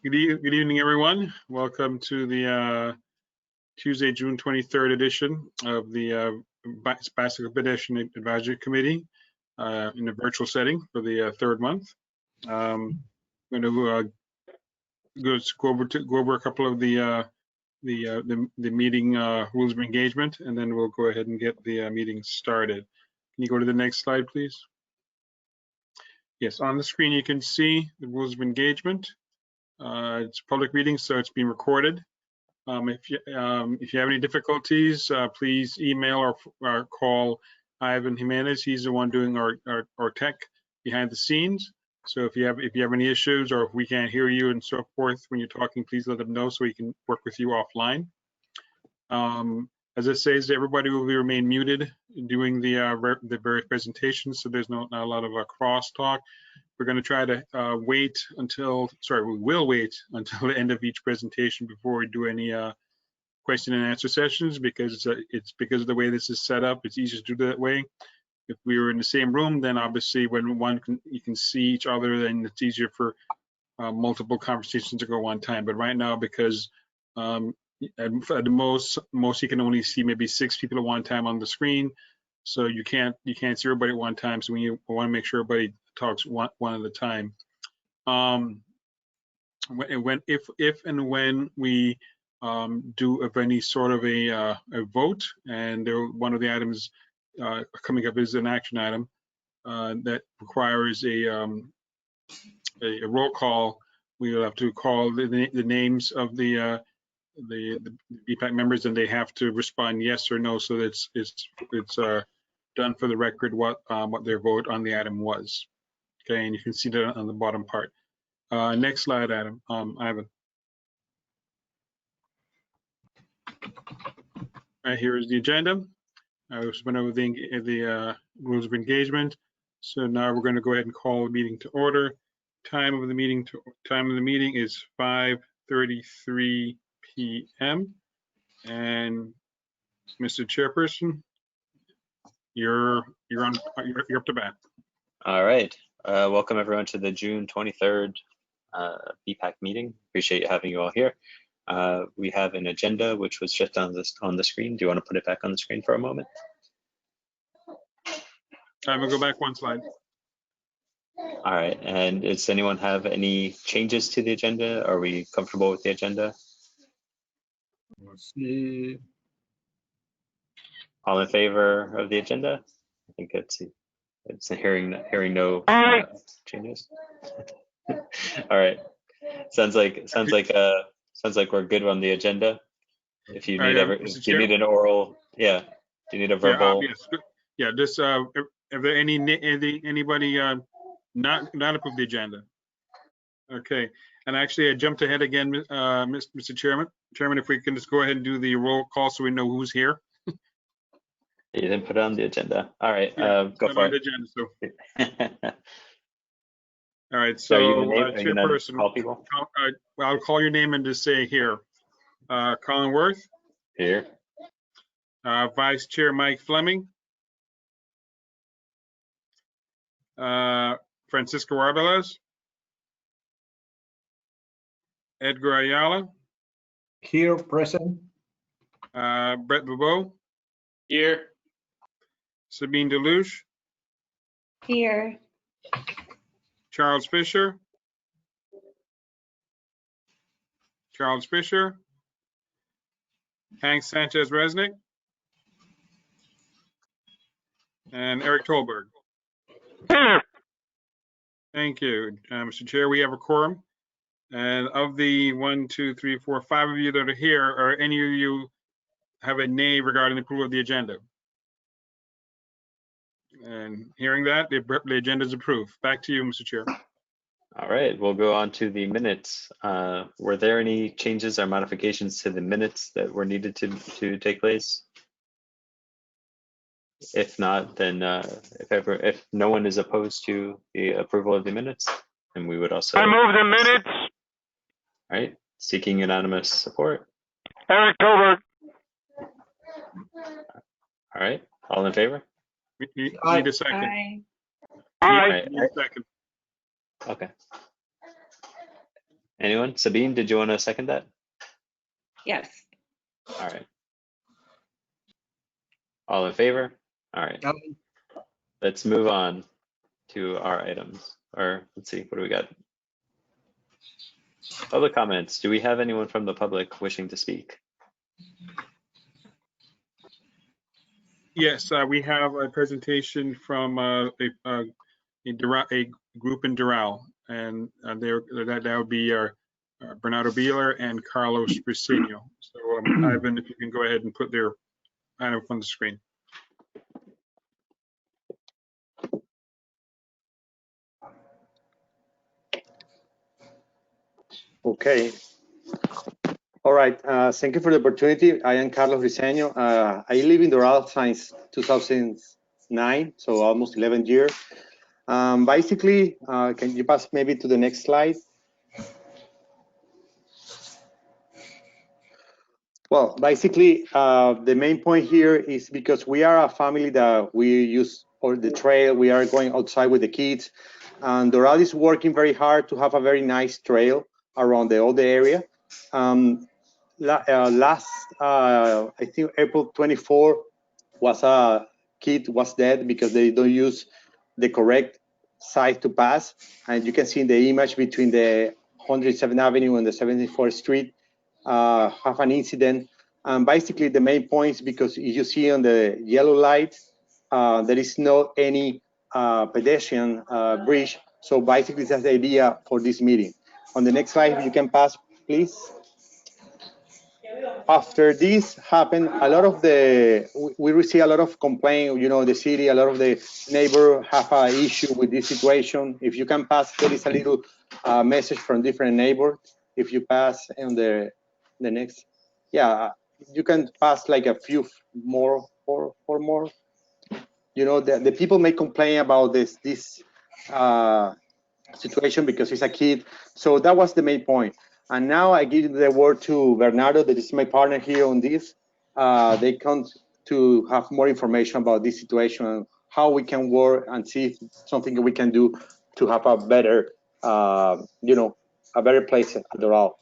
Good evening, everyone. Welcome to the Tuesday, June 23rd edition of the Bicycle Pedestrian Advisory Committee in a virtual setting for the third month. I'm going to go over a couple of the meeting rules of engagement, and then we'll go ahead and get the meeting started. Can you go to the next slide, please? Yes, on the screen you can see the rules of engagement. It's a public meeting, so it's being recorded. If you have any difficulties, please email or call Ivan Jimenez. He's the one doing our tech behind the scenes. So if you have any issues or if we can't hear you and so forth when you're talking, please let them know so we can work with you offline. As it says, everybody will remain muted during the various presentations, so there's not a lot of crosstalk. We're going to try to we will wait until the end of each presentation before we do any question and answer sessions, because it's because of the way this is set up. It's easier to do that way. If we were in the same room, then obviously when you can see each other, then it's easier for multiple conversations to go one time. But right now, because at the most you can only see maybe 6 people at one time on the screen, so you can't see everybody at one time. So we want to make sure everybody talks one at a time. If and when we do any sort of a vote, and one of the items coming up is an action item that requires a roll call, we will have to call the names of the BPAC members, and they have to respond yes or no, so that it's done for the record what their vote on the item was. Okay, and you can see that on the bottom part. Next slide, Ivan. Right, here is the agenda. I just went over the rules of engagement. So now we're going to go ahead and call the meeting to order. Time of the meeting is 5:33 p.m. And Mr. Chairperson, you're up to bat. All right. Welcome everyone to the June 23rd BPAC meeting. Appreciate having you all here. We have an agenda which was just on the screen. Do you want to put it back on the screen for a moment? I'm gonna go back one slide. All right. And does anyone have any changes to the agenda? Are we comfortable with the agenda? Let's see. All in favor of the agenda? I think it's hearing no changes. All right. Sounds like we're good on the agenda. If you need do you need an oral, do you need a verbal? Just are there anybody not approve the agenda? Okay. And actually, I jumped ahead again, Mr. Chairman, if we can just go ahead and do the roll call so we know who's here. You didn't put it on the agenda. All right, go for it. Agenda, so. All right, so Chairperson, call people? I'll call your name and just say here. Colin Worth. Here. Vice Chair Mike Fleming. Francisco Arbelas. Edgar Ayala. Here, present. Brett Bobo. Here. Sabine Deluge. Here. Charles Fisher. Charles Fisher. Hank Sanchez Resnick. And Eric Tolberg. Here. Thank you, Mr. Chair. We have a quorum. And of the 1, 2, 3, 4, 5 of you that are here, are any of you have a nay regarding the approval of the agenda? And hearing that, the agenda is approved. Back to you, Mr. Chair. All right, we'll go on to the minutes. Were there any changes or modifications to the minutes that were needed to take place? If not, then if no one is opposed to the approval of the minutes, then we would also. I move the minutes. All right, seeking unanimous support. Eric Tolberg. All right, all in favor? We need a second. Aye. Aye. Need a second. Okay. Anyone? Sabine, did you want to second that? Yes. All right. All in favor? All right. Let's move on to our items. Or let's see, what do we got? Public comments. Do we have anyone from the public wishing to speak? Yes, we have a presentation from a group in Doral, and that would be Bernardo Bieler and Carlos Briceño. So Ivan, if you can go ahead and put their item on the screen. Okay. All right. Thank you for the opportunity. I am Carlos Briceño. I live in Doral since 2009, so almost 11 years. Basically, can you pass maybe to the next slide? Well, basically, the main point here is because we are a family that we use the trail. We are going outside with the kids, and Doral is working very hard to have a very nice trail around all the area. Last, I think April 24 was a kid was dead because they don't use the correct side to pass. And you can see in the image between the 107th Avenue and the 74th Street have an incident. And basically the main point is because you see on the yellow light, there is no any pedestrian bridge. So basically that's the idea for this meeting. On the next slide, if you can pass, please. After this happened, a lot of we receive a lot of complaint, you know, the city, a lot of the neighbor have an issue with this situation. If you can pass, there is a little message from different neighbors. If you pass on the next, yeah, you can pass like a few more, four more. You know, the people may complain about this situation because he's a kid. So that was the main point. And now I give the word to Bernardo, that is my partner here on this. They come to have more information about this situation and how we can work and see if something we can do to have a better, you know, a better place at Doral.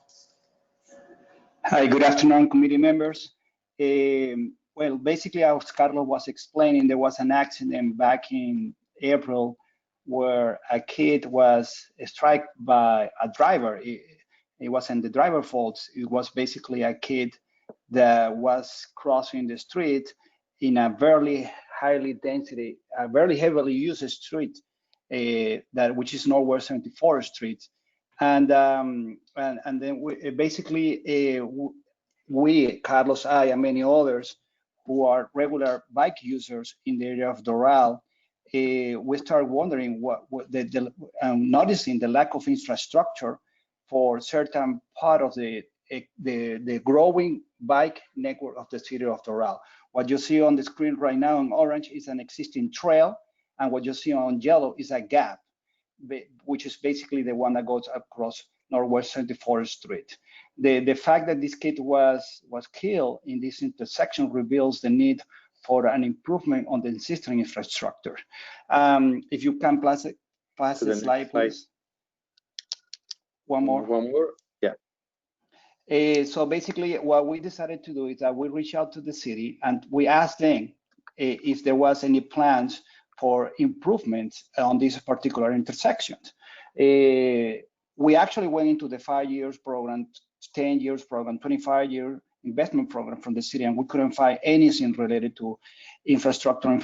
Hi, good afternoon, committee members. Well, basically, as Carlos was explaining, there was an accident back in April where a kid was struck by a driver. It wasn't the driver's fault. It was basically a kid that was crossing the street in a very heavily used street, which is Northwest 74th Street. And then we, Carlos, I, and many others who are regular bike users in the area of Doral, we start wondering noticing the lack of infrastructure for certain part of the growing bike network of the city of Doral. What you see on the screen right now in orange is an existing trail, and what you see on yellow is a gap, which is basically the one that goes across Northwest 74th Street. The fact that this kid was killed in this intersection reveals the need for an improvement on the existing infrastructure. If you can pass the slide, please. One more. Yeah. So basically, what we decided to do is that we reached out to the city and we asked them if there was any plans for improvements on these particular intersections. We actually went into the 5 years program, 10 years program, 25-year investment program from the city, and we couldn't find anything related to infrastructure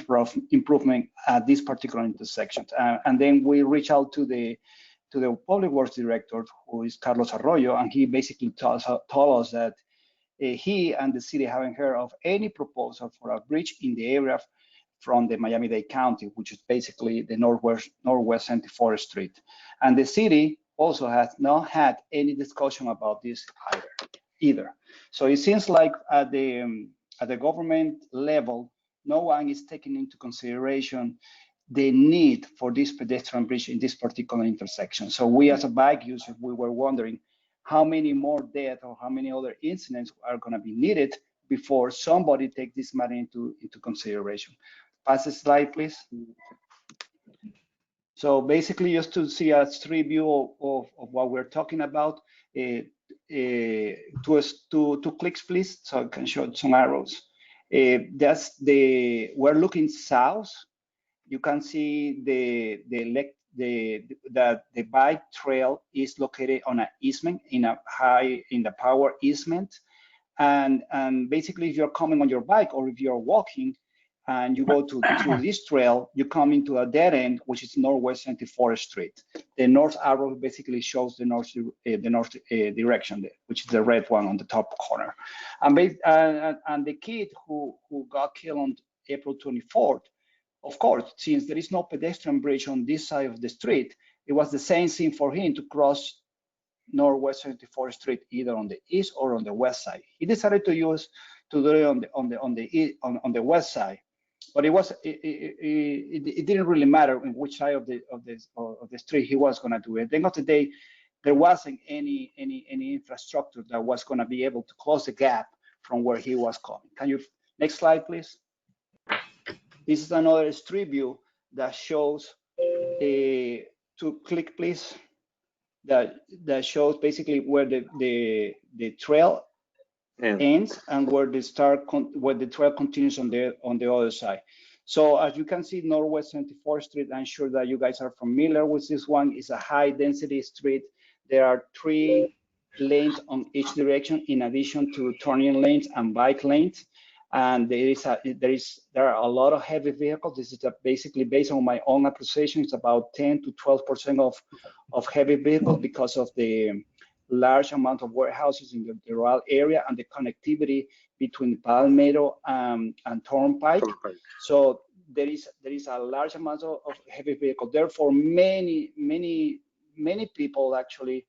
improvement at these particular intersections. And then we reached out to the public works director, who is Carlos Arroyo, and he basically told us that he and the city haven't heard of any proposal for a bridge in the area from the Miami-Dade County, which is basically the Northwest 74th Street. And the city also has not had any discussion about this either. So it seems like at the government level, no one is taking into consideration the need for this pedestrian bridge in this particular intersection. So we as a bike user, we were wondering how many more deaths or how many other incidents are gonna be needed before somebody takes this matter into consideration. Pass the slide, please. So basically, just to see a street view of what we're talking about, two clicks, please, so I can show some arrows. We're looking south. You can see the bike trail is located on an easement in the power easement, and basically, if you're coming on your bike or if you're walking, and you go to this trail, you come into a dead end, which is Northwest 74th Street. The north arrow basically shows the north direction there, which is the red one on the top corner. And the kid who got killed on April 24th, of course, since there is no pedestrian bridge on this side of the street, it was the same thing for him to cross Northwest 74th Street either on the east or on the west side. He decided to do it on the west side. But it didn't really matter in which side of the street he was going to do it. At the end of the day, there wasn't any infrastructure that was going to be able to close the gap from where he was coming. Can you next slide, please? This is another street view that shows to click, please. That shows basically where the trail ends and where the trail continues on the other side. So as you can see, Northwest 74th Street, I'm sure that you guys are familiar with this one. It's a high density street. There are 3 lanes on each direction in addition to turning lanes and bike lanes. And there are a lot of heavy vehicles. This is basically based on my own appreciation. It's about 10 to 12% of heavy vehicles because of the large amount of warehouses in the rural area and the connectivity between Palmetto and Turnpike. So there is a large amount of heavy vehicle. Therefore, many people actually,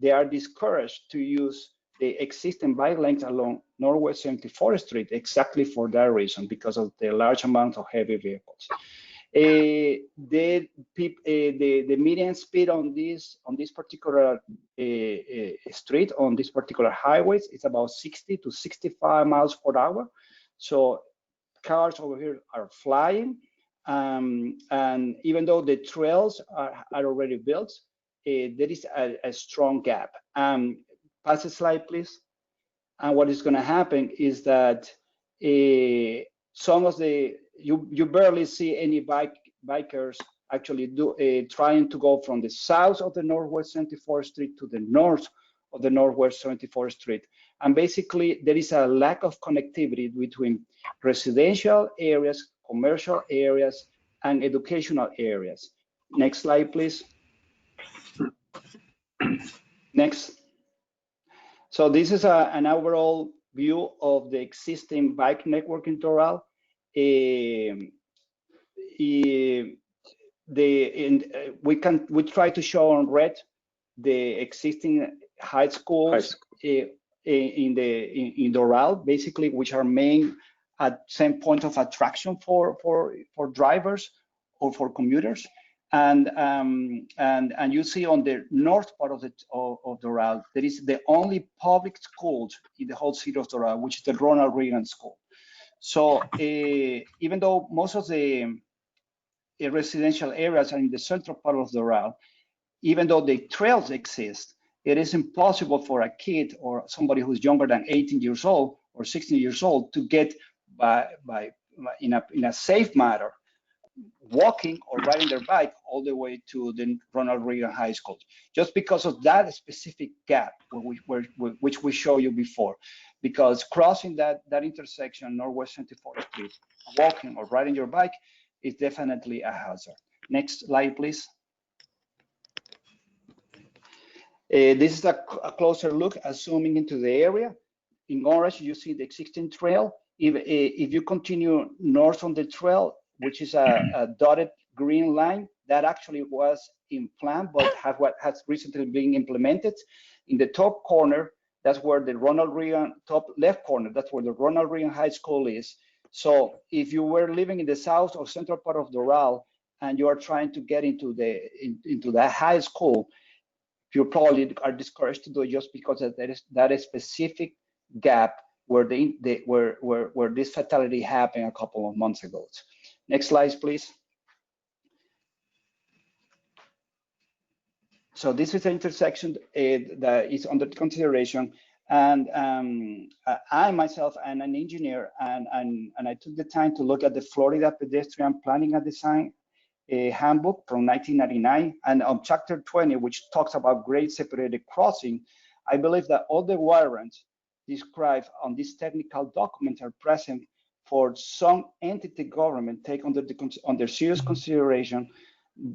they are discouraged to use the existing bike lanes along Northwest 74th Street exactly for that reason, because of the large amount of heavy vehicles. The median speed on this particular street, on this particular highways, is about 60 to 65 miles per hour. So cars over here are flying, and even though the trails are already built, there is a strong gap. Pass the slide, please. And what is going to happen is that some of you barely see any bikers actually trying to go from the south of the Northwest 74th Street to the north of the Northwest 74th Street. And basically, there is a lack of connectivity between residential areas, commercial areas, and educational areas. Next slide, please. Next. So this is an overall view of the existing bike network in Doral. We try to show on red the existing high schools in Doral, basically, which are main at same point of attraction for drivers or for commuters. And you see on the north part of Doral, there is the only public school in the whole city of Doral, which is the Ronald Reagan School. So even though most of the residential areas are in the central part of Doral, even though the trails exist, it is impossible for a kid or somebody who's younger than 18 years old or 16 years old to get in a safe manner, walking or riding their bike all the way to the Ronald Reagan High School, just because of that specific gap which we showed you before. Because crossing that intersection, Northwest 74th Street, walking or riding your bike is definitely a hazard. Next slide, please. This is a closer look, zooming into the area. In orange, you see the existing trail. If you continue north on the trail, which is a dotted green line, that actually was in plan, but has recently been implemented. In the top corner, that's where the Ronald Reagan, top left corner, that's where the Ronald Reagan High School is. So if you were living in the south or central part of Doral and you are trying to get into that high school, you probably are discouraged to do it just because there is that specific gap where this fatality happened a couple of months ago. Next slide, please. So this is an intersection that is under consideration. And I myself am an engineer, and I took the time to look at the Florida Pedestrian Planning and Design handbook from 1999, and on chapter 20, which talks about grade separated crossing. I believe that all the warrants described on this technical document are present for some entity government take under serious consideration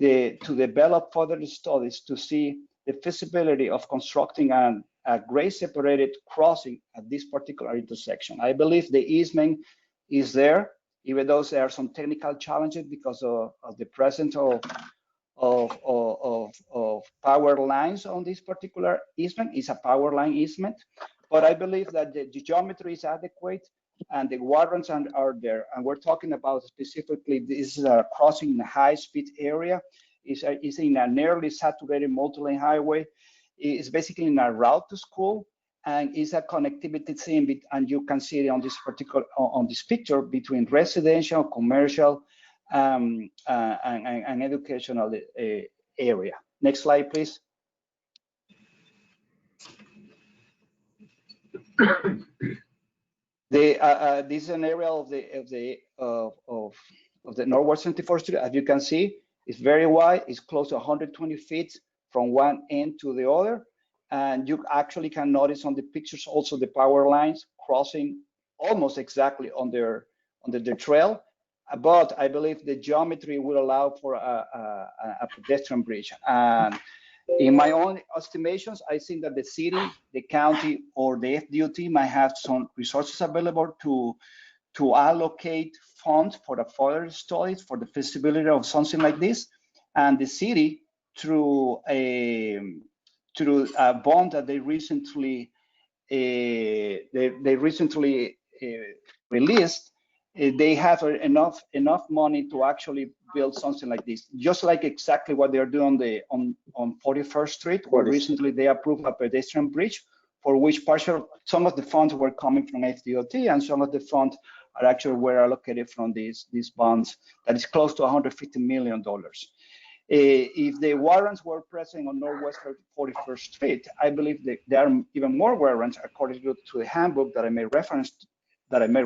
to develop further studies to see the feasibility of constructing a grade separated crossing at this particular intersection. I believe the easement is there, even though there are some technical challenges because of the presence of power lines on this particular easement. It's a power line easement, but I believe that the geometry is adequate and the warrants are there. And we're talking about specifically, this is a crossing in a high-speed area. It's in a nearly saturated multi-lane highway. It's basically in a route to school, and it's a connectivity thing. And you can see it on this particular on this picture between residential, commercial, and educational area. Next slide, please. This is an area of the Northwest 74th Street. As you can see, it's very wide. It's close to 120 feet from one end to the other. And you actually can notice on the pictures also the power lines crossing almost exactly on the trail. But I believe the geometry will allow for a pedestrian bridge. And in my own estimations, I think that the city, the county, or the Fdot might have some resources available to allocate funds for the further studies for the feasibility of something like this. And the city, through a bond that they recently released, they have enough money to actually build something like this, just like exactly what they're doing on 41st Street, where recently they approved a pedestrian bridge, for which some of the funds were coming from Fdot, and some of the funds are actually were allocated from these bonds that is close to $150 million. If the warrants were present on Northwest 41st Street, I believe that there are even more warrants, according to the handbook that I made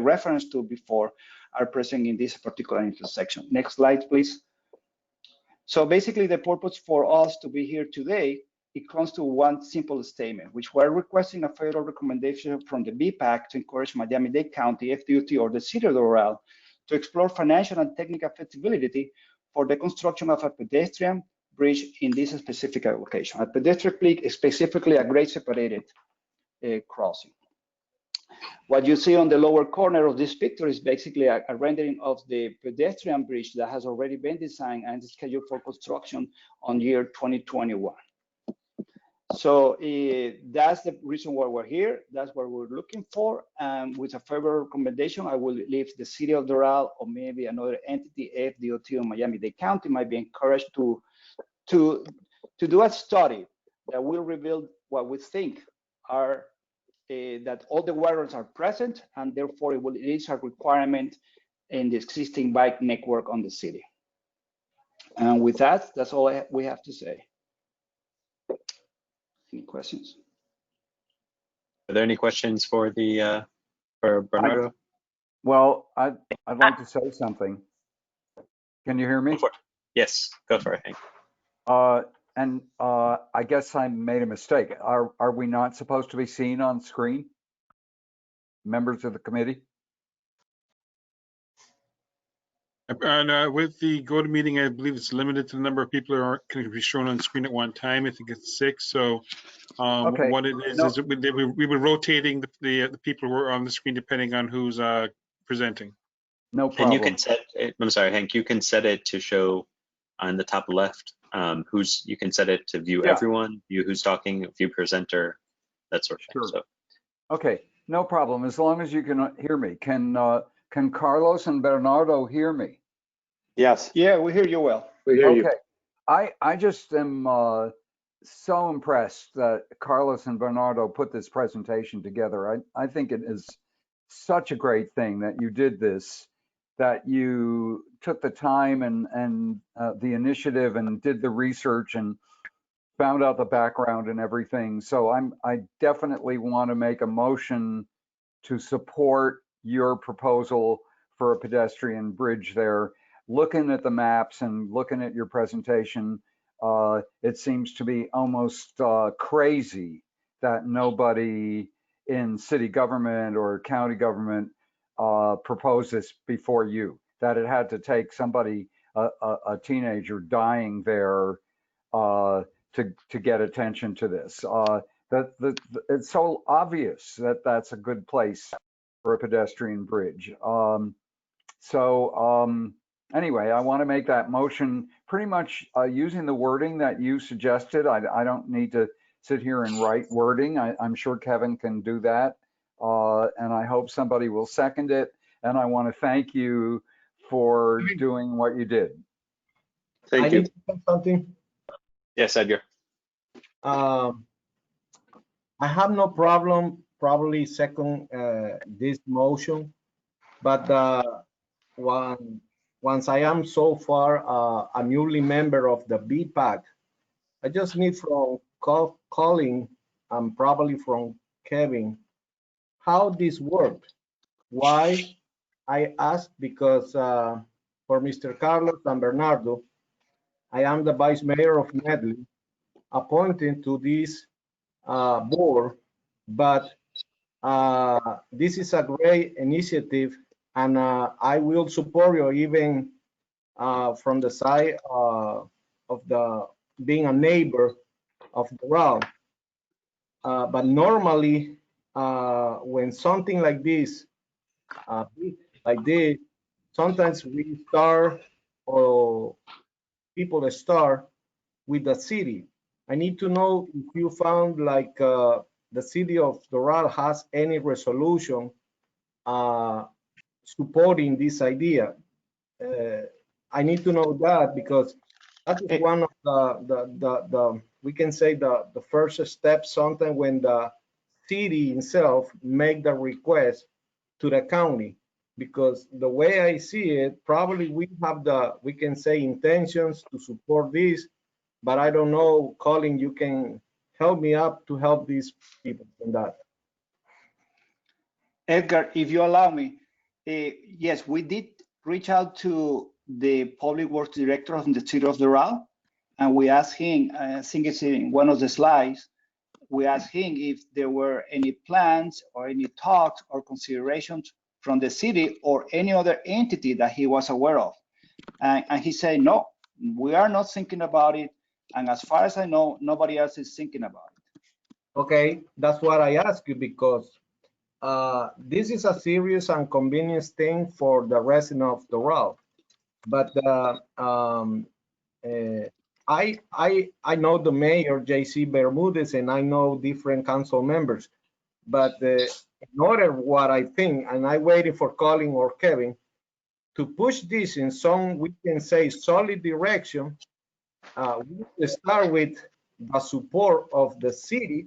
reference to before, are present in this particular intersection. Next slide, please. So basically, the purpose for us to be here today, it comes to one simple statement, which we're requesting a federal recommendation from the BPAC to encourage Miami-Dade County, Fdot, or the City of Doral to explore financial and technical feasibility for the construction of a pedestrian bridge in this specific location. A pedestrian bridge is specifically a grade separated crossing. What you see on the lower corner of this picture is basically a rendering of the pedestrian bridge that has already been designed and is scheduled for construction on year 2021. So that's the reason why we're here. That's what we're looking for. And with a further recommendation, I will leave the City of Doral or maybe another entity, Fdot or Miami-Dade County, might be encouraged to do a study that will reveal what we think are that all the warrants are present, and therefore it is a requirement in the existing bike network on the city. And with that, that's all we have to say. Any questions? Are there any questions for for Bernardo? Well, I'd like to say something. Can you hear me? Go for it. Yes, go for it, Hank. I guess I made a mistake. Are we not supposed to be seen on screen? Members of the committee? And with the GoToMeeting, I believe it's limited to the number of people who can be shown on screen at one time. I think it's 6. So Okay. what it is is we were rotating the people who are on the screen depending on who's presenting. No problem. And you can set it, I'm sorry, Hank, you can set it to show on the top left you can set it to view everyone, view who's talking, view presenter, that sort of thing. So. Okay, no problem. As long as you can hear me. Can Carlos and Bernardo hear me? Yes. Yeah, we hear you well. We hear you. Okay. I just am so impressed that Carlos and Bernardo put this presentation together. I think it is such a great thing that you did this, that you took the time and the initiative and did the research and found out the background and everything. So I definitely want to make a motion to support your proposal for a pedestrian bridge there. Looking at the maps and looking at your presentation, it seems to be almost crazy that nobody in city government or county government proposed this before you, that it had to take somebody, a teenager dying there to get attention to this. It's so obvious that that's a good place for a pedestrian bridge. Anyway, I want to make that motion pretty much using the wording that you suggested. I don't need to sit here and write wording. I'm sure Kevin can do that. And I hope somebody will second it. And I want to thank you for doing what you did. Thank you. need to say something. Yes, Edgar. I have no problem probably second this motion, but once I am so far a newly member of the BPAC, I just need from Colin and probably from Kevin how this worked. Why? I asked because for Mr. Carlos and Bernardo, I am the vice mayor of Medley, appointed to this board, but this is a great initiative, and I will support you even from the side of the being a neighbor of the route. But normally, when something like this, sometimes we start or people start with the city. I need to know if you found like the city of Doral has any resolution supporting this idea. I need to know that because that is one of the we can say the first step sometimes when the city itself make the request to the county, because the way I see it, probably we have we can say intentions to support this, but I don't know, Colin, you can help me up to help these people in that. Edgar, if you allow me, yes, we did reach out to the public works director of the city of Doral, and we asked him, I think it's in one of the slides, we asked him if there were any plans or any talks or considerations from the city or any other entity that he was aware of. And he said, no, we are not thinking about it. And as far as I know, nobody else is thinking about it. Okay, that's what I ask you, because this is a serious and convenience thing for the resident of the route. But I know the mayor, J.C. Bermudez, and I know different council members. But in order, what I think, and I waited for Colin or Kevin to push this in some, we can say, solid direction. We start with the support of the city,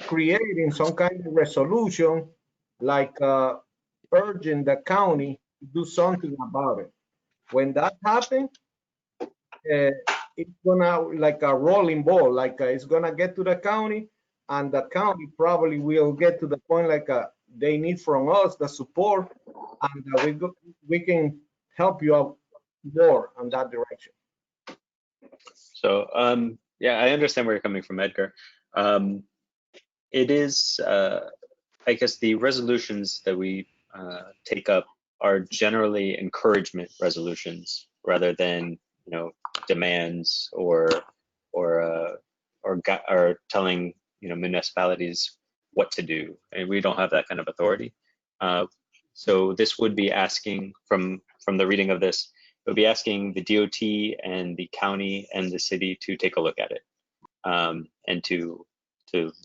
creating some kind of resolution, like urging the county to do something about it. When that happens, it's gonna like a rolling ball, like it's gonna get to the county, and the county probably will get to the point like they need from us the support, and we can help you out more on that direction. So yeah, I understand where you're coming from, Edgar. It is, I guess, the resolutions that we take up are generally encouragement resolutions rather than, demands or telling municipalities what to do, and we don't have that kind of authority. So this would be asking, from the reading of this, it would be asking the DOT and the county and the city to take a look at it, and to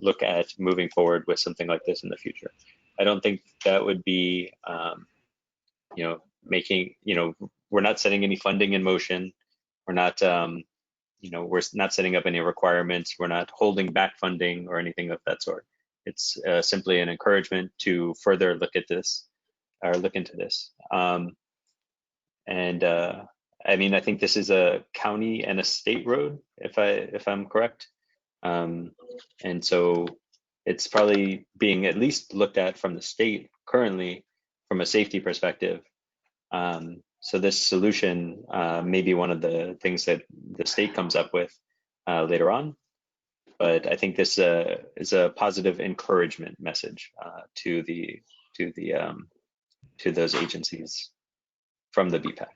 look at moving forward with something like this in the future. I don't think that would be, making, we're not setting any funding in motion. We're not, we're not setting up any requirements. We're not holding back funding or anything of that sort. It's simply an encouragement to further look at this or look into this. And I mean, I think this is a county and a state road, if I'm correct. And so it's probably being at least looked at from the state currently from a safety perspective. So this solution may be one of the things that the state comes up with later on. But I think this is a positive encouragement message to those agencies from the BPAC.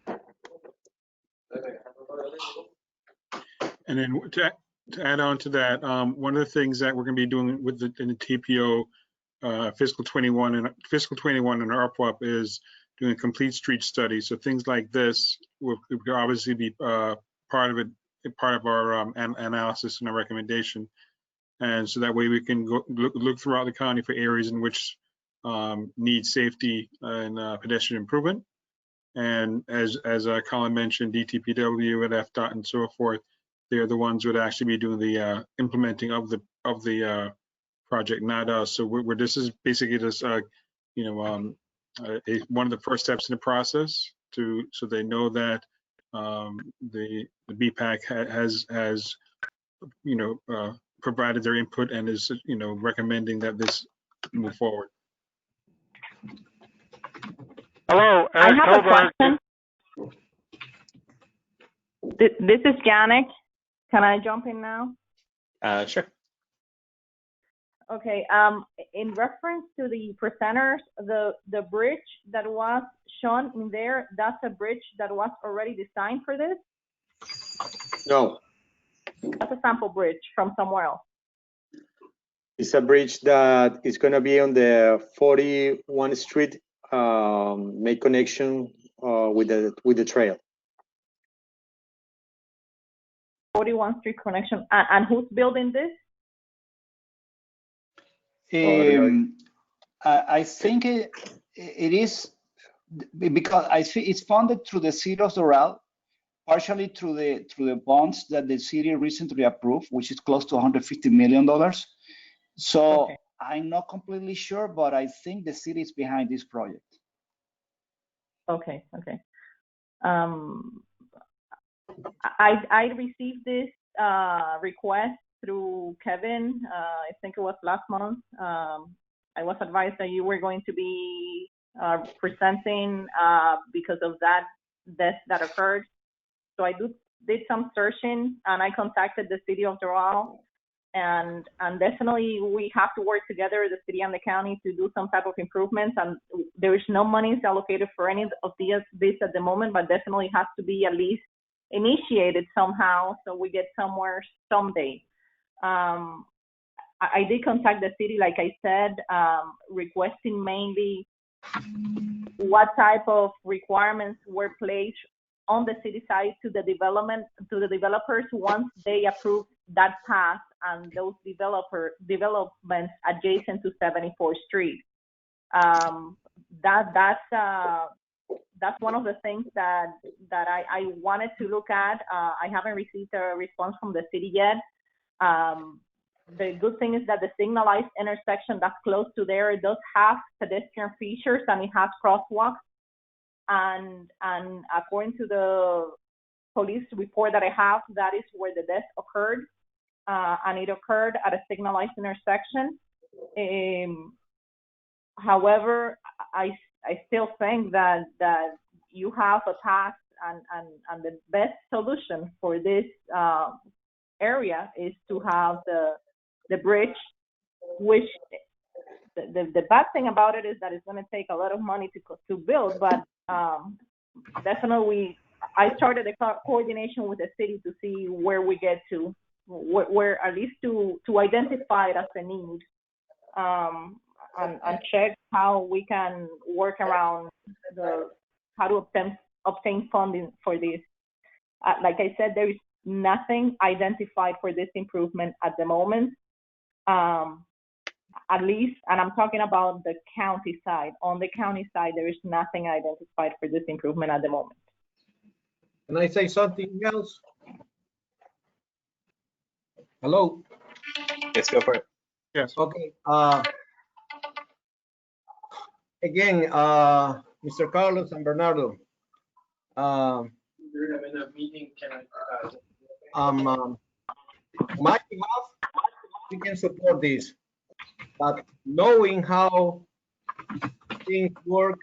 And then to add on to that, one of the things that we're going to be doing with in the TPO fiscal 21 and our UPWAP is doing a complete street study. So things like this will obviously be part of our analysis and our recommendation. And so that way we can go look throughout the county for areas in which need safety and pedestrian improvement. And as Colin mentioned, DTPW and Fdot and so forth, they're the ones who would actually be doing the implementing of the project, not us. So this is basically just one of the first steps in the process so they know that the BPAC has provided their input and is recommending that this move forward. Hello, I Eric have a Colbert. question. This is Janet. Can I jump in now? Sure. Okay. In reference to the presenters, the bridge that was shown in there, that's a bridge that was already designed for this? No, That's a sample bridge from somewhere else. it's a bridge that is going to be on the 41st Street, make connection with the trail. 41st Street connection. And who's building this? I think it is because I see it's funded through the city of Doral, partially through the bonds that the city recently approved, which is close to $150 million. So Okay. I'm not completely sure, but I think the city is behind this project. Okay. I received this request through Kevin. I think it was last month. I was advised that you were going to be presenting because of that death that occurred. So I did some searching and I contacted the city of Doral, and definitely we have to work together, the city and the county, to do some type of improvements. And there is no money allocated for any of this at the moment, but definitely has to be at least initiated somehow so we get somewhere someday. I did contact the city, like I said, requesting mainly what type of requirements were placed on the city side to the developers once they approved that path and those developments adjacent to 74th Street. That's one of the things that I wanted to look at. I haven't received a response from the city yet. The good thing is that the signalized intersection that's close to there, it does have pedestrian features and it has crosswalks. And according to the police report that I have, that is where the death occurred. And it occurred at a signalized intersection. However, I still think that you have a path and the best solution for this area is to have the bridge, which the bad thing about it is that it's going to take a lot of money to build, but definitely I started a coordination with the city to see where we get to, where at least to identify it as a need, and check how we can work around how to obtain funding for this. Like I said, there is nothing identified for this improvement at the moment. At least, and I'm talking about the county side. On the county side, there is nothing identified for this improvement at the moment. Can I say something else? Hello? Let's go for it. Yes. Okay. Again, Mr. Carlos and Bernardo, My behalf, we can support this, but knowing how things work,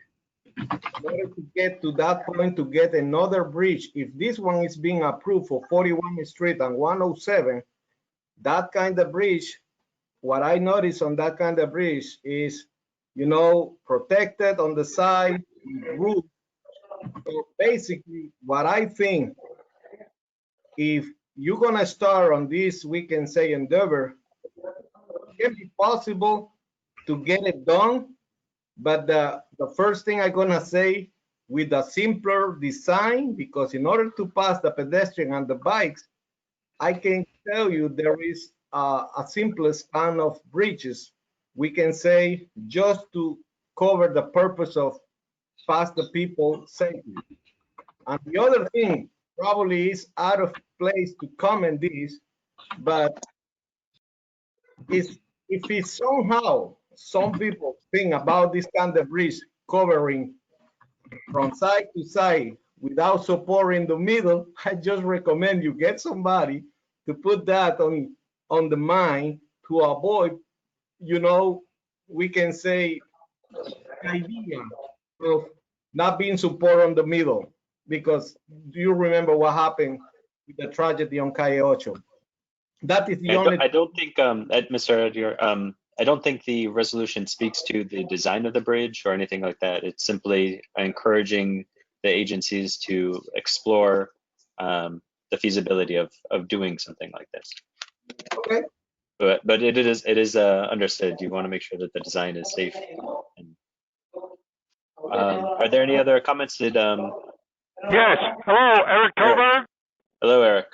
in order to get to that point, to get another bridge, if this one is being approved for 41st Street and 107, that kind of bridge, what I noticed on that kind of bridge is, you know, protected on the side, roof. So basically, what I think, if you're gonna start on this, we can say endeavor, it can be possible to get it done, but the first thing I'm gonna say, with a simpler design, because in order to pass the pedestrian and the bikes, I can tell you there is a simple span of bridges. We can say just to cover the purpose of pass the people safely. And the other thing probably is out of place to comment this, but is if it's somehow some people think about this kind of bridge covering from side to side without support in the middle, I just recommend you get somebody to put that on the mind to avoid, you know, we can say the idea of not being support on the middle, because do you remember what happened with the tragedy on Calle Ocho? That is the only. I don't think, Mr. Edier, I don't think the resolution speaks to the design of the bridge or anything like that. It's simply encouraging the agencies to explore the feasibility of doing something like this. Okay. But it is understood. You want to make sure that the design is safe. And, are there any other comments? Yes. Hello, Eric Toberg. Hello, Eric.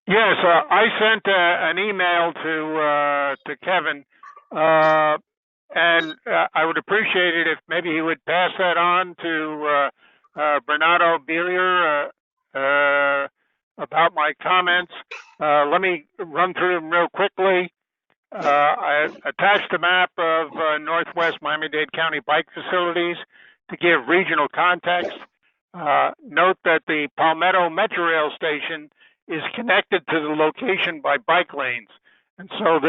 Yes, I sent an email to Kevin, and I would appreciate it if maybe he would pass that on to Bernardo Belier about my comments. Let me run through them real quickly. I attached a map of Northwest Miami-Dade County bike facilities to give regional context. Note that the Palmetto Metro Rail Station is connected to the location by bike lanes. And so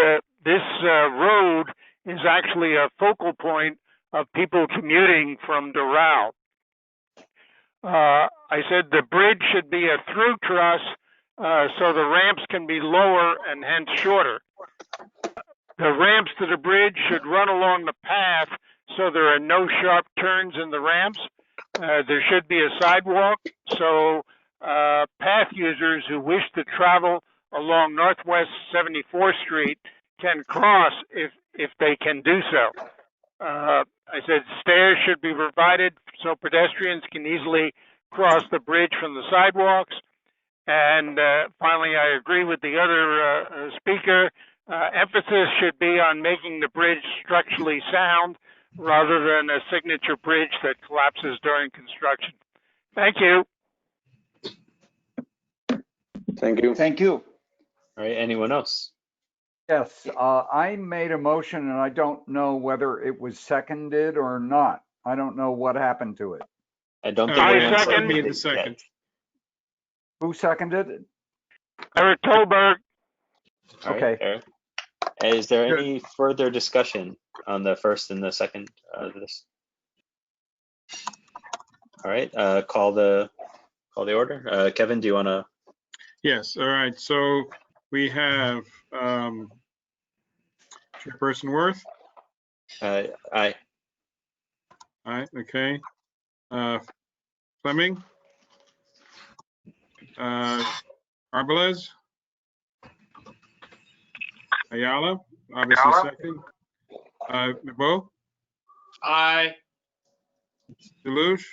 this road is actually a focal point of people commuting from Doral. I said the bridge should be a through truss so the ramps can be lower and hence shorter. The ramps to the bridge should run along the path so there are no sharp turns in the ramps. There should be a sidewalk so path users who wish to travel along Northwest 74th Street can cross if they can do so. I said stairs should be provided so pedestrians can easily cross the bridge from the sidewalks. And finally, I agree with the other speaker. Emphasis should be on making the bridge structurally sound rather than a signature bridge that collapses during construction. Thank you. Thank you. Thank you. All right, anyone else? Yes, I made a motion and I don't know whether it was seconded or not. I don't know what happened to it. I don't think I we're gonna second. say The second. Who seconded it? Eric Tolberg. All right, Okay. Eric. Is there any further discussion on the first and the second of this? All right, call the order. Kevin, do you want to? Yes, all right, so we have Chairperson Worth. Aye. All right, okay. Fleming. Arbalez. Ayala, obviously second. Nebo. Aye. Deluge.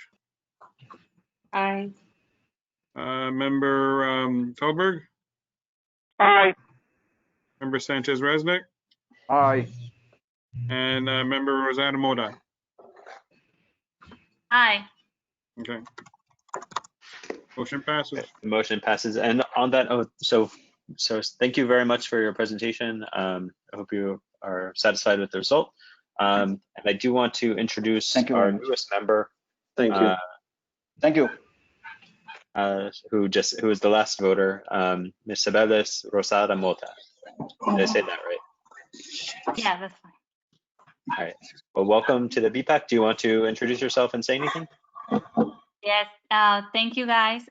Aye. Member Tolberg. Aye. Member Sanchez Resnick. Aye. And Member Rosanna Moda. Aye. Okay. Motion passes. The motion passes. And on that note, so thank you very much for your presentation. I hope you are satisfied with the result. And I do want to introduce our newest member. Thank you. Thank you. who is the last voter, Ms. Cibeles Rosada Mota. Did I say that right? Yeah, that's fine. All right. Well, welcome to the BPAC. Do you want to introduce yourself and say anything? Yes, thank you guys.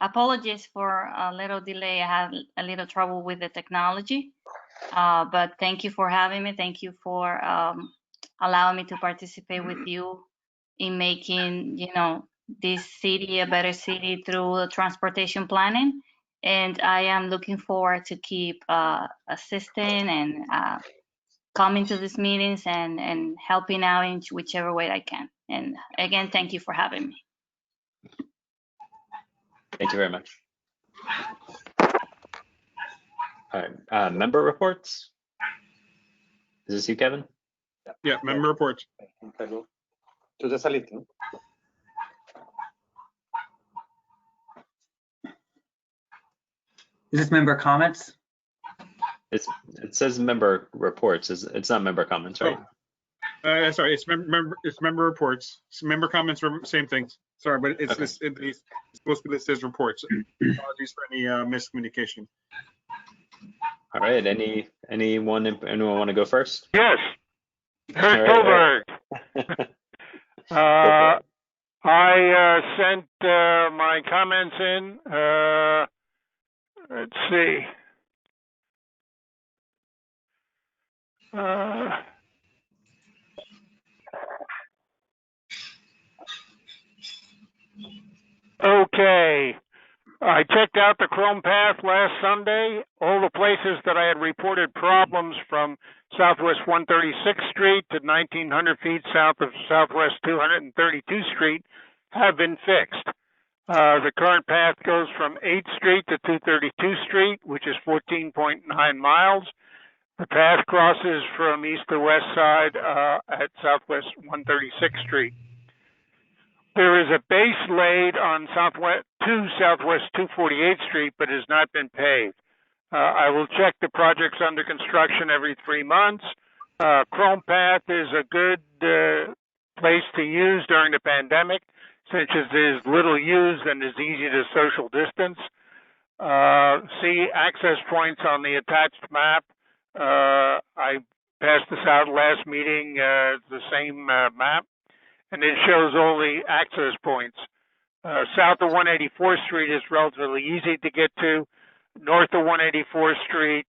Apologies for a little delay. I had a little trouble with the technology, but thank you for having me. Thank you for allowing me to participate with you in making, this city a better city through transportation planning. And I am looking forward to keep assisting and coming to these meetings and helping out in whichever way I can. And again, thank you for having me. Thank you very much. All right, member reports. Is this you, Kevin? Yeah, member reports. Tú te saliste, ¿no? Is this member comments? It says member reports. It's not member comments, right? Oh. Sorry, it's member reports. Member comments are same things. Sorry, but it's Okay. it's supposed to be listed as reports. Apologies for any miscommunication. All right. Anyone want to go first? Yes. Herr All right. Goldberg. Go for it. I sent my comments in. Let's see. Okay. I checked out the Chrome Path last Sunday. All the places that I had reported problems from Southwest 136th Street to 1900 feet south of Southwest 232nd Street have been fixed. The current path goes from 8th Street to 232nd Street, which is 14.9 miles. The path crosses from east to west side at Southwest 136th Street. There is a base laid on Southwest 248th Street, but has not been paved. I will check the projects under construction every 3 months. Chrome Path is a good place to use during the pandemic, since it is little used and is easy to social distance. See access points on the attached map. I passed this out last meeting, the same map, and it shows all the access points. South of 184th Street is relatively easy to get to. North of 184th Street,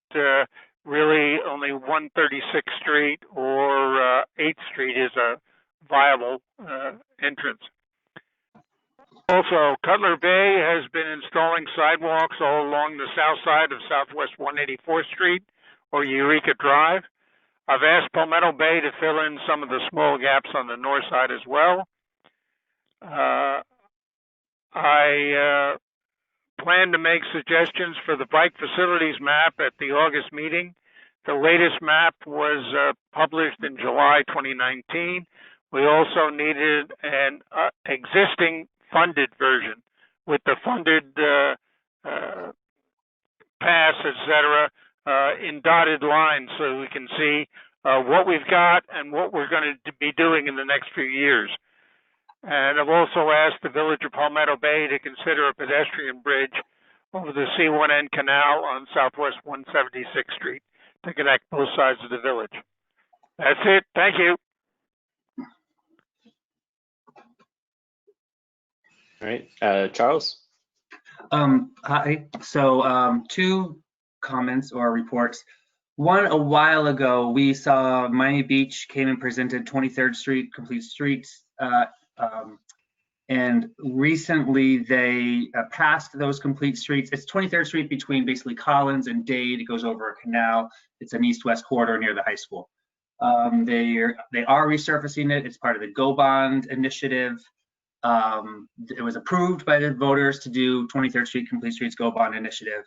really only 136th Street or 8th Street is a viable entrance. Also, Cutler Bay has been installing sidewalks all along the south side of Southwest 184th Street or Eureka Drive. I've asked Palmetto Bay to fill in some of the small gaps on the north side as well. I plan to make suggestions for the bike facilities map at the August meeting. The latest map was published in July 2019. We also needed an existing funded version with the funded pass, etc., in dotted lines so we can see what we've got and what we're going to be doing in the next few years. And I've also asked the Village of Palmetto Bay to consider a pedestrian bridge over the C1N Canal on Southwest 176th Street to connect both sides of the village. That's it. Thank you. All right, Charles. Hi. So 2 comments or reports. One, a while ago, we saw Miami Beach came and presented 23rd Street complete streets. And recently they passed those complete streets. It's 23rd Street between basically Collins and Dade. It goes over a canal. It's an east-west corridor near the high school. They are resurfacing it. It's part of the Go Bond initiative. It was approved by the voters to do 23rd Street Complete Streets Go Bond initiative.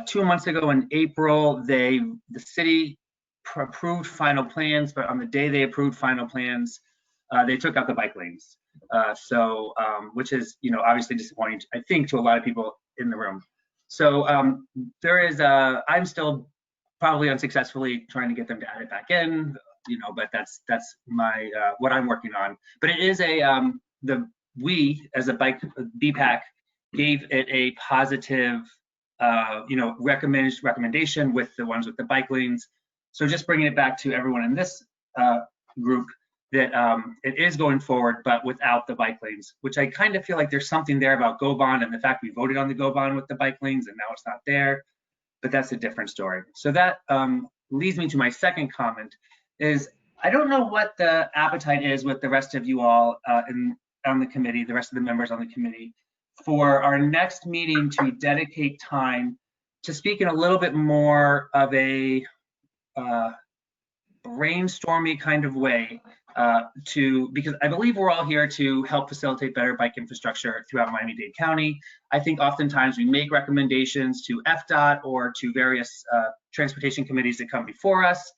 2 months ago in April, the city approved final plans, but on the day they approved final plans, they took out the bike lanes. Which is, obviously disappointing, I think, to a lot of people in the room. So I'm still probably unsuccessfully trying to get them to add it back in, but that's my, what I'm working on. But it is we as a bike BPAC gave it a positive, recommendation with the ones with the bike lanes. So just bringing it back to everyone in this group that it is going forward, but without the bike lanes, which I kind of feel like there's something there about Go Bond and the fact we voted on the Go Bond with the bike lanes and now it's not there, but that's a different story. So that leads me to my second comment is I don't know what the appetite is with the rest of you all on the committee, the rest of the members on the committee, for our next meeting to dedicate time to speak in a little bit more of a brainstormy kind of way because I believe we're all here to help facilitate better bike infrastructure throughout Miami-Dade County. I think oftentimes we make recommendations to Fdot or to various transportation committees that come before us.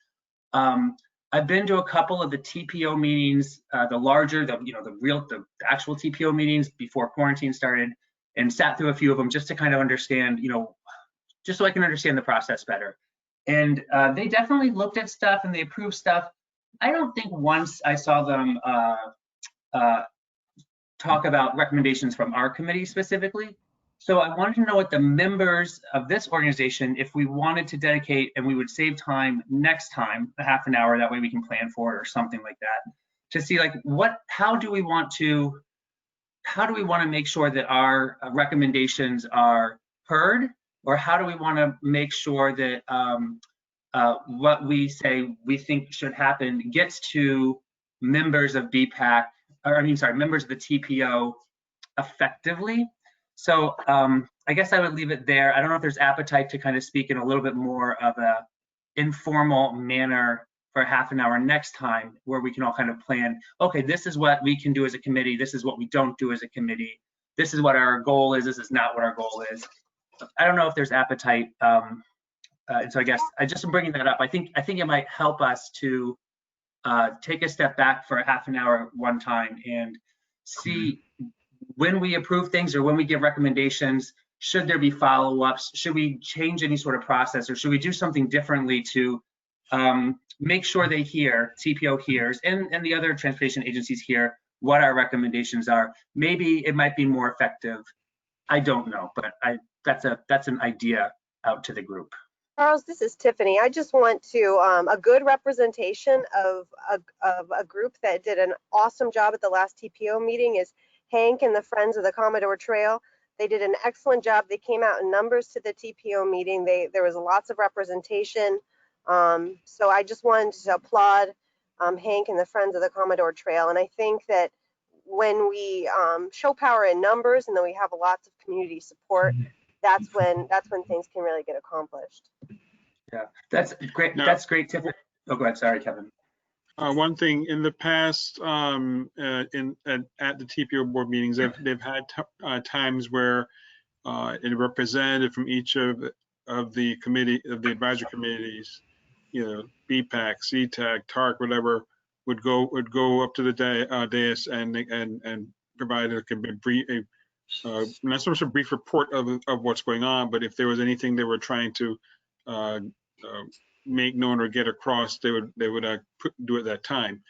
I've been to a couple of the TPO meetings, the actual TPO meetings before quarantine started, and sat through a few of them just to kind of understand, just so I can understand the process better. And they definitely looked at stuff and they approved stuff. I don't think once I saw them talk about recommendations from our committee specifically. So I wanted to know what the members of this organization, if we wanted to dedicate and we would save time next time, a half an hour, that way we can plan for it or something like that, to see like how do we want to make sure that our recommendations are heard, or how do we want to make sure that what we say we think should happen gets to members of BPAC, members of the TPO effectively. So I guess I would leave it there. I don't know if there's appetite to kind of speak in a little bit more of a informal manner for a half an hour next time, where we can all kind of plan, okay, this is what we can do as a committee, this is what we don't do as a committee, this is what our goal is, this is not what our goal is. I don't know if there's appetite. And so I guess I just am bringing that up. I think it might help us to take a step back for a half an hour one time and see when we approve things or when we give recommendations, should there be follow-ups? Should we change any sort of process, or should we do something differently to make sure they hear, TPO hears, and the other transportation agencies hear what our recommendations are? Maybe it might be more effective. I don't know, but that's an idea out to the group. Charles, this is Tiffany. I just want to a good representation of a group that did an awesome job at the last TPO meeting is Hank and the Friends of the Commodore Trail. They did an excellent job. They came out in numbers to the TPO meeting. There was lots of representation. So I just wanted to applaud Hank and the Friends of the Commodore Trail. And I think that when we show power in numbers and then we have lots of community support, that's when things can really get accomplished. Yeah, that's great. Now, that's great, Tiffany. Oh, go ahead. Sorry, Kevin. One thing in the past, at the TPO board meetings, they've had times where a representative from each of the advisory committees, BPAC, CTAC, TARC, whatever, would go up to the dais and provide not so much a brief report of what's going on, but if there was anything they were trying to make known or get across, they would do it that time.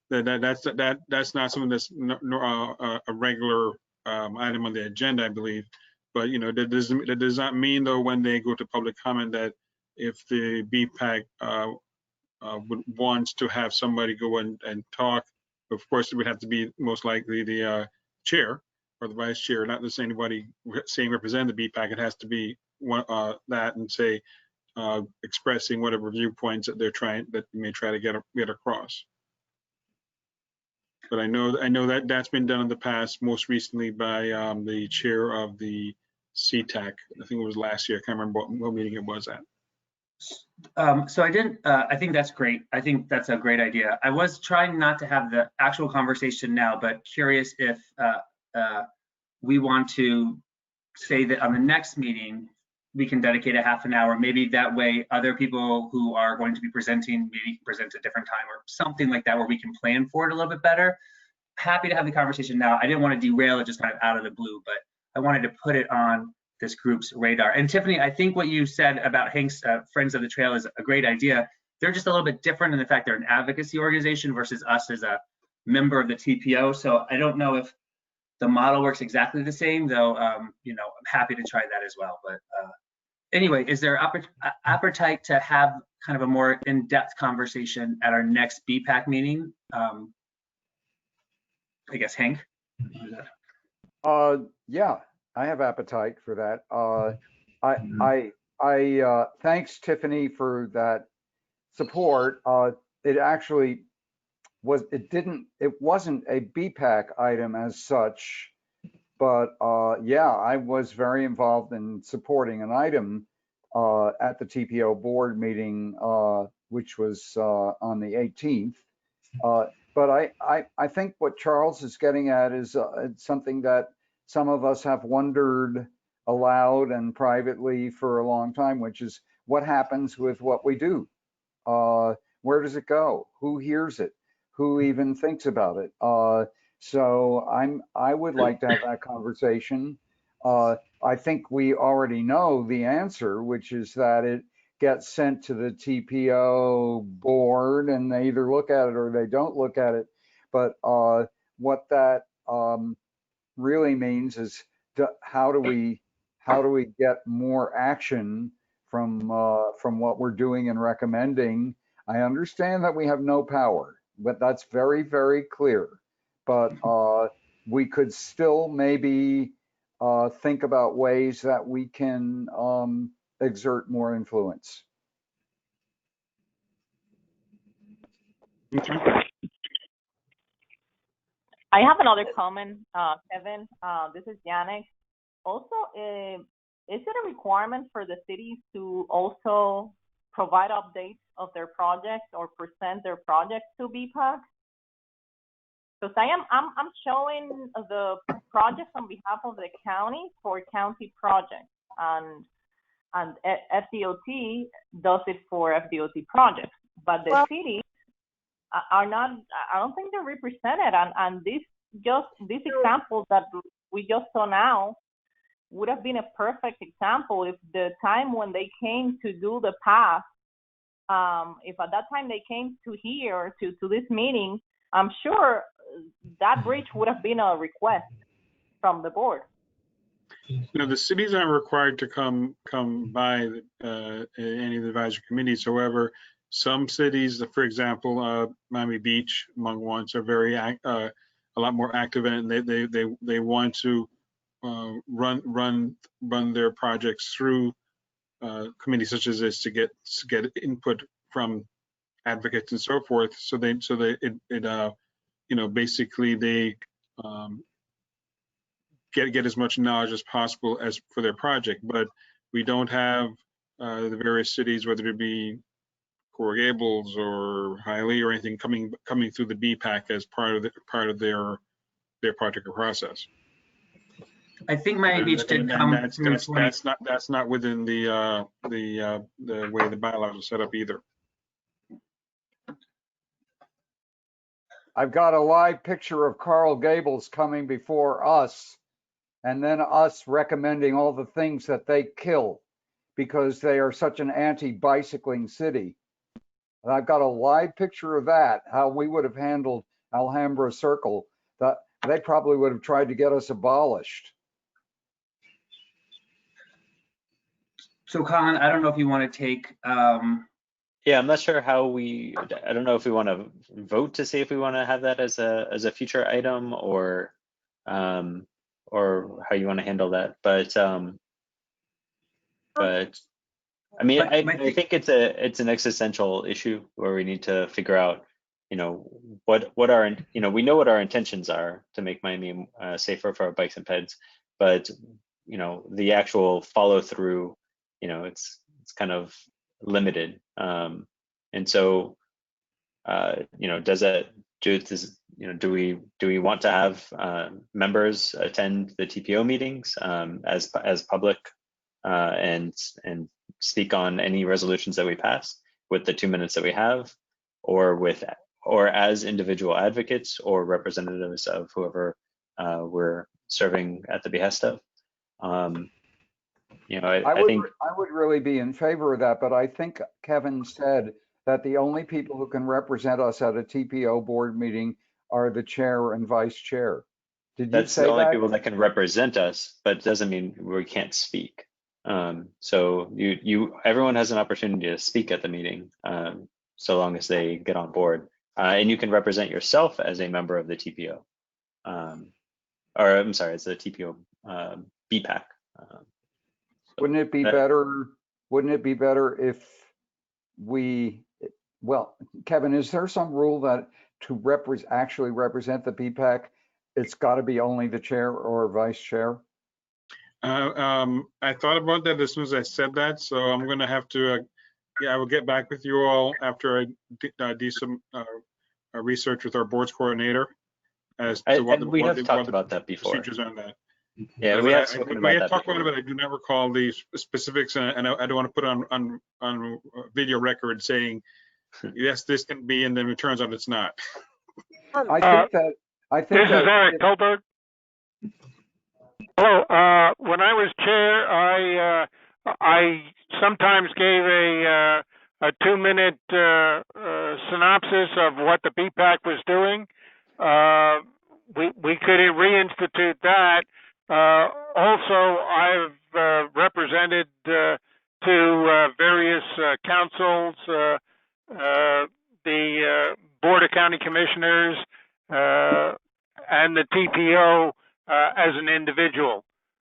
That's not something that's a regular item on the agenda, I believe. But that does not mean, though, when they go to public comment, that if the BPAC wants to have somebody go and talk, of course it would have to be most likely the chair or the vice chair, not just anybody saying represent the BPAC. It has to be that, and say expressing whatever viewpoints that you may try to get across. But I know that's been done in the past, most recently by the chair of the CTAC. I think it was last year. I can't remember what meeting it was at. So I think that's great. I think that's a great idea. I was trying not to have the actual conversation now, but curious if we want to say that on the next meeting, we can dedicate a half an hour. Maybe that way other people who are going to be presenting maybe present at a different time or something like that, where we can plan for it a little bit better. Happy to have the conversation now. I didn't want to derail it just kind of out of the blue, but I wanted to put it on this group's radar. And Tiffany, I think what you said about Hank's Friends of the Trail is a great idea. They're just a little bit different in the fact they're an advocacy organization versus us as a member of the TPO. So I don't know if The model works exactly the same, though. You know, I'm happy to try that as well. But anyway, is there appetite to have kind of a more in-depth conversation at our next BPAC meeting? I guess Hank. Yeah, I have appetite for that. Thanks, Tiffany, for that support. It actually was, it wasn't a BPAC item as such, but yeah, I was very involved in supporting an item at the TPO board meeting, which was on the 18th. But I think what Charles is getting at is something that some of us have wondered aloud and privately for a long time, which is what happens with what we do? Where does it go? Who hears it? Who even thinks about it? So I would like to have that conversation. I think we already know the answer, which is that it gets sent to the TPO board and they either look at it or they don't look at it. But what that really means is how do we get more action from what we're doing and recommending? I understand that we have no power, but that's very, very clear. But we could still maybe think about ways that we can exert more influence. I have another comment, Kevin. This is Janek. Also, is it a requirement for the cities to also provide updates of their projects or present their projects to BPAC? Because I'm showing the projects on behalf of the county for county projects, and FDOT does it for FDOT projects, but the cities are not. I don't think they're represented, and these examples that we just saw now would have been a perfect example if the time when they came to do the path, if at that time they came to here to this meeting, I'm sure that bridge would have been a request from the board. No, the cities aren't required to come by any of the advisory committees. However, some cities, for example, Miami Beach, among ones, are very a lot more active in it. And they want to run their projects through committees such as this to get input from advocates and so forth. So you know, basically they get as much knowledge as possible as for their project. But we don't have the various cities, whether it be Coral Gables or Hialeah or anything, coming through the BPAC as part of their project or process. I think Miami Beach did come. That's not within the way the bylaws are set up either. I've got a live picture of Coral Gables coming before us, and then us recommending all the things that they kill because they are such an anti-bicycling city. And I've got a live picture of that, how we would have handled Alhambra Circle. That they probably would have tried to get us abolished. So Colin, I don't know if you want to take. Yeah, I'm not sure how I don't know if we want to vote to see if we want to have that as a future item or how you want to handle that. But I mean, I think it's an existential issue where we need to figure out, you know, what our, you know, we know what our intentions are to make Miami safer for our bikes and peds, but you know, the actual follow through, you know, it's kind of limited. And so, you know, do we want to have members attend the TPO meetings as public and speak on any resolutions that we pass with the 2 minutes that we have, or as individual advocates or representatives of whoever we're serving at the behest of? You know, I think I would really be in favor of that, but I think Kevin said that the only people who can represent us at a TPO board meeting are the chair and vice chair. Did you That's say the only that? people that can represent us, but it doesn't mean we can't speak. So everyone has an opportunity to speak at the meeting, so long as they get on board. And you can represent yourself as a member of the TPO. Or I'm sorry, it's the TPO BPAC. Wouldn't it be better? Wouldn't it be better if well, Kevin, is there some rule that to actually represent the BPAC, it's got to be only the chair or vice chair? I thought about that as soon as I said that, so I'm going to have to, I will get back with you all after I do some research with our boards coordinator as to what we have talked about that before. Procedures on that. Yeah, we have spoken about that talked about it, but I do not recall the specifics, and I don't want to put on video record saying, yes, this can be, and then it turns out it's not. I think this is Eric Tolberg. Hello. When I was chair, I sometimes gave a 2-minute synopsis of what the BPAC was doing. We could reinstitute that. Also, I've represented to various councils, the Board of County Commissioners, and the TPO as an individual,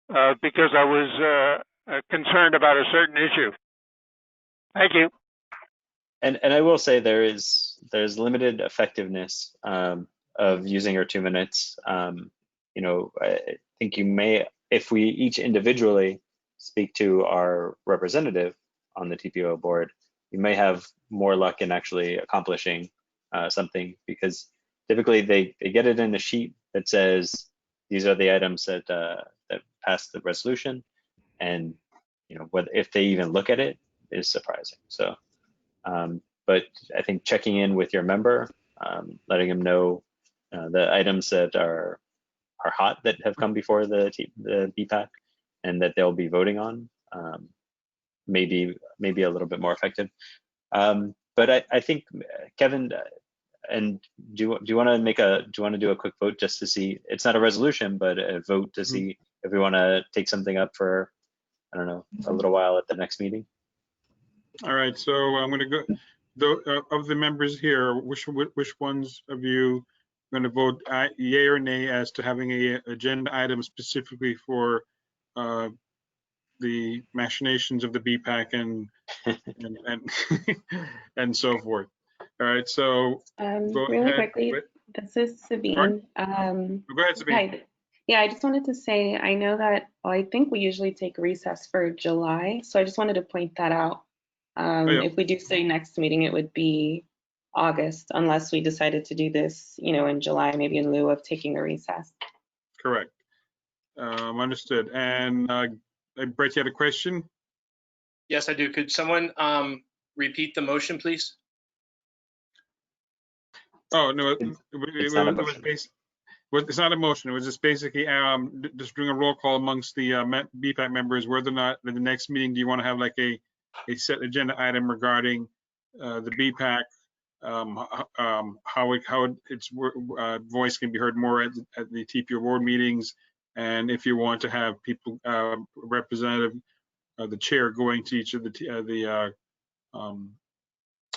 because I was concerned about a certain issue. Thank you. And I will say there's limited effectiveness of using our 2 minutes. You know, I think you may, if we each individually speak to our representative on the TPO board, you may have more luck in actually accomplishing something, because typically they get it in a sheet that says these are the items that pass the resolution, and you know, if they even look at it is surprising. So, but I think checking in with your member, letting them know the items that are hot that have come before the BPAC and that they'll be voting on, maybe a little bit more effective. But I think, Kevin, and do you want to do a quick vote just to see? It's not a resolution, but a vote to see if we want to take something up for, I don't know, a little while at the next meeting. All right, so I'm going to go of the members here. Which ones of you are going to vote yay or nay as to having a agenda item specifically for the machinations of the BPAC and and so forth? All right, so really quickly, this is Sabine. Go ahead, Sabine. Hi. Yeah, I just wanted to say, I know that I think we usually take recess for July, so I just wanted to point that out. If we do say next meeting, it would be August, unless we decided to do this, you know, in July, maybe in lieu of taking a recess. Correct. Understood. And Brett, you had a question? Yes, I do. Could someone repeat the motion, please? Oh, no, it's not a motion. It was just basically just doing a roll call amongst the BPAC members, whether or not in the next meeting, do you want to have like a set agenda item regarding the BPAC, how its voice can be heard more at the TPO board meetings, and if you want to have people, representative, the chair going to each of the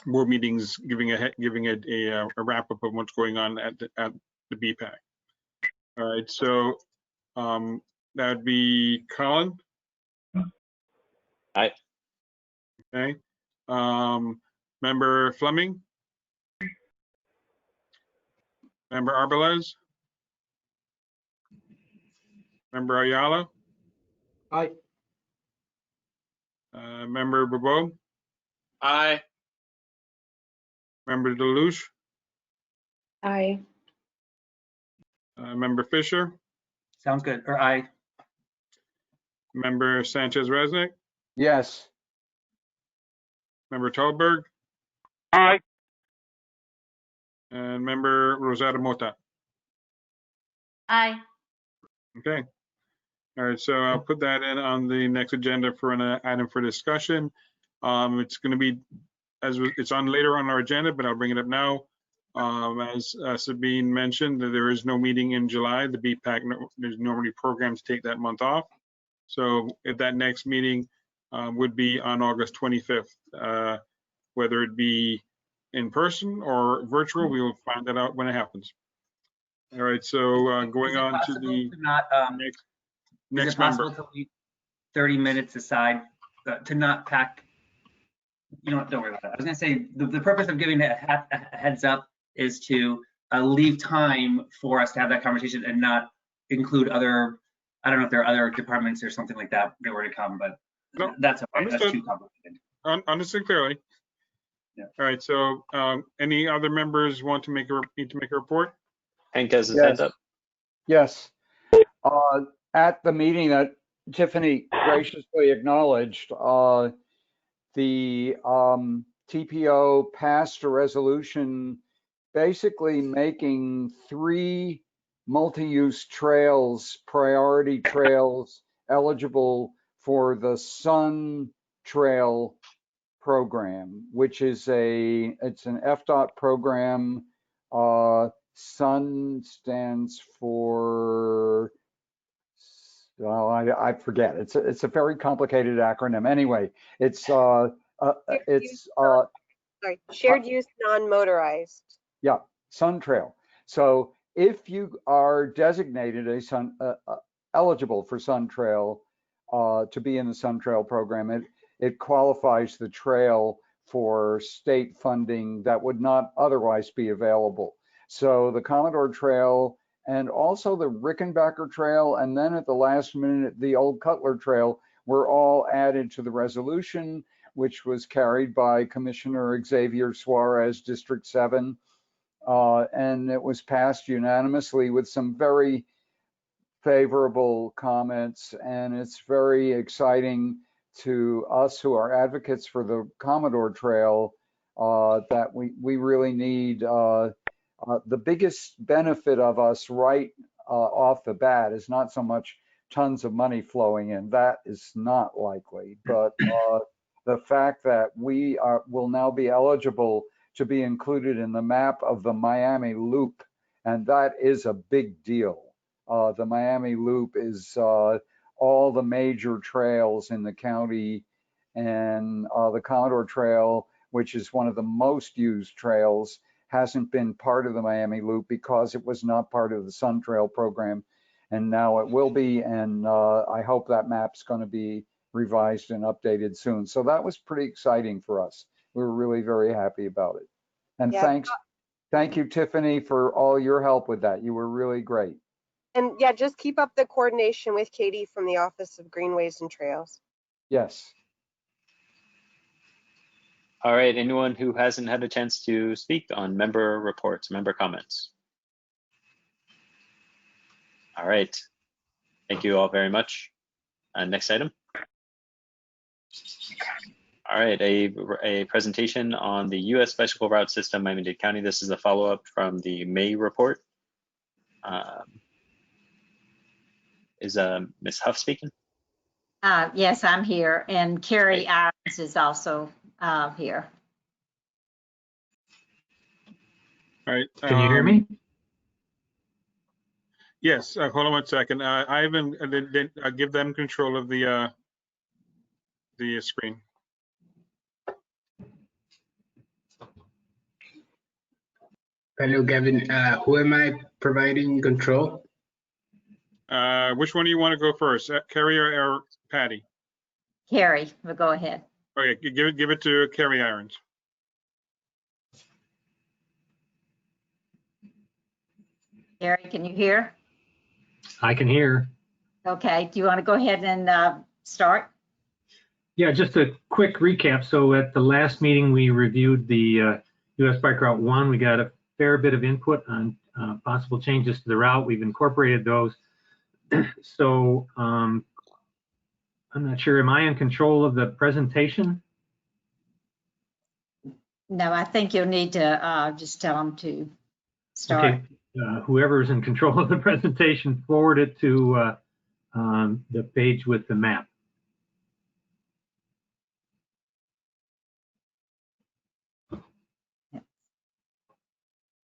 board meetings, giving a wrap up of what's going on at the BPAC. All right, so that'd be Colin. Aye. Okay. Member Fleming. Member Arbeles. Member Ayala. Aye. Member Bourbeau. Aye. Member Deluge. Aye. Member Fisher. Sounds good. Or aye. Member Sanchez-Resnick. Yes. Member Tolberg. Aye. And Member Rosada Mota. Aye. Okay. All right, so I'll put that in on the next agenda for an item for discussion. It's going to be, it's on later on our agenda, but I'll bring it up now. As Sabine mentioned, there is no meeting in July. The BPAC, there's normally programs take that month off. So if that next meeting would be on August 25th, whether it be in person or virtual, we will find that out when it happens. All right, so going on to the next member. Is it possible to leave 30 minutes aside to not pack? You know what, don't worry about that. I was gonna say, the purpose of giving a heads up is to leave time for us to have that conversation and not include other, I don't know if there are other departments or something like that that were to come, but no, that's okay. That's too complicated. Understood clearly. Yeah. All right, so any other members want to need to make a report? Hank has his hand up. Yes. At the meeting that Tiffany graciously acknowledged, the TPO passed a resolution basically making 3 multi-use trails, priority trails, eligible for the Sun Trail program, which is it's an Fdot program. Sun stands for, well, I forget. It's a very complicated acronym. Anyway, it's shared use non-motorized. Yeah, Sun Trail. So if you are designated eligible for Sun Trail to be in the Sun Trail program, it qualifies the trail for state funding that would not otherwise be available. So the Commodore Trail and also the Rickenbacker Trail, and then at the last minute, the Old Cutler Trail, were all added to the resolution, which was carried by Commissioner Xavier Suarez, District 7. And it was passed unanimously with some very favorable comments. And it's very exciting to us who are advocates for the Commodore Trail that we really need. The biggest benefit of us right off the bat is not so much tons of money flowing in. That is not likely, but the fact that we will now be eligible to be included in the map of the Miami Loop, and that is a big deal. The Miami Loop is all the major trails in the county, and the Commodore Trail, which is one of the most used trails, hasn't been part of the Miami Loop because it was not part of the Sun Trail program, and now it will be, and I hope that map's going to be revised and updated soon. So that was pretty exciting for us. We were really very happy about it. And yeah, thank you, Tiffany, for all your help with that. You were really great. And yeah, just keep up the coordination with Katie from the Office of Greenways and Trails. Yes. All right, anyone who hasn't had a chance to speak on member reports, member comments? All right, thank you all very much. Next item. All right, a presentation on the U.S. bicycle route system, Miami-Dade County. This is a follow-up from the May report. Is Ms. Huff speaking? Yes, I'm here, and Carrie Irons is also here. All right. Can you hear me? Yes. Hold on 1 second. Ivan, give them control of the screen. Hello, Gavin. Who am I providing control? Which one do you want to go first, Carrie or Patty? Carrie, we'll go ahead. Okay, give it to Carrie Irons. Carrie, can you hear? I can hear. Okay, do you want to go ahead and start? Yeah, just a quick recap. So at the last meeting, we reviewed the US Bike Route 1. We got a fair bit of input on possible changes to the route. We've incorporated those. So I'm not sure, am I in control of the presentation? No, I think you'll need to just tell them to start. Okay, whoever's in control of the presentation, forward it to the page with the map.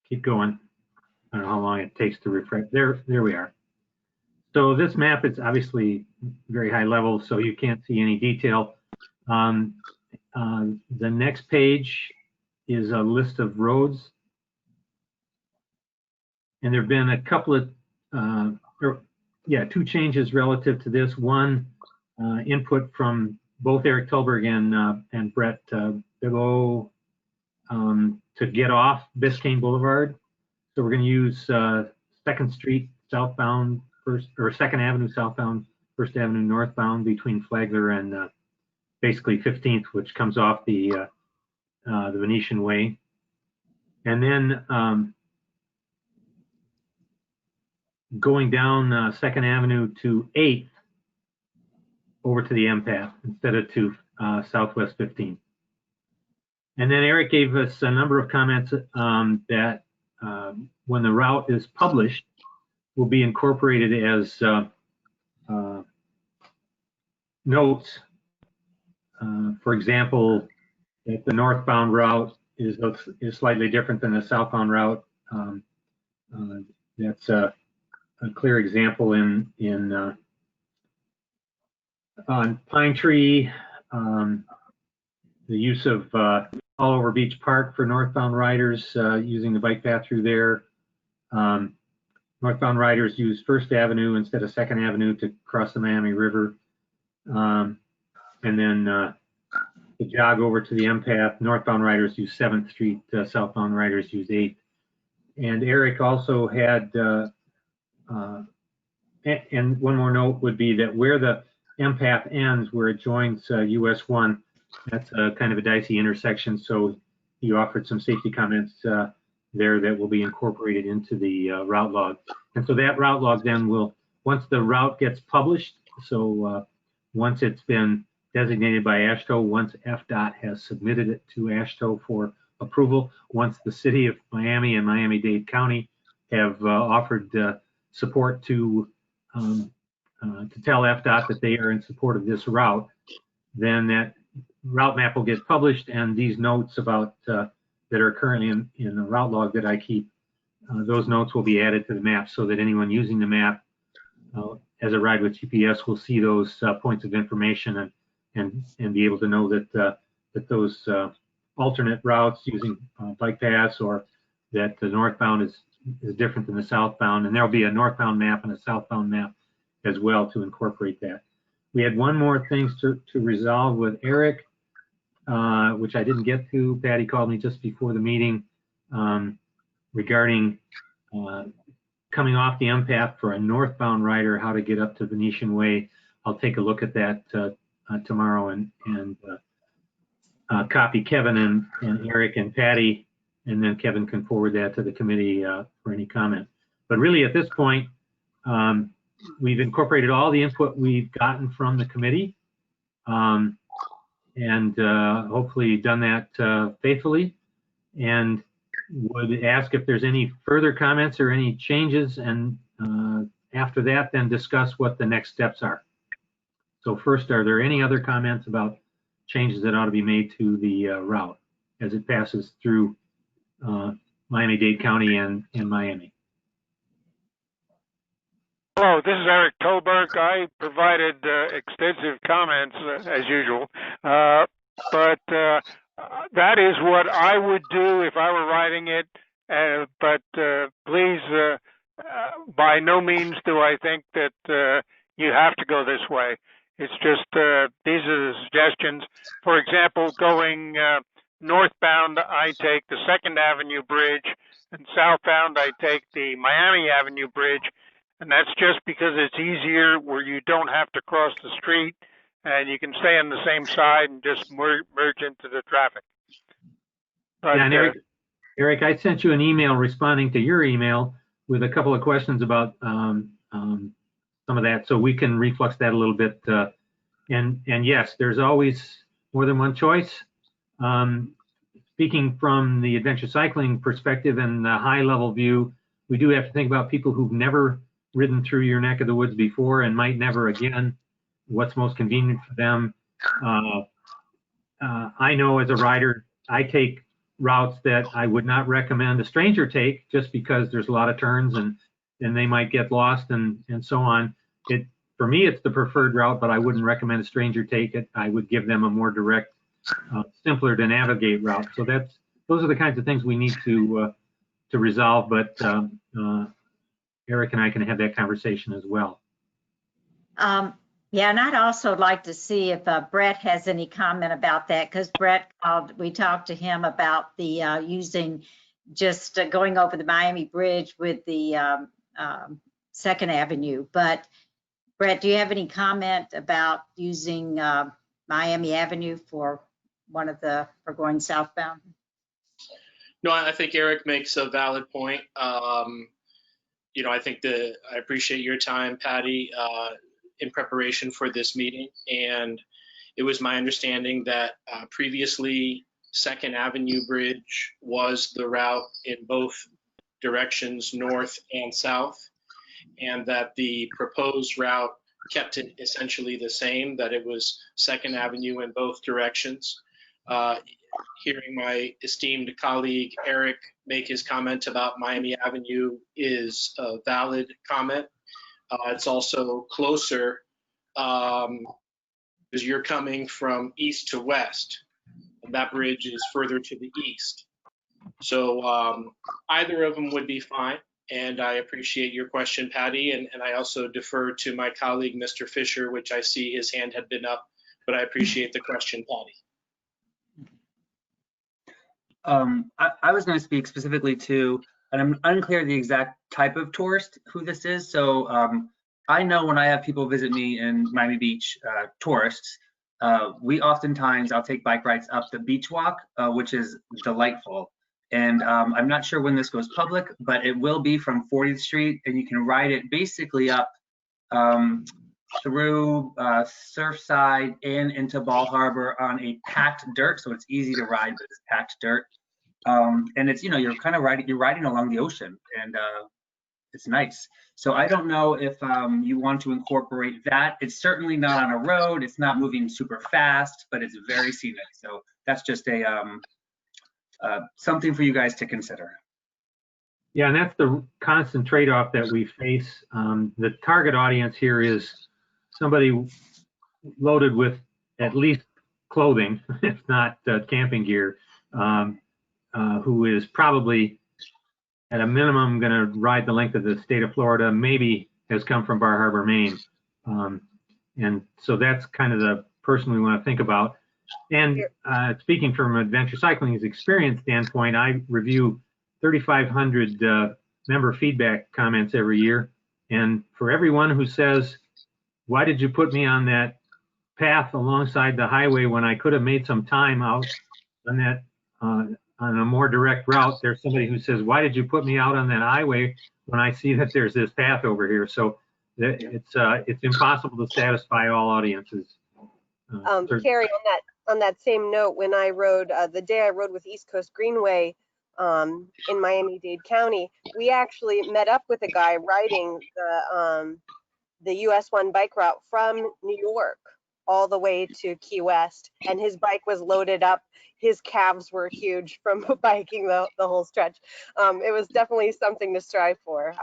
keep going. I don't know how long it takes to refresh. There we are. So this map is obviously very high level, so you can't see any detail. The next page is a list of roads. And there have been a couple of, two changes relative to this. One, input from both Eric Tulberg and Brett Below to get off Biscayne Boulevard. So we're going to use 2nd Street southbound, or 2nd Avenue southbound, 1st Avenue northbound between Flagler and basically 15th, which comes off the Venetian Way. And then going down 2nd Avenue to 8th over to the M path instead of to Southwest 15th. And then Eric gave us a number of comments that when the route is published, will be incorporated as notes. For example, if the northbound route is slightly different than the southbound route, that's a clear example on Pine Tree, the use of all over Beach Park for northbound riders using the bike path through there. Northbound riders use 1st Avenue instead of 2nd Avenue to cross the Miami River. And then to jog over to the M path, northbound riders use 7th Street, southbound riders use 8th. And Eric also had, and one more note would be that where the M path ends, where it joins US 1, that's kind of a dicey intersection. So he offered some safety comments there that will be incorporated into the route log. And so that route log then will, once the route gets published, so once it's been designated by AASHTO, once Fdot has submitted it to AASHTO for approval, once the city of Miami and Miami-Dade County have offered support to tell Fdot that they are in support of this route, then that route map will get published, and these notes about that are currently in the route log that I keep, those notes will be added to the map so that anyone using the map as a ride with GPS will see those points of information and be able to know that that those alternate routes using bike paths, or that the northbound is different than the southbound, and there'll be a northbound map and a southbound map as well to incorporate that. We had one more thing to resolve with Eric, which I didn't get to. Patty called me just before the meeting regarding coming off the M path for a northbound rider, how to get up to Venetian Way. I'll take a look at that tomorrow and copy Kevin and Eric and Patty, and then Kevin can forward that to the committee for any comment. But really at this point, we've incorporated all the input we've gotten from the committee, and hopefully done that faithfully, and would ask if there's any further comments or any changes, and after that then discuss what the next steps are. So first, are there any other comments about changes that ought to be made to the route as it passes through Miami-Dade County and Miami? Hello, this is Eric Tulberg. I provided extensive comments as usual, but that is what I would do if I were writing it. But please, by no means do I think that you have to go this way. It's just these are the suggestions. For example, going northbound, I take the 2nd Avenue Bridge, and southbound, I take the Miami Avenue Bridge. And that's just because it's easier, where you don't have to cross the street and you can stay on the same side and just merge into the traffic. But, yeah, and Eric, I sent you an email responding to your email with a couple of questions about some of that, so we can reflux that a little bit. And yes, there's always more than one choice. Speaking from the adventure cycling perspective and the high level view, we do have to think about people who've never ridden through your neck of the woods before and might never again, what's most convenient for them. I know as a rider, I take routes that I would not recommend a stranger take, just because there's a lot of turns and they might get lost and so on. For me, it's the preferred route, but I wouldn't recommend a stranger take it. I would give them a more direct, simpler to navigate route. So those are the kinds of things we need to resolve. But Eric and I can have that conversation as well. Yeah, and I'd also like to see if Brett has any comment about that, because Brett called, we talked to him about the using, just going over the Miami Bridge with the 2nd Avenue. But Brett, do you have any comment about using Miami Avenue for for going southbound? No, I think Eric makes a valid point. You know, I think I appreciate your time, Patty, in preparation for this meeting. And it was my understanding that previously 2nd Avenue Bridge was the route in both directions, north and south, and that the proposed route kept it essentially the same, that it was 2nd Avenue in both directions. Hearing my esteemed colleague Eric make his comment about Miami Avenue is a valid comment. It's also closer because you're coming from east to west, and that bridge is further to the east. So either of them would be fine. And I appreciate your question, Patty. And I also defer to my colleague, Mr. Fisher, which I see his hand had been up, but I appreciate the question, Patty. I was going to speak specifically to, and I'm unclear the exact type of tourist who this is. So I know when I have people visit me in Miami Beach, tourists, we oftentimes, I'll take bike rides up the beach walk, which is delightful. And I'm not sure when this goes public, but it will be from 40th Street, and you can ride it basically up through Surfside and into Ball Harbor on a packed dirt. So it's easy to ride, but it's packed dirt. And it's, you know, you're kind of riding along the ocean, and it's nice. So I don't know if you want to incorporate that. It's certainly not on a road. It's not moving super fast, but it's very scenic. So that's just a something for you guys to consider. Yeah, and that's the constant trade-off that we face. The target audience here is somebody loaded with at least clothing, if not camping gear, who is probably at a minimum going to ride the length of the state of Florida, maybe has come from Bar Harbor, Maine. And so that's kind of the person we want to think about. And speaking from Adventure Cycling's experience standpoint, I review 3,500 member feedback comments every year. And for everyone who says, why did you put me on that path alongside the highway when I could have made some time out on that on a more direct route, there's somebody who says, why did you put me out on that highway when I see that there's this path over here? So it's impossible to satisfy all audiences. Carrie, on that same note, when I rode, the day I rode with East Coast Greenway in Miami-Dade County, we actually met up with a guy riding the US 1 bike route from New York all the way to Key West, and his bike was loaded up. His calves were huge from biking the whole stretch. It was definitely something to strive for.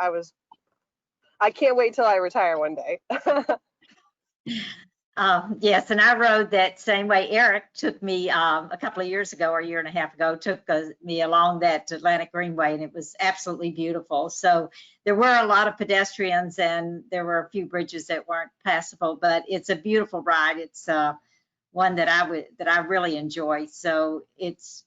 I can't wait till I retire one day. Yes, and I rode that same way. Eric took me a couple of years ago, or a year and a half ago, took me along that Atlantic Greenway, and it was absolutely beautiful. So there were a lot of pedestrians, and there were a few bridges that weren't passable, but it's a beautiful ride. It's one that I really enjoy. So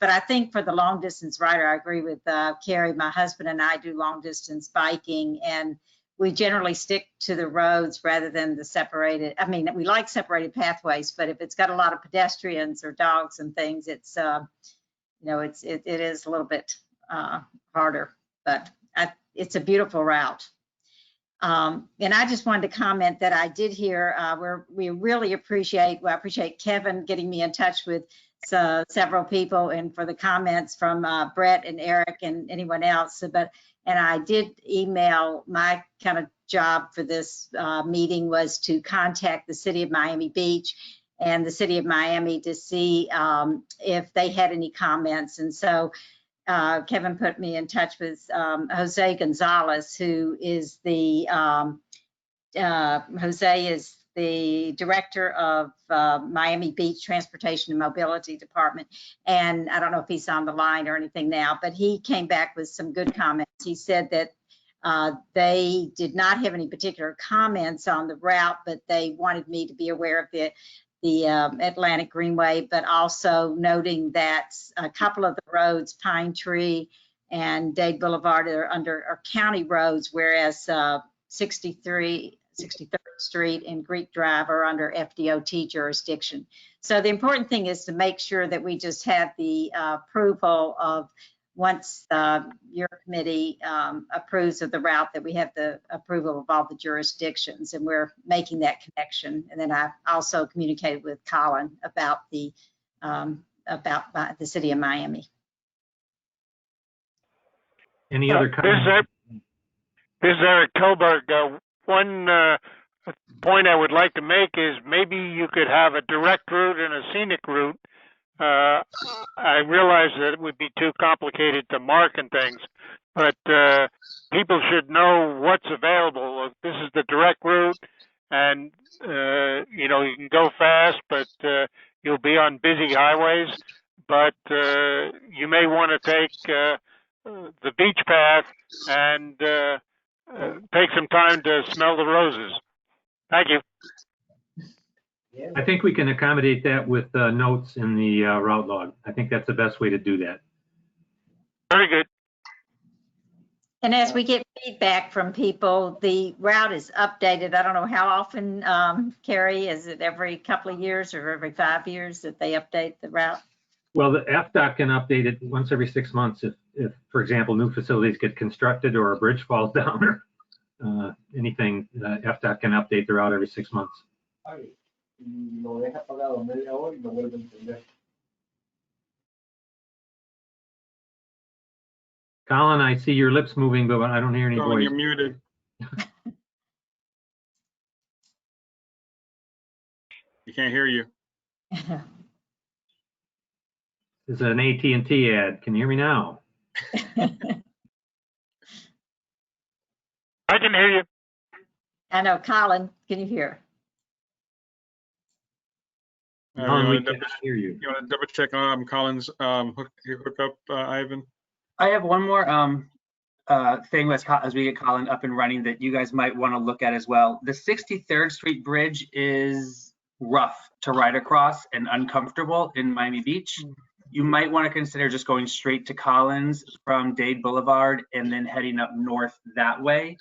but I think for the long distance rider, I agree with Carrie. My husband and I do long distance biking, and we generally stick to the roads rather than the separated. I mean, we like separated pathways, but if it's got a lot of pedestrians or dogs and things, it's you know, it is a little bit harder. But it's a beautiful route. And I just wanted to comment that I did hear we really appreciate Kevin getting me in touch with several people, and for the comments from Brett and Eric and anyone else. And I did email, my kind of job for this meeting was to contact the city of Miami Beach and the city of Miami to see if they had any comments. And so Kevin put me in touch with Jose Gonzalez, who is the Jose is the director of Miami Beach Transportation and Mobility Department. And I don't know if he's on the line or anything now, but he came back with some good comments. He said that they did not have any particular comments on the route, but they wanted me to be aware of the Atlantic Greenway, but also noting that a couple of the roads, Pine Tree and Dade Boulevard, are county roads, whereas 63rd Street and Greek Drive are under FDOT jurisdiction. So the important thing is to make sure that we just have the approval of, once your committee approves of the route, that we have the approval of all the jurisdictions, and we're making that connection. And then I also communicated with Colin about the city of Miami. Any other comments? This is Eric Koberg. One point I would like to make is maybe you could have a direct route and a scenic route. I realize that it would be too complicated to mark and things, but people should know what's available. This is the direct route, and you know, you can go fast, but you'll be on busy highways. But you may want to take the beach path and take some time to smell the roses. Thank you. I think we can accommodate that with notes in the route log. I think that's the best way to do that. Very good. And as we get feedback from people, the route is updated. I don't know how often, Carrie, is it every couple of years or every 5 years that they update the route? Well, the Fdot can update it once every 6 months if, for example, new facilities get constructed or a bridge falls down or anything. Fdot can update the route every 6 months. Colin, I see your lips moving, but I don't hear any voice. You're muted. You can't hear you. This is an AT&T ad. Can you hear me now? I can hear you. I know, Colin, can you hear? No, we cannot hear you. You want to double check Colin's hookup, Ivan? I have one more thing as we get Colin up and running that you guys might want to look at as well. The 63rd Street Bridge is rough to ride across and uncomfortable in Miami Beach. You might want to consider just going straight to Collins from Dade Boulevard and then heading up north that way.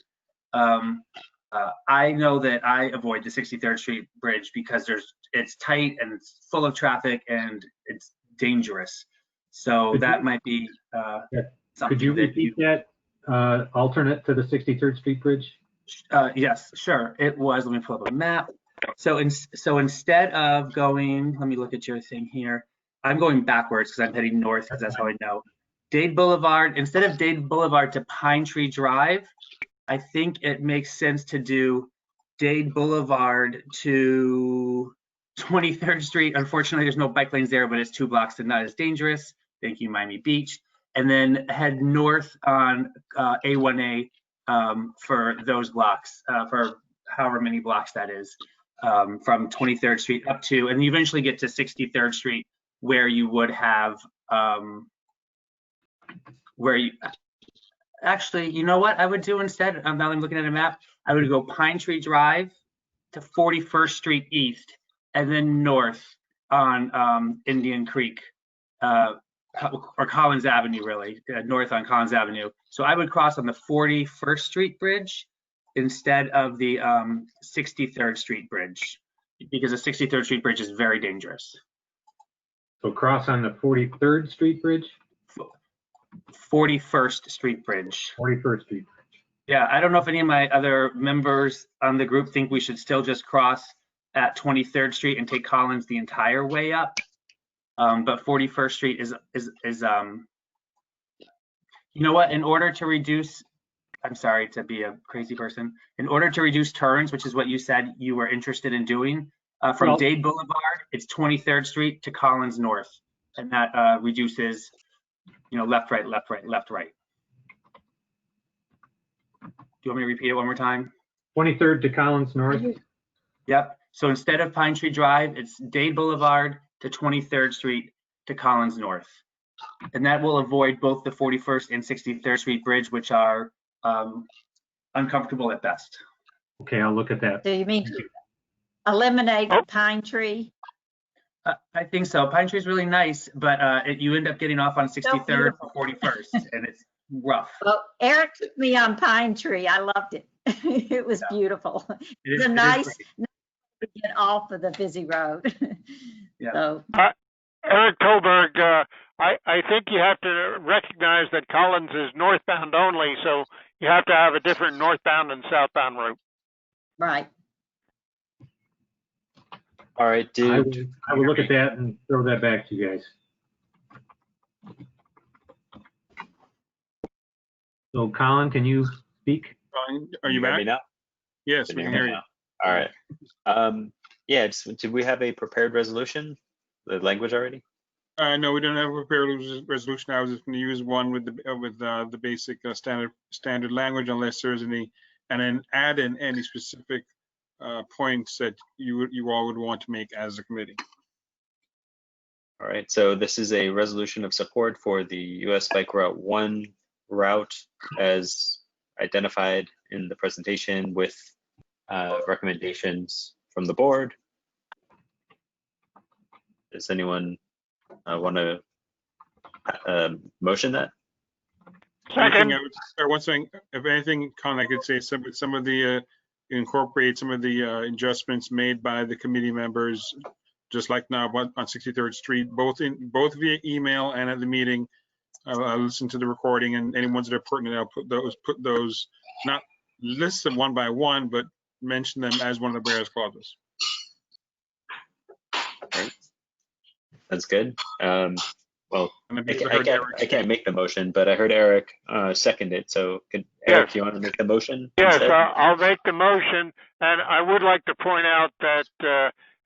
I know that I avoid the 63rd Street Bridge because it's tight and it's full of traffic and it's dangerous. So that might be something. Could you repeat that alternate to the 63rd Street Bridge? Yes, sure. It was, let me pull up a map. So instead of going, let me look at your thing here. I'm going backwards because I'm heading north because that's how I know. Dade Boulevard, instead of Dade Boulevard to Pine Tree Drive, I think it makes sense to do Dade Boulevard to 23rd Street. Unfortunately, there's no bike lanes there, but it's 2 blocks and not as dangerous. Thank you, Miami Beach. And then head north on A1A for those blocks, for however many blocks that is, from 23rd Street up to, and you eventually get to 63rd Street, where you would have, actually, you know what I would do instead? Now that I'm looking at a map, I would go Pine Tree Drive to 41st Street East, and then north on Indian Creek, or Collins Avenue, really, north on Collins Avenue. So I would cross on the 41st Street Bridge instead of the 63rd Street Bridge, because the 63rd Street Bridge is very dangerous. So cross on the 43rd Street Bridge? 41st Street Bridge. 41st Street Bridge. Yeah, I don't know if any of my other members on the group think we should still just cross at 23rd Street and take Collins the entire way up. But 41st Street is you know what, in order to reduce, I'm sorry to be a crazy person, in order to reduce turns, which is what you said you were interested in doing, From Well- Dade Boulevard, it's 23rd Street to Collins North, and that reduces, left, right, left, right, left, right. Do you want me to repeat it one more time? 23rd to Collins North. Yep. So instead of Pine Tree Drive, it's Dade Boulevard to 23rd Street to Collins North. And that will avoid both the 41st and 63rd Street Bridge, which are uncomfortable at best. Okay, I'll look at that. Do you mean to eliminate Pine Tree? I think so. Pine Tree is really nice, but you end up getting off on 63rd or 41st, and it's rough. Well, Eric took me on Pine Tree. I loved it. It was beautiful. It's a nice to get off of the busy road. Yeah. So. Eric Tolberg, I think you have to recognize that Collins is northbound only, so you have to have a different northbound and southbound route. Right. All right, I will look at that and throw that back to you guys. So Colin, can you speak? Are you hear back? me now? Yes, we can hear you. All right. Yeah, did we have a prepared resolution? The language already? No, we don't have a prepared resolution. I was just going to use one with the basic standard language, unless there's any, and then add in any specific points that you all would want to make as a committee. All right, so this is a resolution of support for the US Bike Route 1 route as identified in the presentation with recommendations from the board. Does anyone want to motion that? Second. One thing, if anything, Colin, I could say some of the incorporate some of the adjustments made by the committee members, just like now on 63rd Street, both via email and at the meeting. I'll listen to the recording, and any ones that are pertinent, I'll put those not list them one by one, but mention them as one of the whereas clauses. Right. That's good. Well, I can't make the motion, but I heard Eric second it. So Eric, do you want to make the motion? Yes, I'll make the motion. And I would like to point out that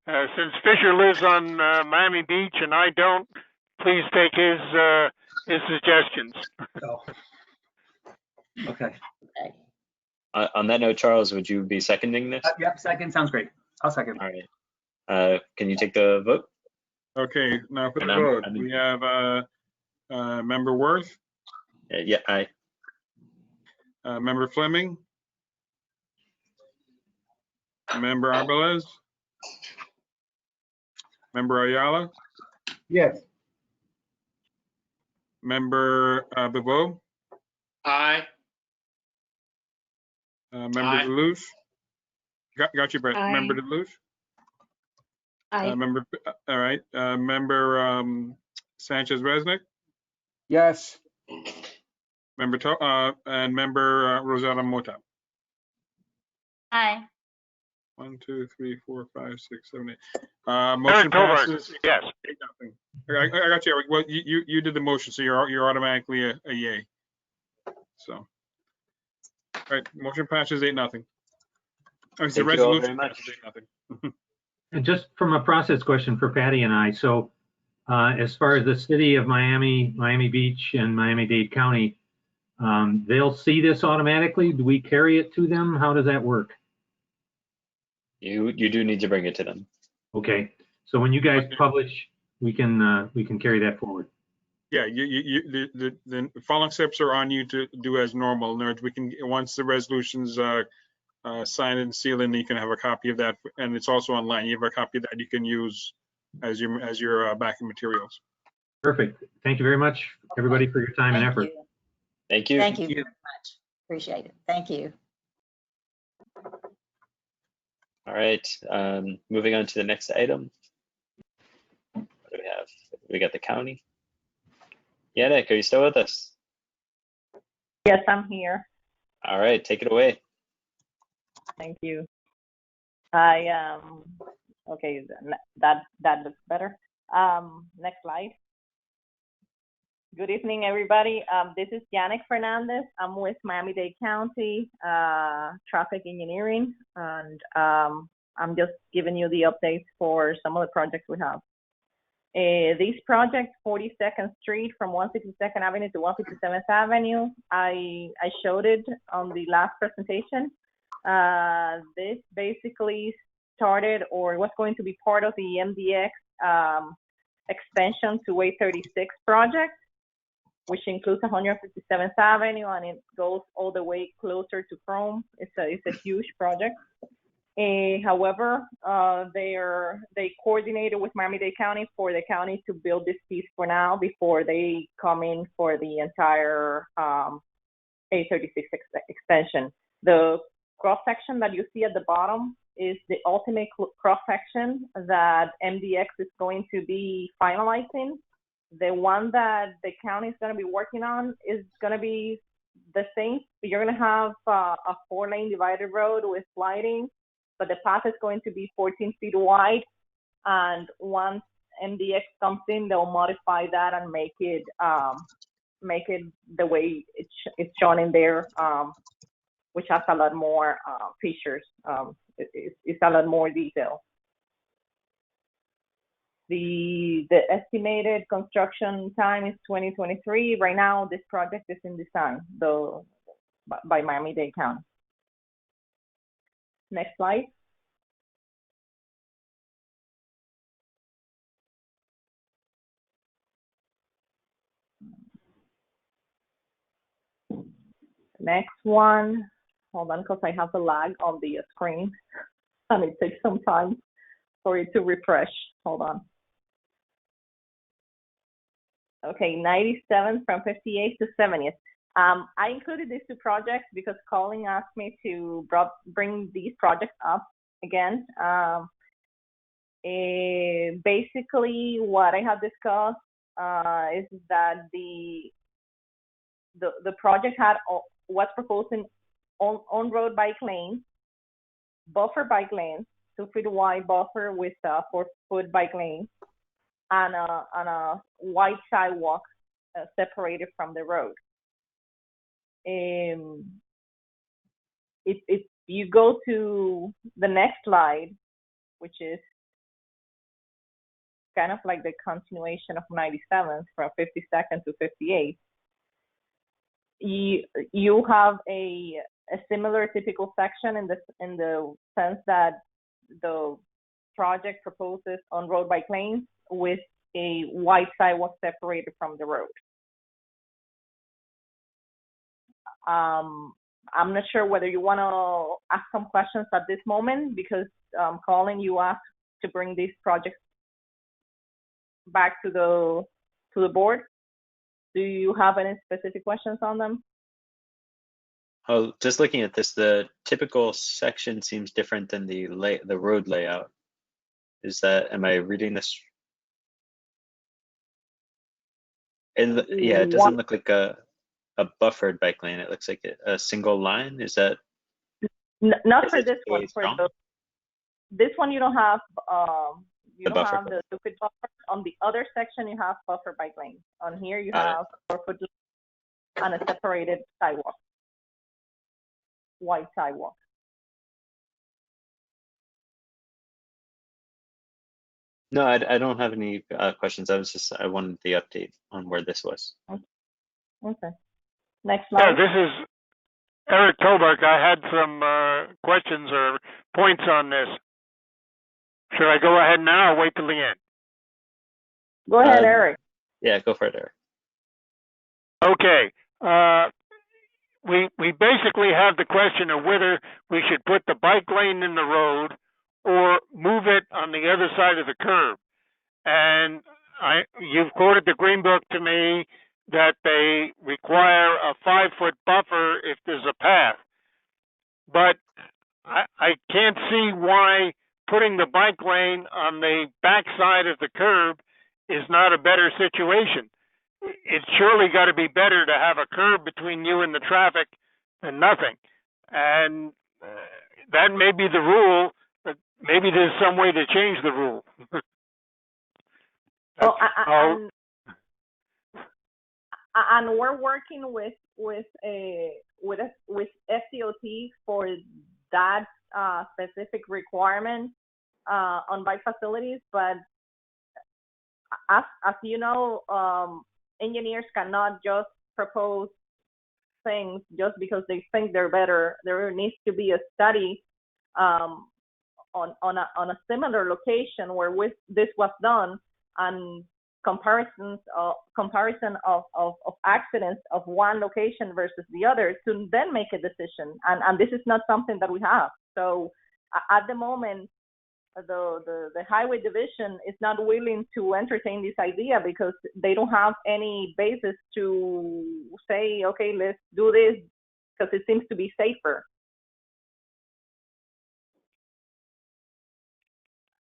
since Fisher lives on Miami Beach and I don't, please take his suggestions. Oh. Okay. On that note, Charles, would you be seconding this? Yep, second sounds great. I'll second. All right. Can you take the vote? Okay, now for the vote. We have Member Worth. Yeah, aye. Member Fleming. Member Arbeles. Member Ayala. Yes. Member Beveau. Aye. Member Aye. DeLuce. Got you, Brett. Aye. Member DeLuce. Aye. All right. Member Sanchez Resnick. Yes. Member and Member Rosada Mota. Aye. 1, 2, 3, 4, 5, 6, 7, 8. Motion passes. Yes. 8-0. I got you, Eric. Well, you did the motion, so you're automatically a yay. So, all right, motion passes 8-0. Thank you all very much. 8-0. And just from a process question for Patty and I, so as far as the city of Miami, Miami Beach, and Miami-Dade County, they'll see this automatically? Do we carry it to them? How does that work? You do need to bring it to them. Okay, so when you guys publish, we can carry that forward. Yeah, the following steps are on you to do as normal. In other words, we can, once the resolutions signed and sealed, and you can have a copy of that, and it's also online. You have a copy of that you can use as your backing materials. Perfect. Thank you very much, everybody, for your time and effort. Thank you. Thank you very much. Appreciate it. Thank you. All right, moving on to the next item. What do we have? We got the county. Yannick, are you still with us? Yes, I'm here. All right, take it away. Thank you. Okay, that looks better. Next slide. Good evening, everybody. This is Yannick Fernandez. I'm with Miami-Dade County Traffic Engineering, and I'm just giving you the updates for some of the projects we have. These projects, 42nd Street from 162nd Avenue to 157th Avenue, I showed it on the last presentation. This basically started or was going to be part of the MDX extension to 836 project, which includes 157th Avenue, and it goes all the way closer to Chrome. It's a huge project. However, they coordinated with Miami-Dade County for the county to build this piece for now before they come in for the entire 836 extension. The cross section that you see at the bottom is the ultimate cross section that MDX is going to be finalizing. The one that the county is going to be working on is going to be the same. You're going to have a 4-lane divided road with lighting, but the path is going to be 14 feet wide. And once MDX comes in, they'll modify that and make it the way it's shown in there, which has a lot more features. It's a lot more detail. The estimated construction time is 2023. Right now, this project is in design, though, by Miami-Dade County. Next slide. Next one. Hold on, because I have a lag on the screen, and it takes some time for it to refresh. Hold on. Okay, 97th from 58th to 70th. I included these two projects because Colin asked me to bring these projects up again. Basically, what I have discussed is that the project was proposing on-road bike lanes, buffer bike lanes, 2 feet wide buffer with 4-foot bike lane, and a wide sidewalk separated from the road. If you go to the next slide, which is kind of like the continuation of 97th from 52nd to 58th, you have a similar typical section in the sense that the project proposes on-road bike lanes with a wide sidewalk separated from the road. I'm not sure whether you want to ask some questions at this moment, because Colin, you asked to bring these projects back to the board. Do you have any specific questions on them? Oh, just looking at this, the typical section seems different than the road layout. Am I reading this? Yeah, it doesn't look like a buffered bike lane. It looks like a single line. Is that? Not for this one. This one you don't have. You don't have the 2-foot buffer. On the other section, you have buffer bike lane. On here, you have 4-foot and a separated sidewalk, wide sidewalk. No, I don't have any questions. I wanted the update on where this was. Okay. Next slide. Yeah, this is Eric Tolbach. I had some questions or points on this. Should I go ahead now or wait till the end? Go ahead, Eric. Yeah, go for it, Eric. Okay. We basically have the question of whether we should put the bike lane in the road or move it on the other side of the curb. And you've quoted the Green Book to me that they require a 5-foot buffer if there's a path. But I can't see why putting the bike lane on the back side of the curb is not a better situation. It's surely got to be better to have a curb between you and the traffic than nothing. And that may be the rule, but maybe there's some way to change the rule. And we're working with Fdot for that specific requirements on bike facilities, but as you know, engineers cannot just propose things just because they think they're better. There needs to be a study on a similar location where this was done, and comparison of accidents of one location versus the other to then make a decision. And this is not something that we have. So at the moment, the highway division is not willing to entertain this idea because they don't have any basis to say, okay, let's do this because it seems to be safer.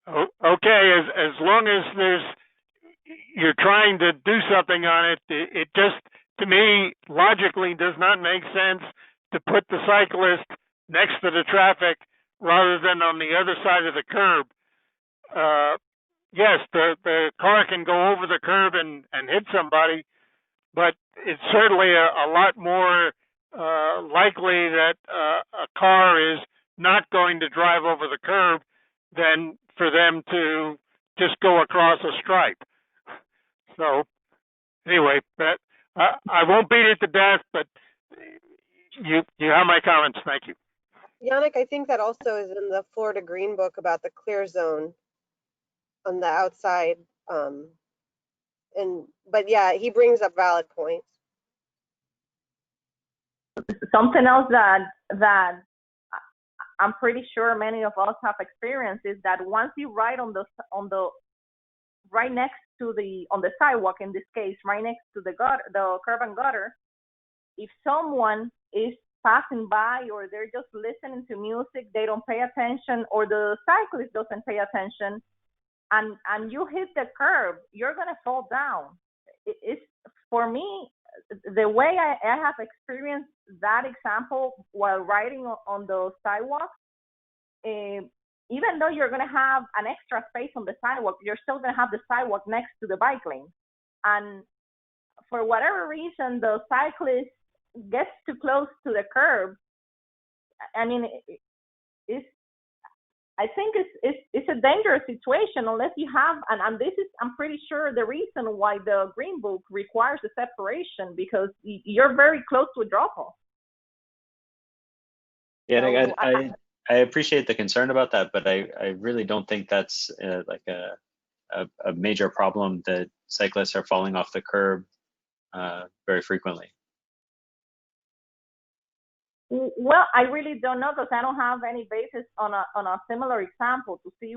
Okay, as long as you're trying to do something on it, it just, to me, logically does not make sense to put the cyclist next to the traffic rather than on the other side of the curb. Yes, the car can go over the curb and hit somebody, but it's certainly a lot more likely that a car is not going to drive over the curb than for them to just go across a stripe. So anyway, that I won't beat it to death, but you have my comments. Thank you. Yannick, I think that also is in the Florida Green Book about the clear zone on the outside. But yeah, he brings up valid points. Something else that I'm pretty sure many of us have experienced is that once you ride on the right next to on the sidewalk, in this case, right next to the curb and gutter, if someone is passing by or they're just listening to music, they don't pay attention, or the cyclist doesn't pay attention, and you hit the curb, you're gonna fall down. It's, for me, the way I have experienced that example while riding on the sidewalk, even though you're going to have an extra space on the sidewalk, you're still going to have the sidewalk next to the bike lane. And for whatever reason, the cyclist gets too close to the curb. I mean, I think it's a dangerous situation unless you have, and this is, I'm pretty sure, the reason why the Green Book requires a separation, because you're very close to a drop-off. Yeah, so I appreciate the concern about that, but I really don't think that's like a major problem that cyclists are falling off the curb very frequently. Well, I really don't know because I don't have any basis on a similar example to see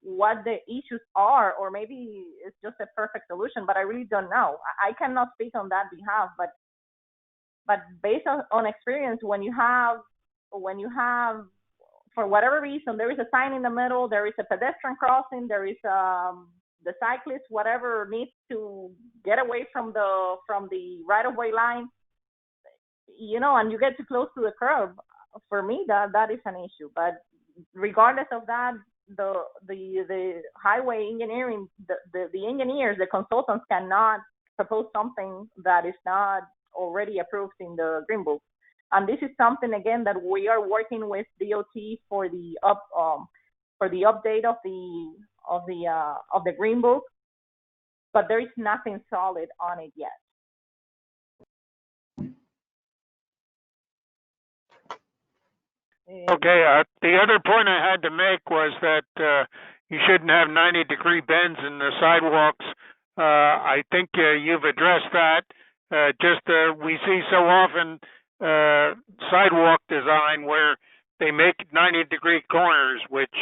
what the issues are, or maybe it's just a perfect solution, but I really don't know. I cannot speak on that behalf, but based on experience, when you have, for whatever reason, there is a sign in the middle, there is a pedestrian crossing, there is the cyclist, whatever, needs to get away from the right-of-way line, you know, and you get too close to the curb, for me, that is an issue. But regardless of that, the highway engineering, the engineers, the consultants cannot propose something that is not already approved in the Green Book. And this is something, again, that we are working with DOT for the update of the Green Book, but there is nothing solid on it yet. Okay, the other point I had to make was that you shouldn't have 90-degree bends in the sidewalks. I think you've addressed that. We see so often sidewalk design where they make 90-degree corners, which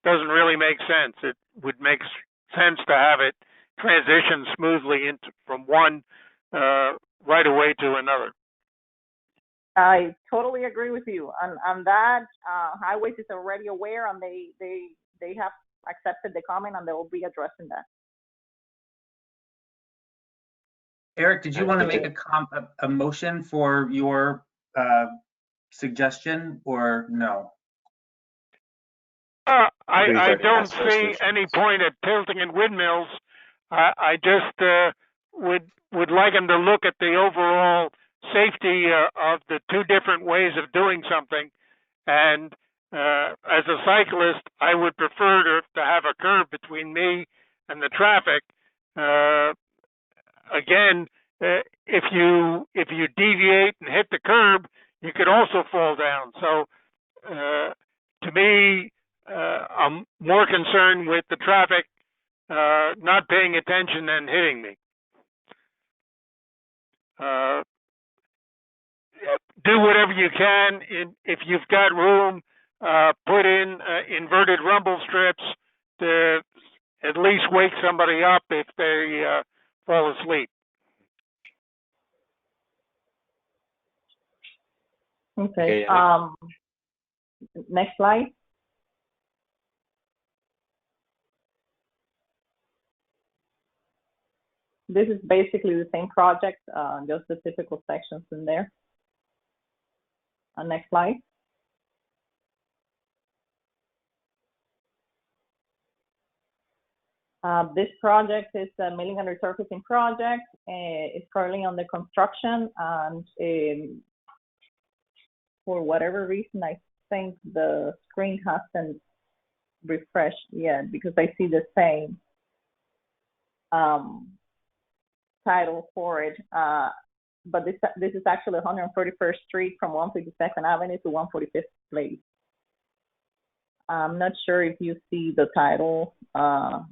doesn't really make sense. It would make sense to have it transition smoothly from one right away to another. I totally agree with you. On that, Highways is already aware, and they have accepted the comment, and they will be addressing that. Eric, did you want to make a motion for your suggestion, or no? I don't see any point at tilting and windmills. I just would like them to look at the overall safety of the two different ways of doing something, and as a cyclist, I would prefer to have a curb between me and the traffic. Again, if you deviate and hit the curb, you could also fall down. So to me, I'm more concerned with the traffic not paying attention than hitting me. Do whatever you can. If you've got room, put in inverted rumble strips to at least wake somebody up if they fall asleep. Okay. Okay, Next slide. This is basically the same project, just the typical sections in there. Next slide. This project is a milling and resurfacing project. It's currently under construction, and for whatever reason, I think the screen hasn't refreshed yet because I see the same title for it. But this is actually 141st Street from 152nd Avenue to 145th Place. I'm not sure if you see the title. But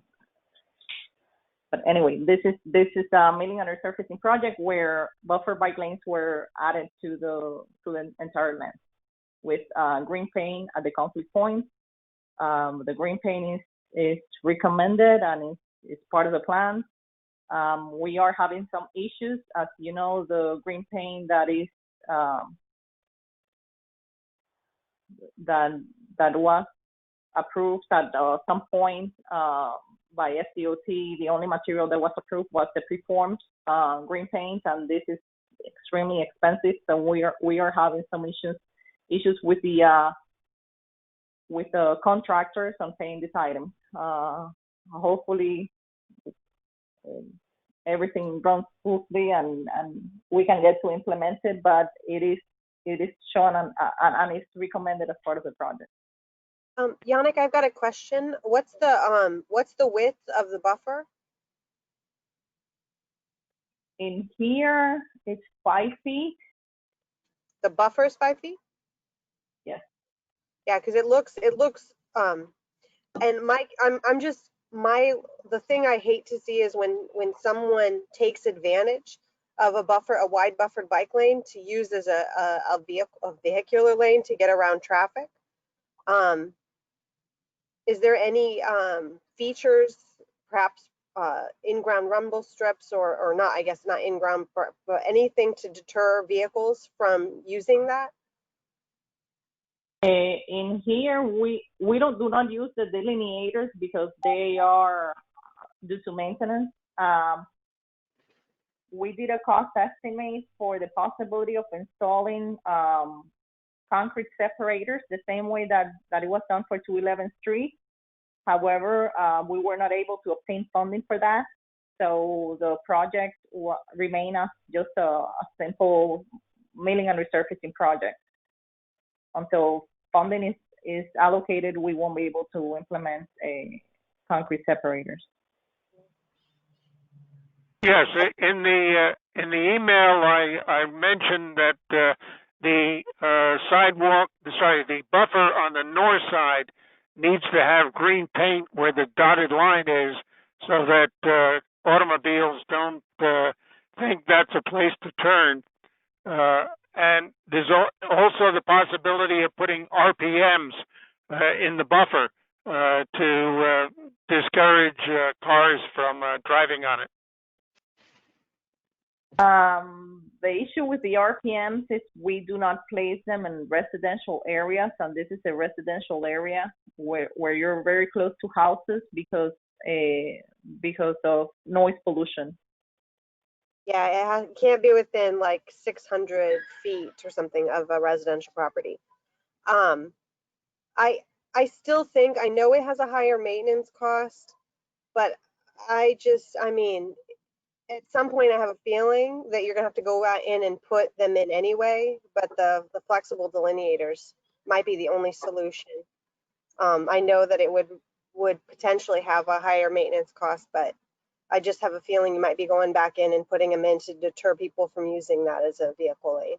anyway, this is a milling and resurfacing project where buffer bike lanes were added to the entire length with green paint at the conflict points. The green paint is recommended and is part of the plan. We are having some issues, as you know, the green paint that is that was approved at some point by Fdot. The only material that was approved was the preformed green paint, and this is extremely expensive. So we are having some issues with the contractors on paying this item. Hopefully everything runs smoothly and we can get to implement it, but it is shown and it's recommended as part of the project. Yannick, I've got a question. What's the width of the buffer? In here, it's 5 feet. The buffer is 5 feet? Yes. Yeah, because it looks and Mike, the thing I hate to see is when someone takes advantage of a wide buffered bike lane to use as a vehicular lane to get around traffic. Is there any features, perhaps in-ground rumble strips or not, I guess not in-ground, but anything to deter vehicles from using that? In here, we do not use the delineators because they are due to maintenance. We did a cost estimate for the possibility of installing concrete separators the same way that it was done for 211th Street. However, we were not able to obtain funding for that. So the project remained as just a simple milling and resurfacing project. Until funding is allocated, we won't be able to implement a concrete separators. Yes, in the email I mentioned that the buffer on the north side needs to have green paint where the dotted line is, so that automobiles don't think that's a place to turn. And there's also the possibility of putting RPMs in the buffer to discourage cars from driving on it. The issue with the RPMs is we do not place them in residential areas, and this is a residential area where you're very close to houses because of noise pollution. Yeah, it can't be within like 600 feet or something of a residential property. I still think, I know it has a higher maintenance cost, but I mean, at some point I have a feeling that you're gonna have to go out in and put them in anyway, but the flexible delineators might be the only solution. I know that it would potentially have a higher maintenance cost, but I just have a feeling you might be going back in and putting them in to deter people from using that as a vehicle lane.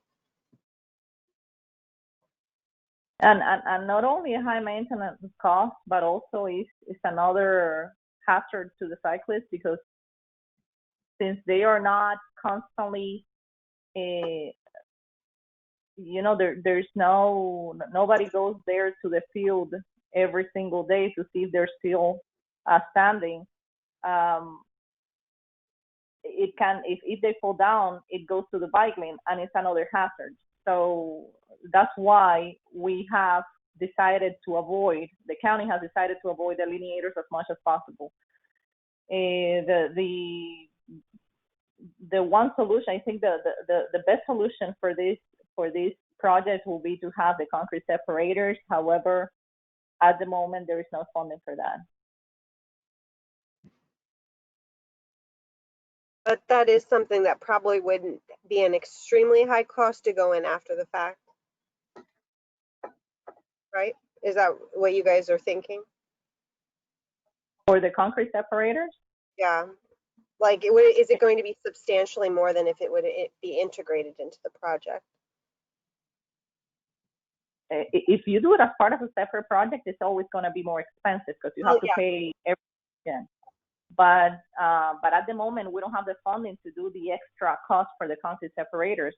And not only a high maintenance cost, but also it's another hazard to the cyclists, because since they are not constantly, there's nobody goes there to the field every single day to see if they're still standing. It can, if they fall down, it goes to the bike lane, and it's another hazard. So that's why we have decided to avoid, the county has decided to avoid the lineators as much as possible. The one solution, I think the best solution for this project will be to have the concrete separators. However, at the moment, there is no funding for that. But that is something that probably wouldn't be an extremely high cost to go in after the fact. Right? Is that what you guys are thinking? For the concrete separators? Yeah. Like, is it going to be substantially more than if it would be integrated into the project? If you do it as part of a separate project, it's always going to be more expensive because you have to pay everything. But at the moment, we don't have the funding to do the extra cost for the concrete separators,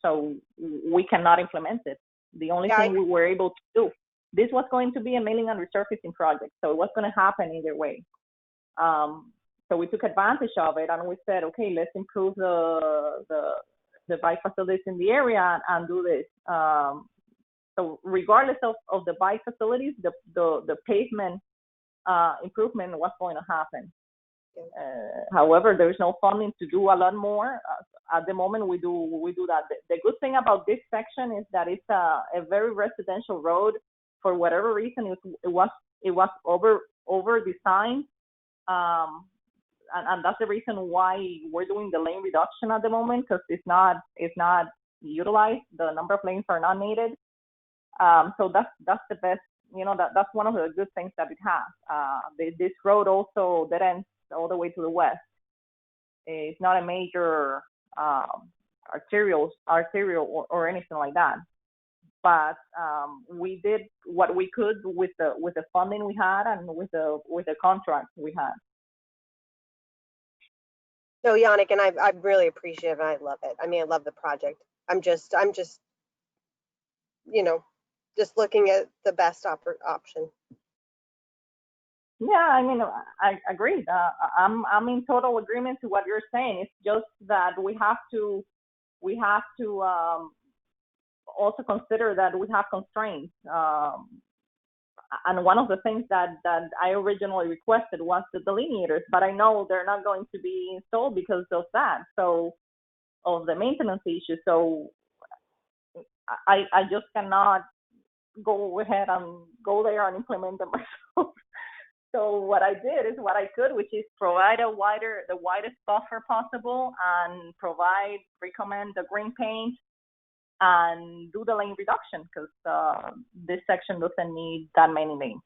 so we cannot implement it. The only thing we were able to do, this was going to be a milling and resurfacing project, so it was going to happen either way. So we took advantage of it, and we said, okay, let's improve the bike facilities in the area and do this. So regardless of the bike facilities, the pavement improvement was going to happen. However, there's no funding to do a lot more. At the moment, we do that. The good thing about this section is that it's a very residential road. For whatever reason, it was over designed, and that's the reason why we're doing the lane reduction at the moment, because it's not utilized. The number of lanes are not needed. So that's the best. That's one of the good things that it has. This road also that ends all the way to the west. It's not a major arterial or anything like that. But we did what we could with the funding we had and with the contract we had. No, Yannick, and I really appreciate it. And I love it. I mean, I love the project. I'm just just looking at the best option. Yeah, I mean, I agree. I'm in total agreement to what you're saying. It's just that we have to also consider that we have constraints. And one of the things that I originally requested was the delineators, but I know they're not going to be installed because of that. So, of the maintenance issue. So, I just cannot go ahead and go there and implement them myself. So what I did is what I could, which is provide the widest buffer possible, and recommend the green paint and do the lane reduction, because this section doesn't need that many lanes.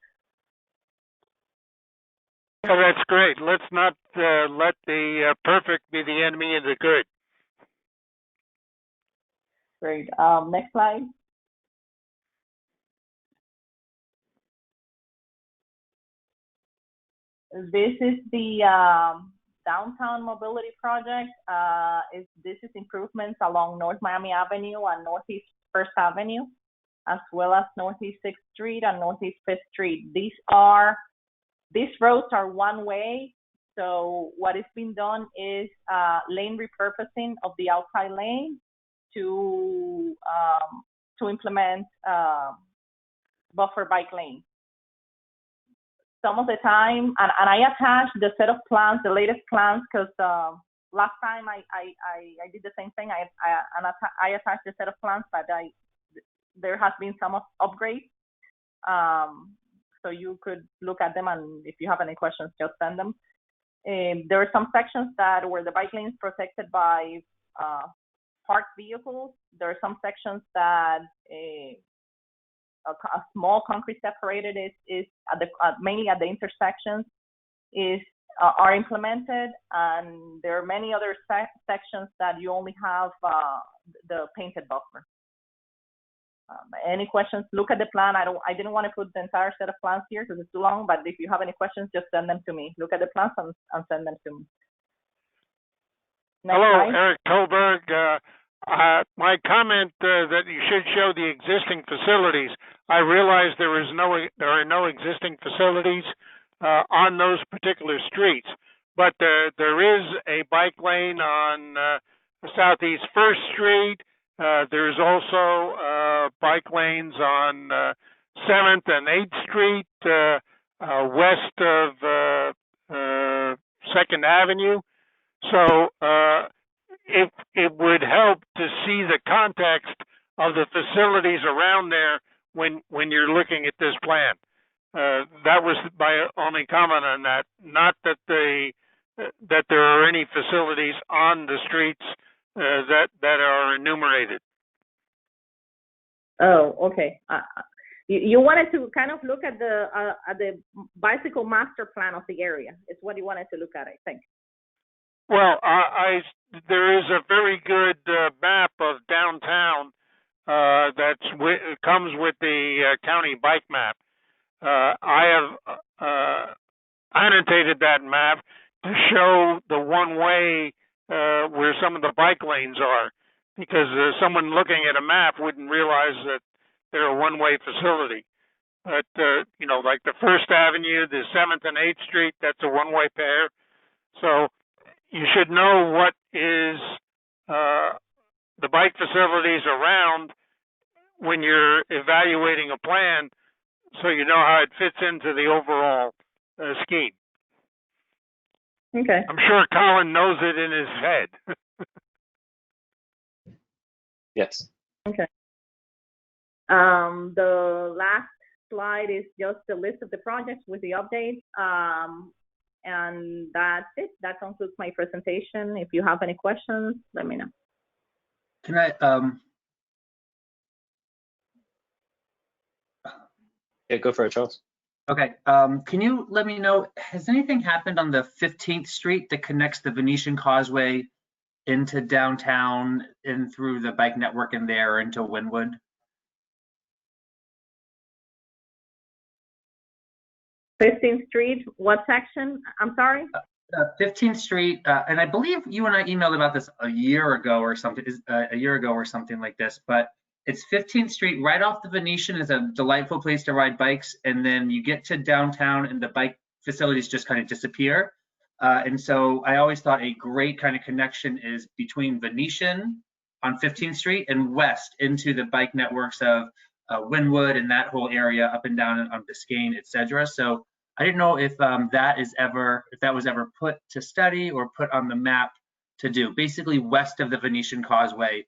Well, that's great. Let's not let the perfect be the enemy of the good. Great. Next slide. This is the downtown mobility project. This is improvements along North Miami Avenue and Northeast First Avenue, as well as Northeast 6th Street and Northeast 5th Street. These roads are one way. So what is being done is lane repurposing of the outside lane to implement buffer bike lanes. Some of the time, and I attached the set of plans, the latest plans, because last time I did the same thing. I attached the set of plans, but there has been some upgrades. So you could look at them, and if you have any questions, just send them. There are some sections where the bike lane is protected by parked vehicles. There are some sections that a small concrete separated is at the mainly at the intersections are implemented, and there are many other sections that you only have the painted buffer. Any questions? Look at the plan. I didn't want to put the entire set of plans here because it's too long, but if you have any questions, just send them to me. Look at the plans and send them to me. Next Hello, slide. Eric Tolberg. My comment that you should show the existing facilities. I realize there are no existing facilities on those particular streets, but there is a bike lane on Southeast First Street. There's also bike lanes on 7th and 8th Street, west of 2nd Avenue. So it would help to see the context of the facilities around there when you're looking at this plan. That was my only comment on that. Not that that there are any facilities on the streets that are enumerated. Oh, okay. You wanted to kind of look at the bicycle master plan of the area. It's what you wanted to look at, I think. Well, there is a very good map of downtown that comes with the county bike map. I have annotated that map to show the one-way where some of the bike lanes are, because someone looking at a map wouldn't realize that they're a one-way facility. But, like the 1st Avenue, the 7th and 8th Street, that's a one-way pair. So you should know what is the bike facilities around when you're evaluating a plan, so you know how it fits into the overall scheme. Okay. I'm sure Colin knows it in his head. Yes. Okay. The last slide is just a list of the projects with the updates. And that's it. That concludes my presentation. If you have any questions, let me know. Can I, Yeah, go for it, Charles. okay, can you let me know, has anything happened on the 15th Street that connects the Venetian Causeway into downtown and through the bike network in there into Wynwood? '15th Street, what section? I'm sorry? 15th Street, and I believe you and I emailed about this a year ago or something like this, but it's 15th Street right off the Venetian is a delightful place to ride bikes, and then you get to downtown and the bike facilities just kind of disappear. And so I always thought a great kind of connection is between Venetian on 15th Street and west into the bike networks of Wynwood and that whole area up and down on Biscayne, etc. So I didn't know if that was ever put to study or put on the map to do. Basically west of the Venetian Causeway,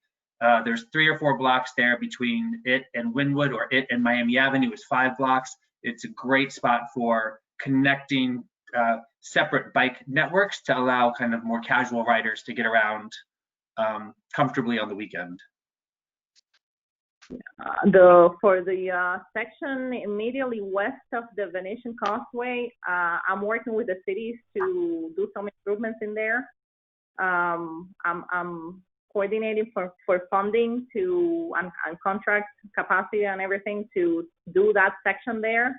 there's 3 or 4 blocks there between it and Wynwood, or it and Miami Avenue is 5 blocks. It's a great spot for connecting separate bike networks to allow kind of more casual riders to get around comfortably on the weekend. For the section immediately west of the Venetian Causeway, I'm working with the cities to do some improvements in there. I'm coordinating for funding and contract capacity and everything to do that section there.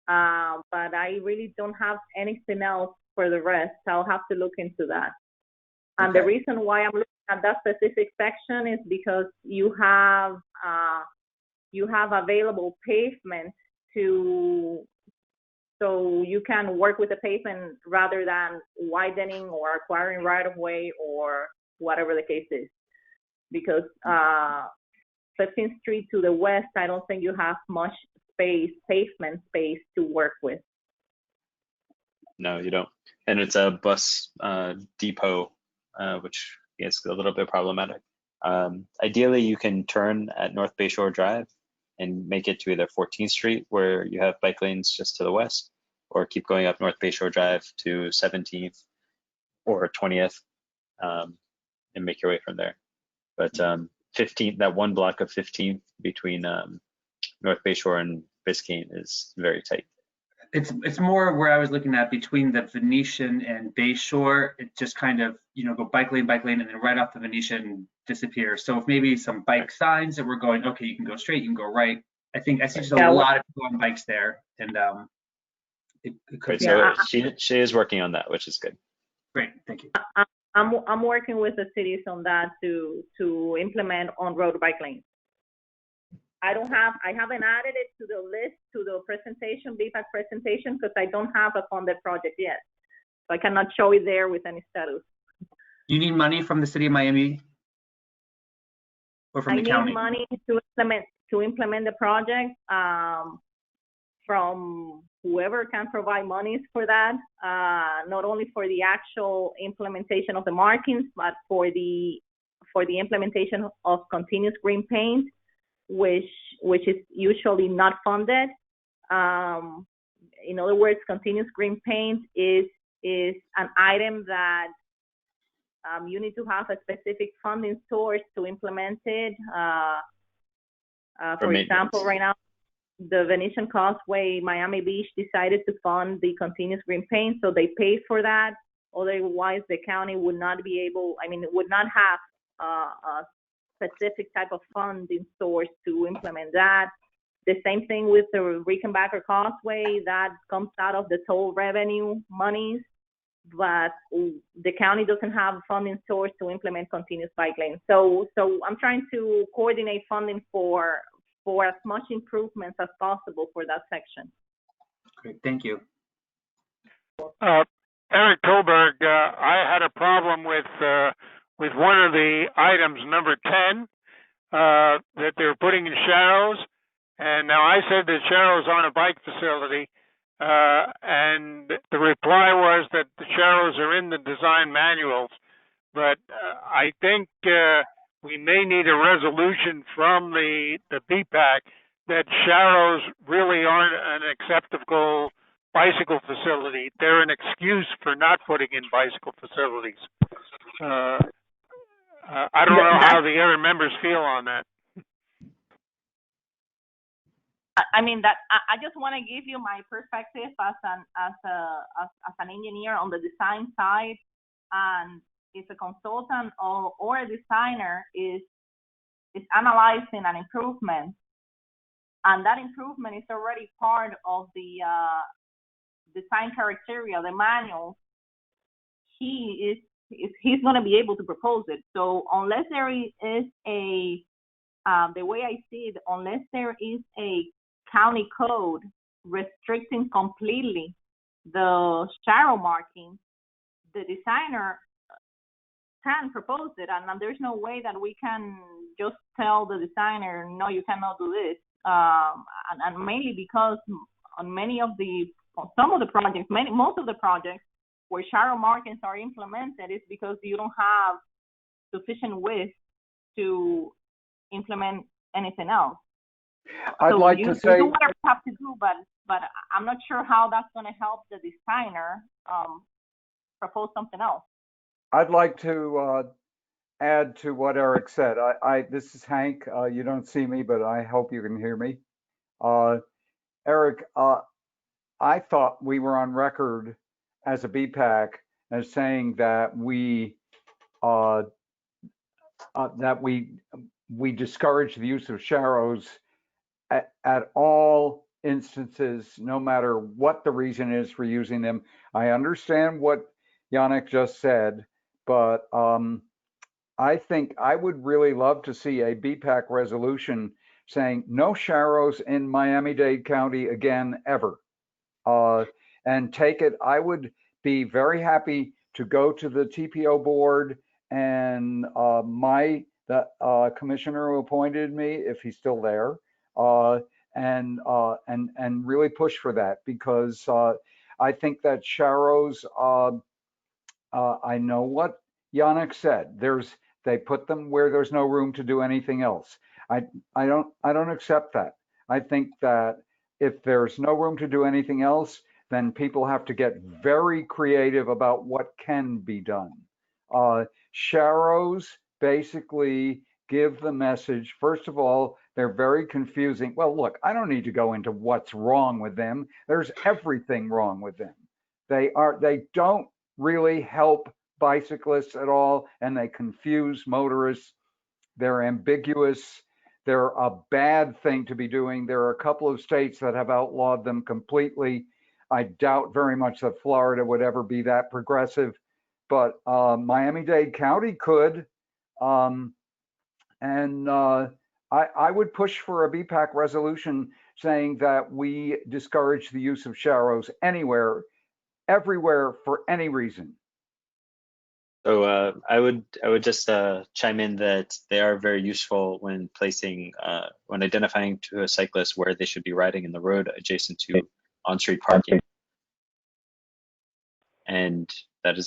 But I really don't have anything else for the rest. I'll have to look into that. And the reason why I'm looking at that specific section is because you have available pavement so you can work with the pavement rather than widening or acquiring right of way or whatever the case is. Because 15th Street to the west, I don't think you have much pavement space to work with. No, you don't. And it's a bus depot, which is a little bit problematic. Ideally, you can turn at North Bayshore Drive and make it to either 14th Street, where you have bike lanes just to the west, or keep going up North Bayshore Drive to 17th or 20th, and make your way from there. But 15th, that one block of 15th between North Bayshore and Biscayne is very tight. It's more where I was looking at between the Venetian and Bayshore. It just kind of, go bike lane, and then right off the Venetian disappear. So if maybe some bike signs that we're going, okay, you can go straight, you can go right. I see just a lot of people on bikes there, and it could be. So she is working on that, which is good. Great, thank you. I'm working with the cities on that to implement on-road bike lanes. I haven't added it to the list, to the presentation, BPAC presentation, because I don't have a funded project yet. So I cannot show it there with any status. You need money from the city of Miami or from the county? I need money to implement the project from whoever can provide monies for that, not only for the actual implementation of the markings, but for the implementation of continuous green paint, which is usually not funded. In other words, continuous green paint is an item that you need to have a specific funding source to implement it. For example, right now, the Venetian Causeway, Miami Beach decided to fund the continuous green paint, so they paid for that. Otherwise, the county would not be able, it would not have a specific type of funding source to implement that. The same thing with the Rickenbacker Causeway, that comes out of the toll revenue monies, but the county doesn't have a funding source to implement continuous bike lanes. So I'm trying to coordinate funding for as much improvements as possible for that section. Great, thank you. Eric Tolberg, I had a problem with one of the items, number 10, that they're putting in Sharrows. And now I said that Sharrows aren't a bike facility. And the reply was that the Sharrows are in the design manuals. But I think we may need a resolution from the BPAC that Sharrows really aren't an acceptable bicycle facility. They're an excuse for not putting in bicycle facilities. I don't know how the other members feel on that. I just want to give you my perspective as an engineer on the design side, and if a consultant or a designer is analyzing an improvement, and that improvement is already part of the design criteria, the manual, he's going to be able to propose it. So unless there is the way I see it, unless there is a county code restricting completely the Sharrow marking, the designer can propose it, and there's no way that we can just tell the designer, no, you cannot do this. And mainly because on most of the projects where Sharrow markings are implemented is because you don't have sufficient width to implement anything else. I'd like to say, do whatever you have to do, but I'm not sure how that's going to help the designer propose something else. I'd like to add to what Eric said. This is Hank. You don't see me, but I hope you can hear me. Eric, I thought we were on record as a BPAC as saying that we discourage the use of Sharrows at all instances, no matter what the reason is for using them. I understand what Yannick just said, but I think I would really love to see a BPAC resolution saying no Sharrows in Miami-Dade County again, ever. And take it, I would be very happy to go to the TPO board and the commissioner who appointed me, if he's still there, and really push for that, because I think that Sharrows, I know what Yannick said. They put them where there's no room to do anything else. I don't accept that. I think that if there's no room to do anything else, then people have to get very creative about what can be done. Sharrows basically give the message, first of all, They're very confusing. Well, look, I don't need to go into what's wrong with them. There's everything wrong with them. They don't really help bicyclists at all, and they confuse motorists. They're ambiguous. They're a bad thing to be doing. There are a couple of states that have outlawed them completely. I doubt very much that Florida would ever be that progressive, but Miami-Dade County could. I would push for a BPAC resolution saying that we discourage the use of sharrows anywhere, everywhere, for any reason. So I would just chime in that they are very useful when when identifying to a cyclist where they should be riding in the road adjacent to on-street parking, and that is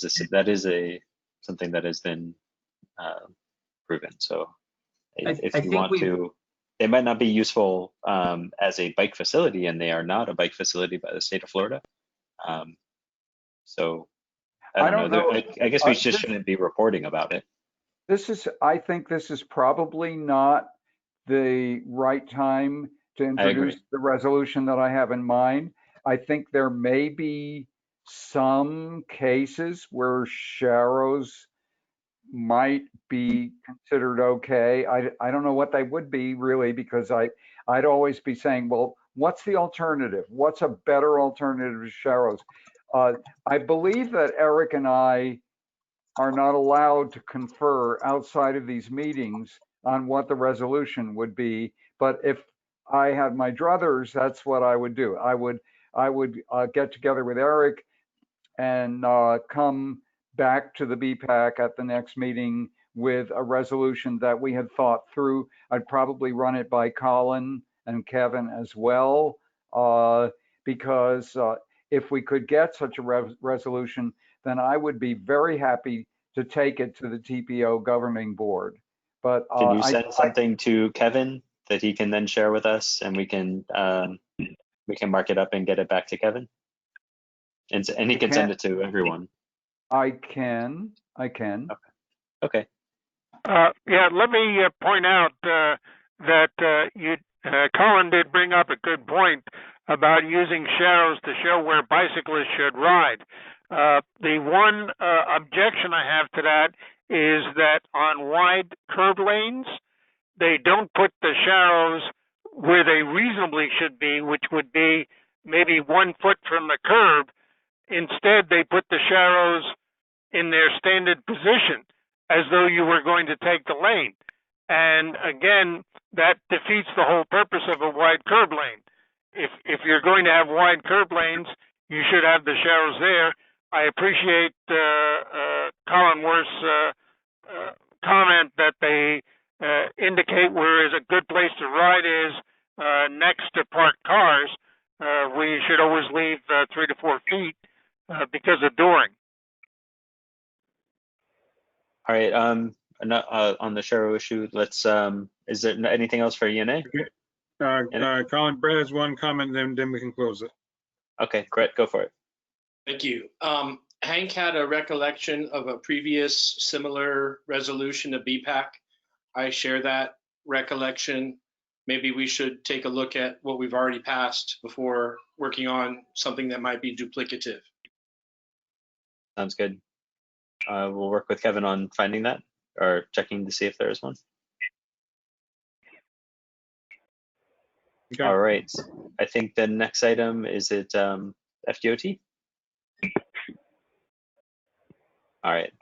something that has been proven. So if you want to, they might not be useful as a bike facility, and they are not a bike facility by the state of Florida. So I don't know. I guess we just shouldn't be reporting about it. I think this is probably not the right time to introduce the resolution that I have in mind. I think there may be some cases where sharrows might be considered okay. I don't know what they would be really, because I'd always be saying, well, what's the alternative? What's a better alternative to sharrows? I believe that Eric and I are not allowed to confer outside of these meetings on what the resolution would be. But if I had my druthers, that's what I would do. I would get together with Eric and come back to the BPAC at the next meeting with a resolution that we had thought through. I'd probably run it by Colin and Kevin as well, because if we could get such a resolution, then I would be very happy to take it to the TPO governing board. But can you send something to Kevin that he can then share with us, and we can mark it up and get it back to Kevin, and he can send it to everyone. I can. Okay. Yeah, let me point out that Colin did bring up a good point about using sharrows to show where bicyclists should ride. The one objection I have to that is that on wide curb lanes, they don't put the sharrows where they reasonably should be, which would be maybe 1 foot from the curb. Instead, they put the sharrows in their standard position as though you were going to take the lane. And again, that defeats the whole purpose of a wide curb lane. If you're going to have wide curb lanes, you should have the sharrows there. I appreciate Colin Worth's comment that they indicate where is a good place to ride is next to parked cars, where you should always leave 3 to 4 feet because of dooring. All right. On the sharrow issue, let's. Is there anything else for ENA? Colin, Brett has one comment, then we can close it. Okay, Brett, go for it. Thank you. Hank had a recollection of a previous similar resolution to BPAC. I share that recollection. Maybe we should take a look at what we've already passed before working on something that might be duplicative. Sounds good. We'll work with Kevin on finding that or checking to see if there is one. Okay. All right. I think the next item is FDOT. All right.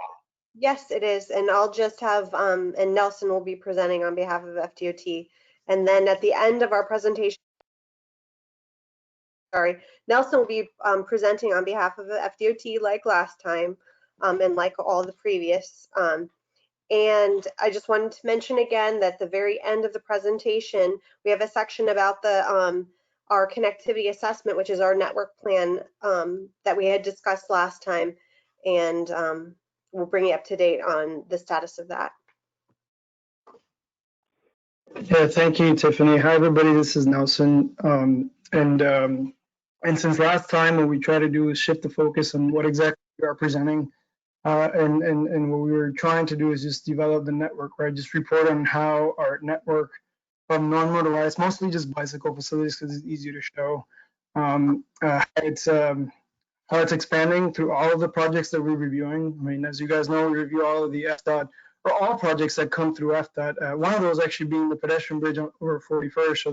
Yes, it is. And I'll just have, and Nelson will be presenting on behalf of FDOT. And then at the end of our presentation, Nelson will be presenting on behalf of the FDOT like last time, and like all the previous. And I just wanted to mention again that at the very end of the presentation, we have a section about the our connectivity assessment, which is our network plan that we had discussed last time. And we'll bring you up to date on the status of that. Yeah, thank you, Tiffany. Hi, everybody. This is Nelson. And since last time, what we try to do is shift the focus on what exactly we are presenting. And what we were trying to do is just develop the network, right? Just report on how our network non-motorized, mostly just bicycle facilities because it's easier to show. How it's expanding through all of the projects that we're reviewing. I mean, as you guys know, we review all of the Fdot, or all projects that come through Fdot. One of those actually being the pedestrian bridge over 41st. So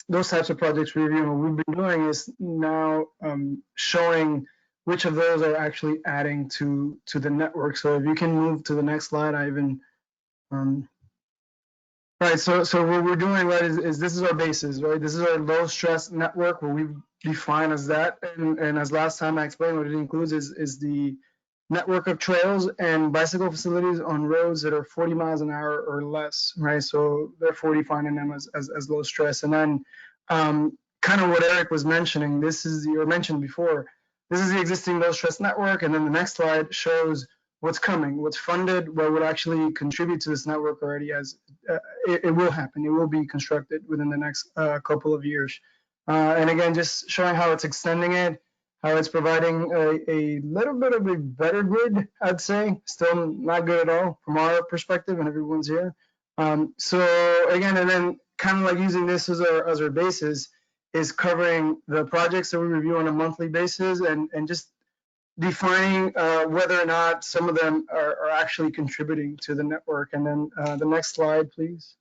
those types of projects we review. And what we've been doing is now showing which of those are actually adding to the network. So if you can move to the next slide, Ivan. Right, so what we're doing, right, is this is our basis, right? This is our low stress network, what we define as that. And as last time I explained, what it includes is the network of trails and bicycle facilities on roads that are 40 miles an hour or less, right? So therefore defining them as low stress. And then kind of what Eric was mentioning, this is, you mentioned before, this is the existing low stress network. And then the next slide shows what's coming, what's funded, what would actually contribute to this network already, as it will happen. It will be constructed within the next couple of years. And again, just showing how it's extending it, how it's providing a little bit of a better grid, I'd say. Still not good at all from our perspective, and everyone's here. So again, and then kind of like using this as our basis is covering the projects that we review on a monthly basis, and just defining whether or not some of them are actually contributing to the network. And then the next slide, please.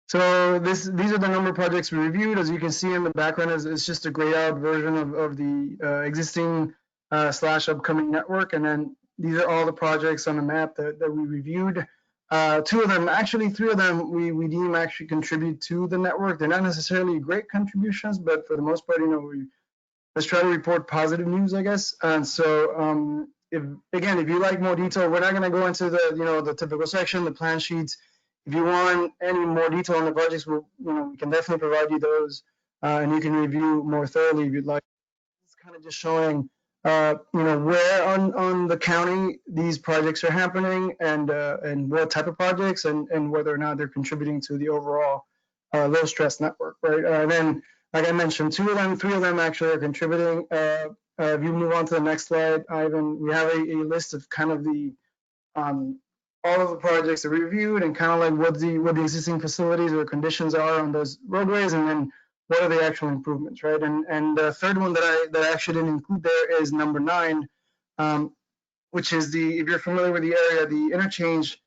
So these are the number of projects we reviewed. As you can see in the background, it's just a grayed out version of the existing / upcoming network. And then these are all the projects on the map that we reviewed. Two of them, actually three of them, we deem actually contribute to the network. They're not necessarily great contributions, but for the most part, let's try to report positive news, I guess. And so, if you like more detail, we're not going to go into the typical section, the plan sheets. If you want any more detail on the projects, we can definitely provide you those, and you can review more thoroughly if you'd like. It's kind of just showing, where on the county these projects are happening, and what type of projects, and whether or not they're contributing to the overall low stress network, right? And then, like I mentioned, three of them actually are contributing. If you move on to the next slide, Ivan, we have a list of kind of the all of the projects that we reviewed, and kind of like what the existing facilities or conditions are on those roadways, and then what are the actual improvements, right? And the third one that I actually didn't include there is number 9, which is if you're familiar with the area, the interchange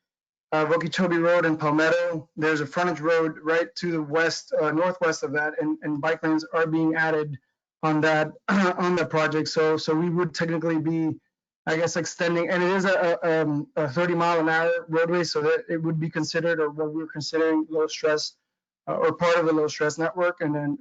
Okeechobee Road and Palmetto. There's a frontage road right to the west, northwest of that, and bike lanes are being added on that on the project. So we would technically be, I guess, extending, and it is a 30 mile an hour roadway, so that it would be considered, or what we're considering, low stress or part of the low stress network. And then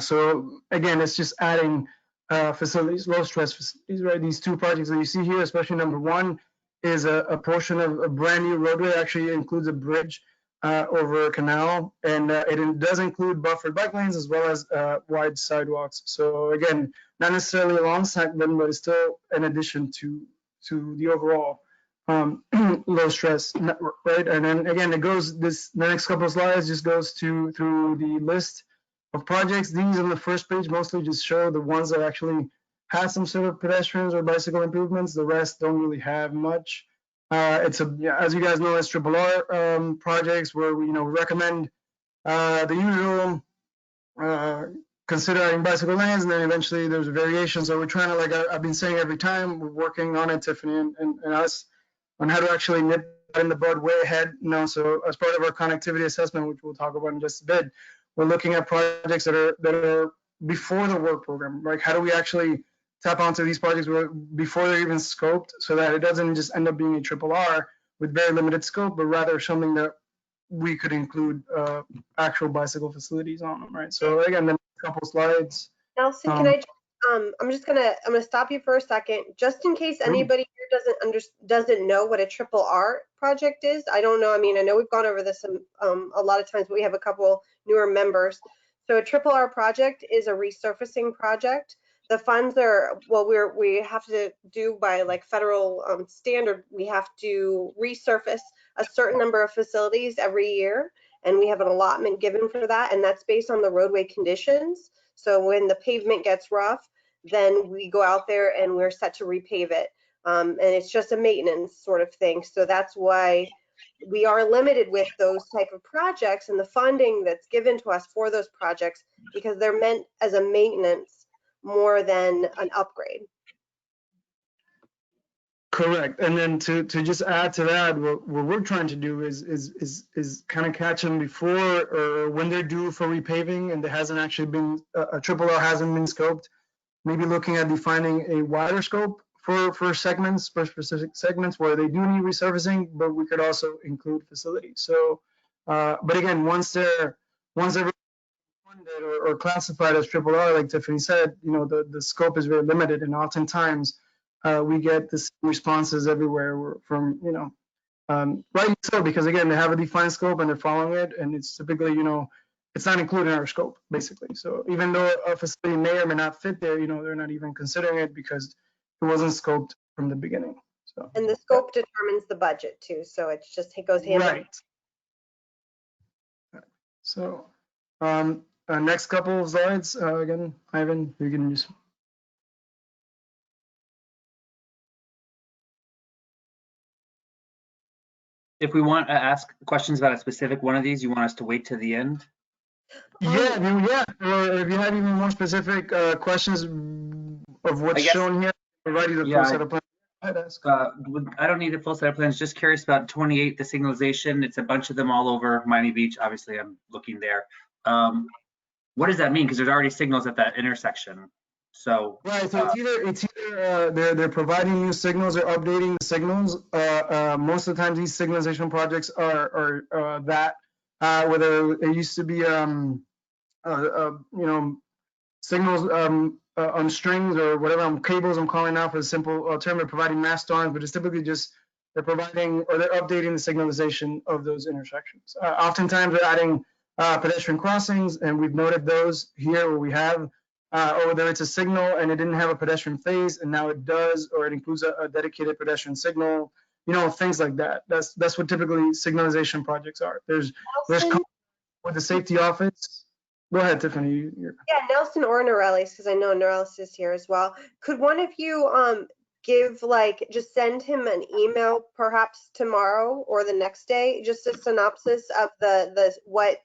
so again, it's just adding facilities, low stress facilities, right? These two projects that you see here, especially number 1, is a portion of a brand new roadway. Actually includes a bridge over a canal, and it does include buffered bike lanes as well as wide sidewalks. So again, not necessarily a long segment, but it's still an addition to the overall low stress network, right? And then again, the next couple of slides just goes through the list of projects. These on the first page mostly just show the ones that actually have some sort of pedestrians or bicycle improvements. The rest don't really have much. As you guys know, it's RRR projects where we recommend the usual considering bicycle lanes, and then eventually there's a variation. So we're trying to, like I've been saying every time, we're working on it, Tiffany and us, on how to actually nip that in the bud way ahead. So as part of our connectivity assessment, which we'll talk about in just a bit, we're looking at projects that are before the work program. Like, how do we actually tap onto these projects before they're even scoped, so that it doesn't just end up being a RRR with very limited scope, but rather something that we could include actual bicycle facilities on them, right? So again, the next couple slides. Nelson, can I? I'm gonna stop you for a second, just in case anybody here doesn't know what a RRR project is. I don't know. I mean, I know we've gone over this a lot of times, but we have a couple newer members. So a RRR project is a resurfacing project. The funds are, well, we have to do by like federal standard, we have to resurface a certain number of facilities every year, and we have an allotment given for that, and that's based on the roadway conditions. So when the pavement gets rough, then we go out there and we're set to repave it, and it's just a maintenance sort of thing. So that's why we are limited with those type of projects and the funding that's given to us for those projects because they're meant as a maintenance more than an upgrade. Correct. And then to just add to that, what we're trying to do is kind of catch them before or when they're due for repaving and there hasn't actually been a triple L hasn't been scoped. Maybe looking at defining a wider scope for segments, for specific segments where they do need resurfacing, but we could also include facilities. So, but again, once they're funded or classified as triple R, like Tiffany said, you know, the scope is very limited, and oftentimes we get the same responses everywhere from, you know, rightly so, because again, they have a defined scope and they're following it, and it's typically, you know, it's not included in our scope, basically. So even though a facility may or may not fit there, you know, they're not even considering it because it wasn't scoped from the beginning. So. And the scope determines the budget too, so it's just, it goes hand in hand. Right. So next couple of slides, again, Ivan, you can just. If we want to ask questions about a specific one of these, you want us to wait to the end? Yeah, or if you have even more specific questions of what's shown here, provide you the full set of plans. I don't need a full set of plans. Just curious about 28, the signalization. It's a bunch of them all over Miami Beach. Obviously, I'm looking there. What does that mean? Because there's already signals at that intersection. So right. So it's either they're providing new signals or updating the signals. Most of the time, these signalization projects are that. Whether it used to be, you know, signals on strings or whatever, cables, I'm calling out for the simple term of providing mass storms, but it's typically just they're providing or they're updating the signalization of those intersections. Oftentimes they're adding pedestrian crossings, and we've noted those here where we have, or whether it's a signal and it didn't have a pedestrian phase and now it does, or it includes a dedicated pedestrian signal. You know, things like that. That's what typically signalization projects are. There's with the safety office. Go ahead, Tiffany. Yeah, Nelson or Norellis, because I know Norellis is here as well. Could one of you give, like, just send him an email perhaps tomorrow or the next day, just a synopsis of what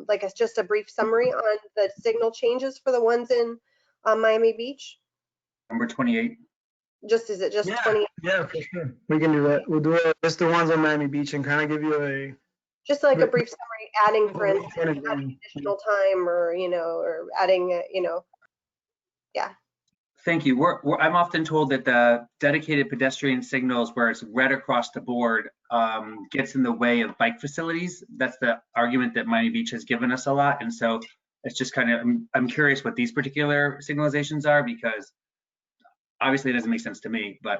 like just a brief summary on the signal changes for the ones in Miami Beach? Number 28. Is it just 20? Yeah, for sure. We can do that. We'll do just the ones on Miami Beach and kind of give you a. Just like a brief summary, adding, for instance, adding additional time or, you know, or adding, you know, yeah. Thank you. I'm often told that the dedicated pedestrian signals where it's red across the board gets in the way of bike facilities. That's the argument that Miami Beach has given us a lot. And so it's just kind of, I'm curious what these particular signalizations are, because obviously it doesn't make sense to me, but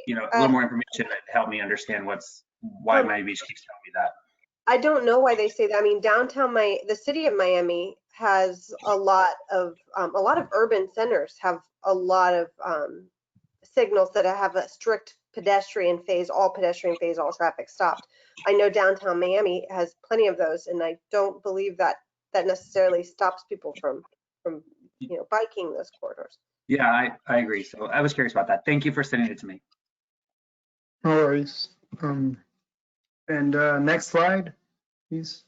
you know, a little more information that help me understand why Miami Beach keeps telling me that. I don't know why they say that. I mean, the city of Miami has a lot of urban centers have a lot of signals that have a strict pedestrian phase, all traffic stopped. I know downtown Miami has plenty of those, and I don't believe that necessarily stops people from you know, biking those corridors. Yeah, I agree. So I was curious about that. Thank you for sending it to me. No worries. And next slide, please.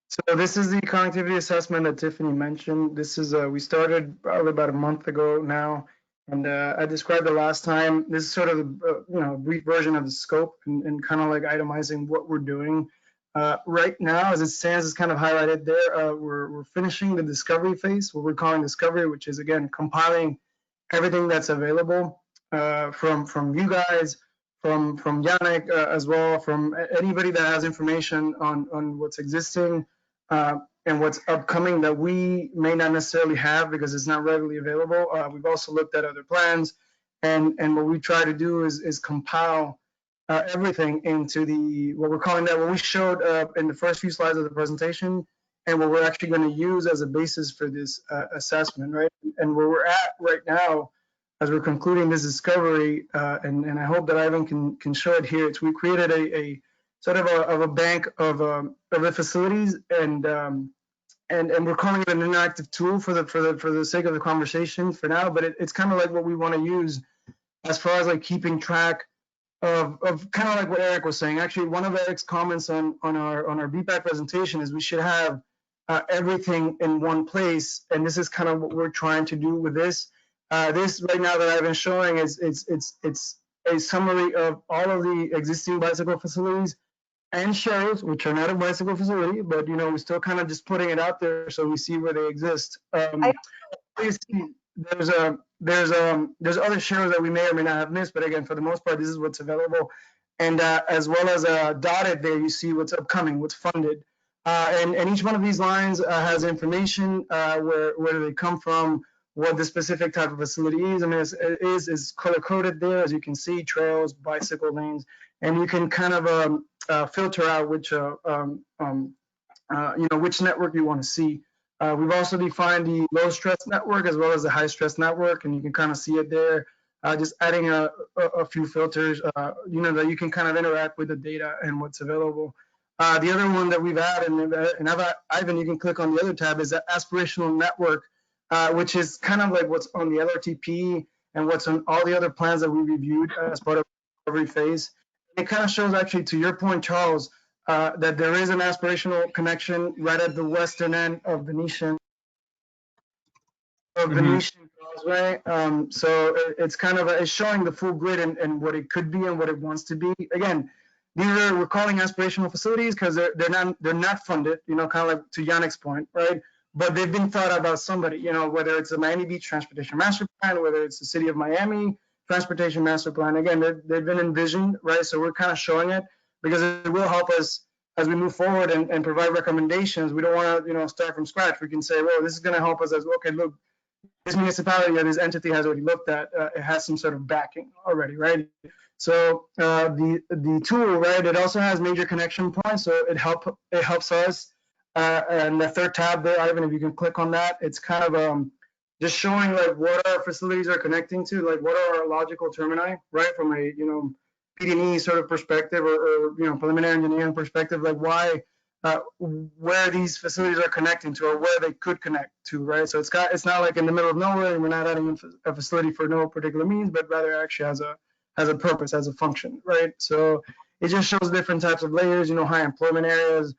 So this is the connectivity assessment that Tiffany mentioned. This is we started probably about a month ago now, and I described it last time. This is sort of you know, a brief version of the scope and kind of like itemizing what we're doing. Right now, as it stands, it's kind of highlighted there. We're finishing the discovery phase, what we're calling discovery, which is again compiling everything that's available from you guys, from Yannick as well, from anybody that has information on what's existing and what's upcoming that we may not necessarily have because it's not readily available. We've also looked at other plans, and what we try to do is compile everything into what we're calling what we showed in the first few slides of the presentation, and what we're actually going to use as a basis for this assessment, right? And where we're at right now, as we're concluding this discovery, and I hope that Ivan can show it here. We created a sort of a bank of the facilities, and we're calling it an interactive tool for the sake of the conversation for now. But it's kind of like what we want to use as far as like keeping track of kind of like what Eric was saying. Actually, one of Eric's comments on our BPAC presentation is we should have everything in one place, and this is kind of what we're trying to do with this. This right now that I've been showing is it's a summary of all of the existing bicycle facilities and shows, which are not a bicycle facility, but you know, we're still kind of just putting it out there so we see where they exist. There's other shows that we may or may not have missed, but again, for the most part, this is what's available. And as well as dotted there, you see what's upcoming, what's funded. And each one of these lines has information, where do they come from, what the specific type of facility is. I mean, it is color coded there, as you can see, trails, bicycle lanes, and you can kind of filter out which which network you want to see. We've also defined the low stress network as well as the high stress network, and you can kind of see it there. Just adding a few filters, that you can kind of interact with the data and what's available. The other one that we've added, and Ivan, you can click on the other tab, is the Aspirational Network, which is kind of like what's on the LRTP and what's on all the other plans that we reviewed as part of every phase. It kind of shows, actually, to your point, Charles, that there is an aspirational connection right at the western end of Venetian Causeway. So it's kind of it's showing the full grid and what it could be and what it wants to be. Again, we're calling aspirational facilities because they're not funded, kind of like to Yannick's point, right? But they've been thought about somebody, whether it's the Miami Beach Transportation Master Plan, whether it's the City of Miami Transportation Master Plan. Again, they've been envisioned, right? So we're kind of showing it because it will help us as we move forward and provide recommendations. We don't want to, start from scratch. We can say, well, this is going to help us as, okay, look, this municipality or this entity has already looked at, it has some sort of backing already, right? So the tool, right, it also has major connection points, so it helps us. And the third tab there, Ivan, if you can click on that, it's kind of just showing like what our facilities are connecting to, like what are our logical termini, right, from a PD&E sort of perspective or preliminary engineering perspective, like why where these facilities are connecting to or where they could connect to, right? So it's not like in the middle of nowhere and we're not adding a facility for no particular means, but rather actually has a purpose, has a function, right? So it just shows different types of layers, high employment areas,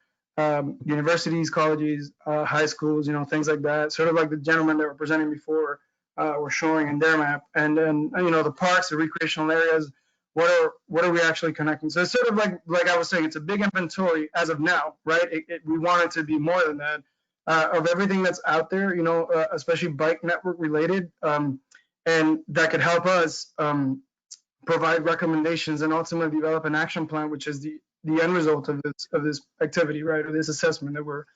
universities, colleges, high schools, things like that, sort of like the gentleman that were presenting before were showing in their map. And then, the parks, the recreational areas, what are we actually connecting? So it's sort of like I was saying, it's a big inventory as of now, right? We want it to be more than that, of everything that's out there, especially bike network related, and that could help us provide recommendations and ultimately develop an action plan, which is the end result of this activity, right, or this assessment that we're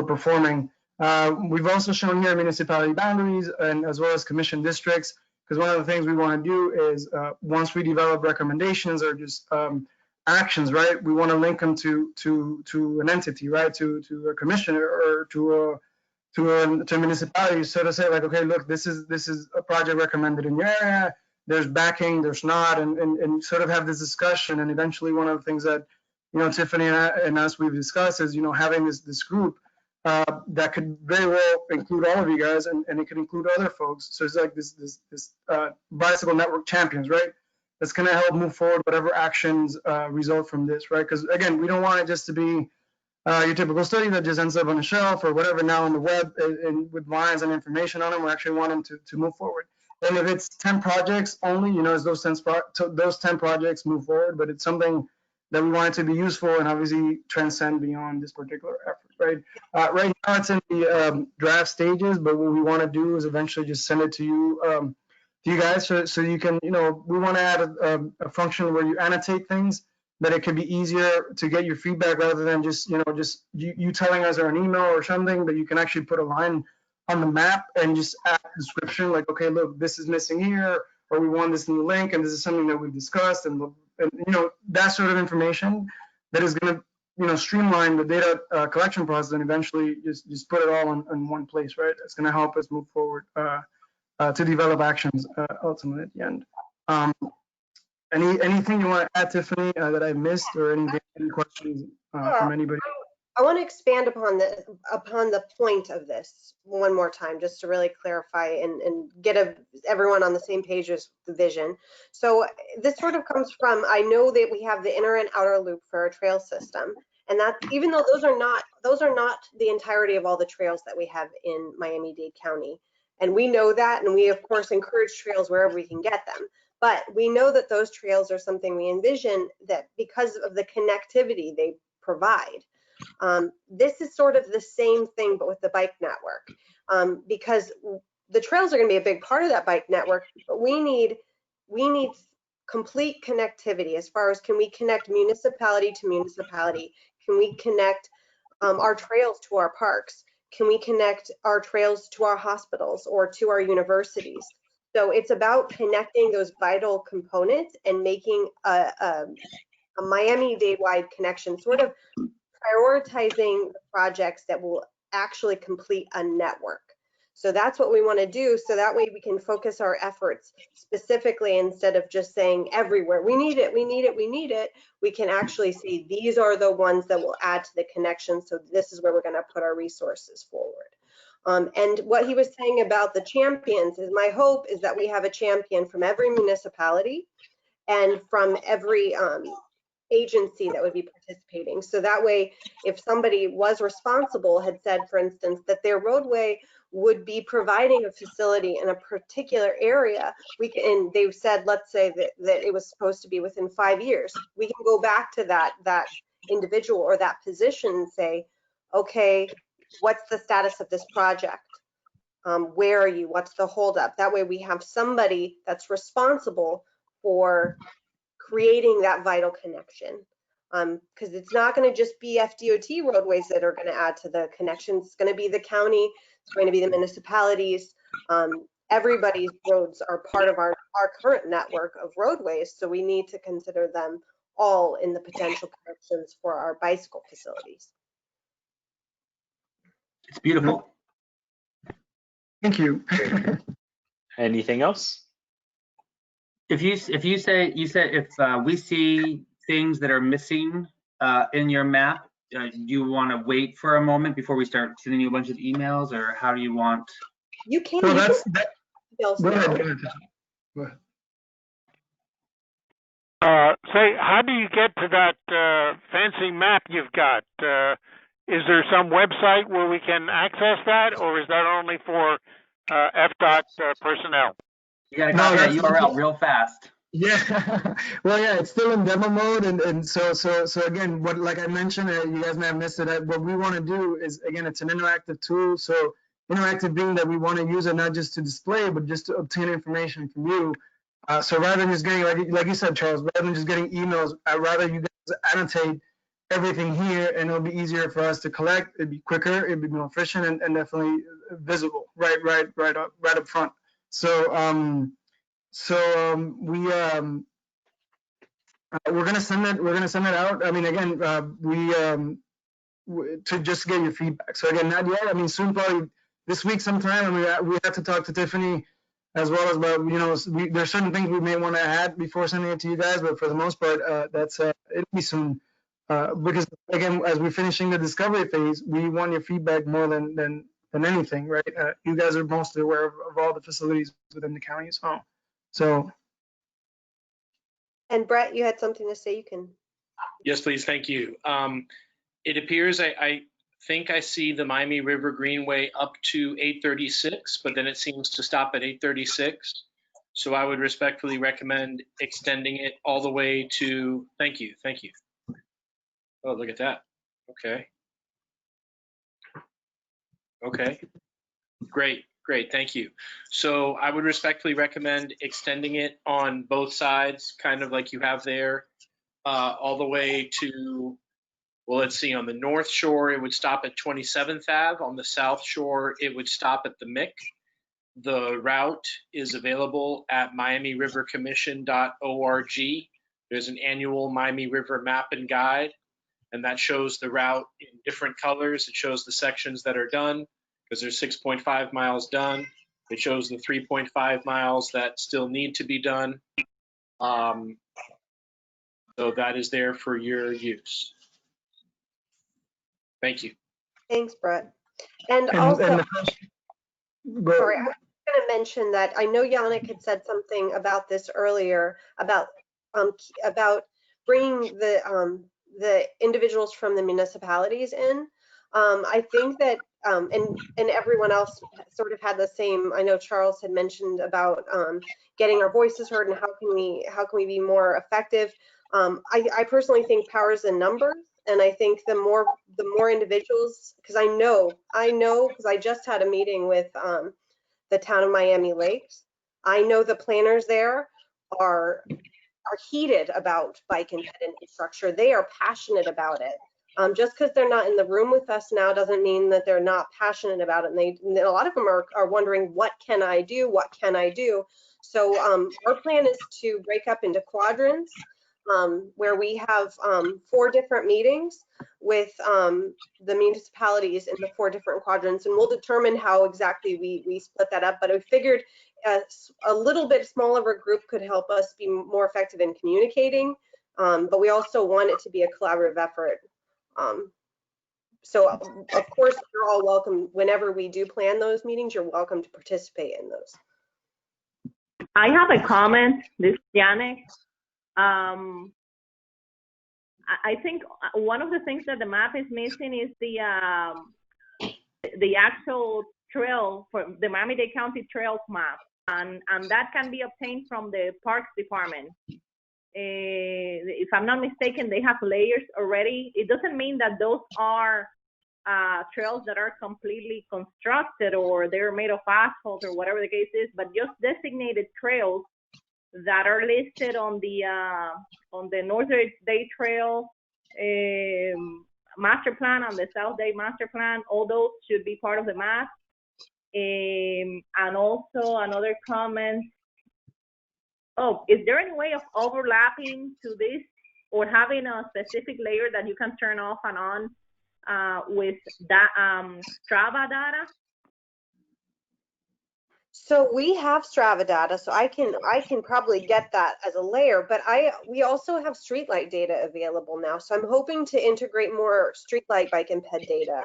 performing. We've also shown here municipality boundaries and as well as commission districts, because one of the things we want to do is once we develop recommendations or just actions, right, we want to link them to an entity, right, to a commissioner or to a municipality, so to say, like, okay, look, this is a project recommended in your area. There's backing, there's not, and sort of have this discussion. And eventually, one of the things that Tiffany and us we've discussed is having this group that could very well include all of you guys, and it could include other folks. So it's like this bicycle network champions, right? That's going to help move forward whatever actions result from this, right? Because again, we don't want it just to be your typical study that just ends up on a shelf or whatever now on the web and with lines and information on them. We actually want them to move forward. And if it's 10 projects only, as those 10 projects move forward, but it's something that we want it to be useful and obviously transcend beyond this particular effort, right? Right now it's in the draft stages, but what we want to do is eventually just send it to you guys so you can, we want to add a function where you annotate things, that it could be easier to get your feedback rather than just, you telling us or an email or something, but you can actually put a line on the map and just add a description like, okay, look, this is missing here, or we want this new link, and this is something that we've discussed, and that sort of information that is going to streamline the data collection process and eventually just put it all in one place, right? It's going to help us move forward to develop actions ultimately at the end. Anything you want to add, Tiffany, that I missed, or any questions from anybody? I want to expand upon the point of this one more time, just to really clarify and get everyone on the same page as the vision. So this sort of comes from, I know that we have the inner and outer loop for our trail system, and that even though those are not the entirety of all the trails that we have in Miami-Dade County, and we know that, and we of course encourage trails wherever we can get them. But we know that those trails are something we envision that because of the connectivity they provide. This is sort of the same thing, but with the bike network, because the trails are going to be a big part of that bike network, but we need complete connectivity as far as, can we connect municipality to municipality? Can we connect our trails to our parks? Can we connect our trails to our hospitals or to our universities? So it's about connecting those vital components and making a Miami-Dade-wide connection, sort of prioritizing the projects that will actually complete a network. So that's what we want to do. So that way we can focus our efforts specifically, instead of just saying everywhere, we need it, we need it, we need it. We can actually see these are the ones that will add to the connection. So this is where we're going to put our resources forward. And what he was saying about the champions is, my hope is that we have a champion from every municipality and from every agency that would be participating. So that way, if somebody was responsible, had said, for instance, that their roadway would be providing a facility in a particular area, we can, and they've said, let's say that it was supposed to be within 5 years, we can go back to that individual or that position and say, okay, what's the status of this project? Where are you? What's the holdup? That way we have somebody that's responsible for creating that vital connection, because it's not going to just be FDOT roadways that are going to add to the connection. It's going to be the county, it's going to be the municipalities. Everybody's roads are part of our current network of roadways, so we need to consider them all in the potential connections for our bicycle facilities. It's beautiful. Thank you. Anything else? If you say if we see things that are missing in your map, do you want to wait for a moment before we start sending you a bunch of emails, or how do you want? You can. Well, Go ahead. Say, how do you get to that fancy map you've got? Is there some website where we can access that, or is that only for Fdot personnel? You got to copy that URL real fast. Yeah, well, yeah, it's still in demo mode, and so again, what, like I mentioned, you guys may have missed it. What we want to do is, again, it's an interactive tool. So interactive being that we want to use it not just to display, but just to obtain information from you. So rather than just getting, like you said, Charles, rather than just getting emails, I'd rather you guys annotate everything here, and it'll be easier for us to collect. It'd be quicker, it'd be more efficient, and definitely visible, right up front. We're gonna send that out. I mean, again, to just get your feedback. So again, not yet. I mean, soon, probably this week sometime. And we have to talk to Tiffany as well as about, there's certain things we may want to add before sending it to you guys, but for the most part, it'll be soon. Because again, as we're finishing the discovery phase, we want your feedback more than anything, right? You guys are mostly aware of all the facilities within the county as well. So. And Brett, you had something to say. You can. Yes, please. Thank you. It appears I think I see the Miami River Greenway up to 836, but then it seems to stop at 836. So I would respectfully recommend extending it all the way to, thank you. Oh, look at that. Okay. Great. Thank you. So I would respectfully recommend extending it on both sides, kind of like you have there, all the way to, well, let's see, on the North Shore, it would stop at 27th Ave. On the South Shore, it would stop at the MIC. The route is available at miamirivercommission.org. There's an annual Miami River map and guide, and that shows the route in different colors. It shows the sections that are done, because there's 6.5 miles done. It shows the 3.5 miles that still need to be done. So that is there for your use. Thank you. Thanks, Brett. And And also, the sorry, I was going to mention that I know Yannick had said something about this earlier about bringing the individuals from the municipalities in. I think that and everyone else sort of had the same. I know Charles had mentioned about getting our voices heard and how can we be more effective. I personally think power is in numbers. And I think the more individuals, because I know because I just had a meeting with the town of Miami Lakes. I know the planners there are heated about bike and ped infrastructure. They are passionate about it. Just because they're not in the room with us now doesn't mean that they're not passionate about it. And a lot of them are wondering, what can I do? What can I do? So our plan is to break up into quadrants. Where we have 4 different meetings with the municipalities in the 4 different quadrants, and we'll determine how exactly we split that up. But I figured a little bit smaller of a group could help us be more effective in communicating, but we also want it to be a collaborative effort. So of course, you're all welcome whenever we do plan those meetings. You're welcome to participate in those. I have a comment, this is Yannick. I think one of the things that the map is missing is the actual trail for the Miami-Dade County Trails map, and that can be obtained from the Parks Department. If I'm not mistaken, they have layers already. It doesn't mean that those are trails that are completely constructed or they're made of asphalt or whatever the case is, but just designated trails that are listed on the Northern Dade Trail master plan, on the South Dade master plan. All those should be part of the map. And also another comment. Oh, is there any way of overlapping to this or having a specific layer that you can turn off and on with that Strava data? So we have Strava data, so I can probably get that as a layer, but we also have streetlight data available now. So I'm hoping to integrate more streetlight bike and ped data,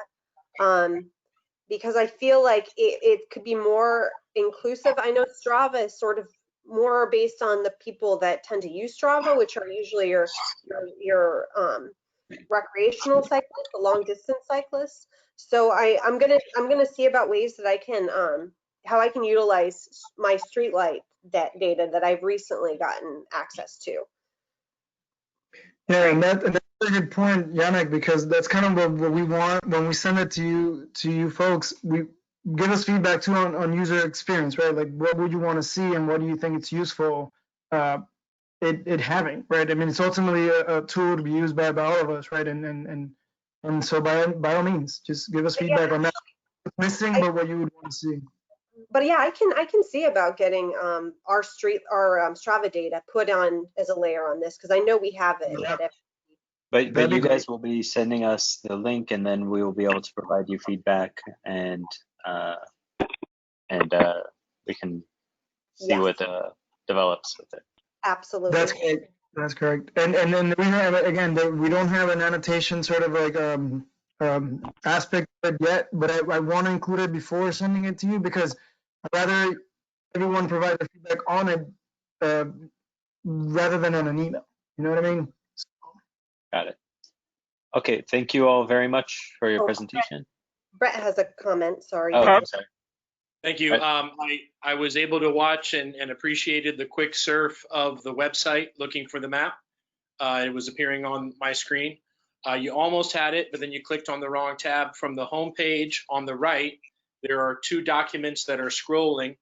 because I feel like it could be more inclusive. I know Strava is sort of more based on the people that tend to use Strava, which are usually your recreational cyclists, the long distance cyclists. So I'm gonna see about ways that I can how I can utilize my streetlight data that I've recently gotten access to. Yeah, and that's a good point, Yannick, because that's kind of what we want when we send it to you folks. We give us feedback too on user experience, right? Like, what would you want to see and what do you think it's useful it having, right? I mean, it's ultimately a tool to be used by all of us, right? And so by all means, just give us feedback on that. What's missing, but what you would want to see. But yeah, I can see about getting our Strava data put on as a layer on this, because I know we have it. Yeah. But you guys will be sending us the link, and then we will be able to provide you feedback, and we can see what develops with it. Absolutely. That's correct. That's correct. And then we have, again, we don't have an annotation sort of like aspect of it yet, but I want to include it before sending it to you, because I'd rather everyone provide their feedback on it rather than on an email. You know what I mean? Got it. Okay, thank you all very much for your presentation. Brett has a comment, sorry. Oh, I'm sorry. Thank you. I was able to watch and appreciated the quick surf of the website looking for the map. It was appearing on my screen. You almost had it, but then you clicked on the wrong tab. From the home page on the right, there are 2 documents that are scrolling,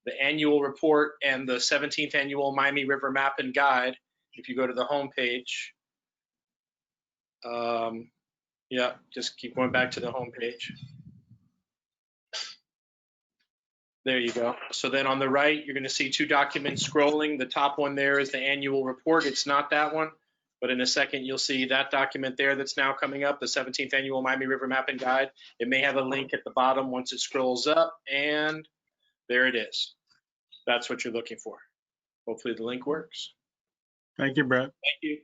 the annual report and the 17th annual Miami River Map and Guide. If you go to the home page, yeah, just keep going back to the home page. There you go. So then on the right, you're going to see 2 documents scrolling. The top one there is the annual report. It's not that one, but in a second, you'll see that document there that's now coming up, the 17th annual Miami River Map and Guide. It may have a link at the bottom once it scrolls up, and there it is. That's what you're looking for. Hopefully the link works. Thank you, Brett. Thank you.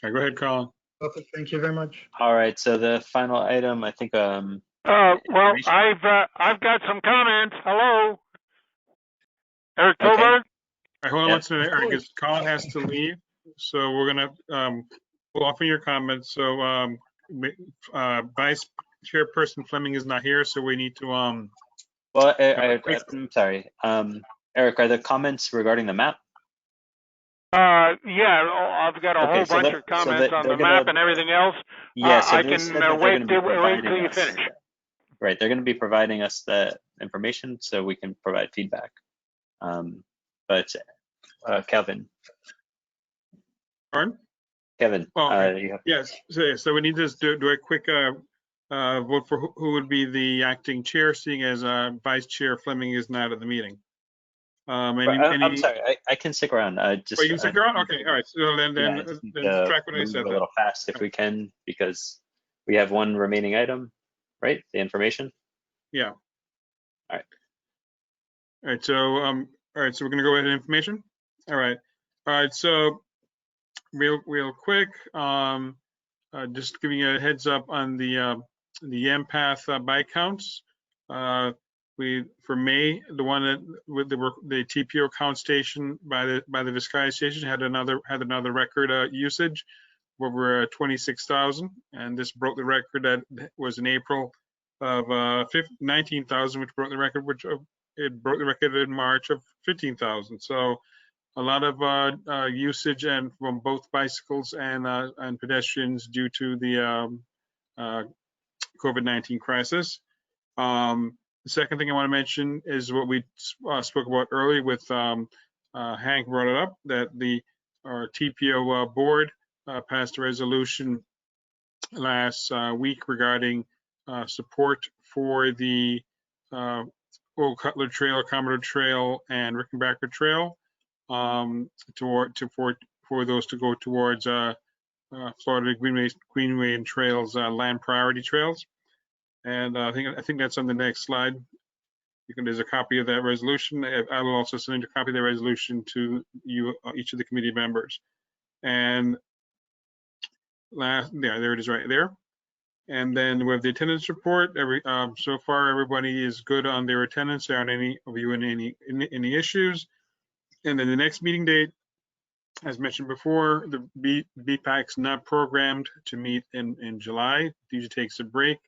All right, go ahead, Colin. Perfect. Thank you very much. All right, so the final item, I think, Well, I've got some comments. Hello, Eric okay. Tolberg. All right, hold on Yep. one second, Eric, because Colin has to leave. So we're gonna pull off on your comments. So Vice Chairperson Fleming is not here, so we need to Well, quick- I'm sorry. Eric, are there comments regarding the map? Yeah, I've got a Okay, whole so bunch that- of so comments that on they're the map gonna- and everything else. Yeah, so I they can said that they're wait gonna be till providing you us- finish. Right, they're gonna be providing us the information so we can provide feedback. But Kevin. Pardon? Kevin, Oh, okay. you have, Yes, so we need to do a quick vote for who would be the acting chair, seeing as Vice Chair Fleming is not at the meeting. I'm sorry, I can stick around. Just, Oh, you can stick around? Okay, all right. So then track what I move said a then. little fast if we can, because we have one remaining item, right? The information. Yeah. All right. All right. So we're gonna go ahead and information. All right. So real quick, just giving you a heads up on the empath bike counts. For May, the one that with the TPO count station by the Vizcaya station had another record usage of over 26,000, and this broke the record that was in April of 19,000, which broke the record, it broke the record in March of 15,000. So a lot of usage and from both bicycles and pedestrians due to the COVID-19 crisis. The second thing I want to mention is what we spoke about earlier with Hank brought it up, that our TPO board passed a resolution last week regarding support for the Old Cutler Trail, Commodore Trail, and Rickenbacker Trail for those to go towards Florida Greenway and Trails land priority trails. And I think that's on the next slide. There's a copy of that resolution. I will also send a copy of the resolution to you, each of the committee members. And there it is right there. And then we have the attendance report. So far, everybody is good on their attendance. There aren't any of you in any issues. And then the next meeting date, as mentioned before, the BPAC's not programmed to meet in July. It usually takes a break.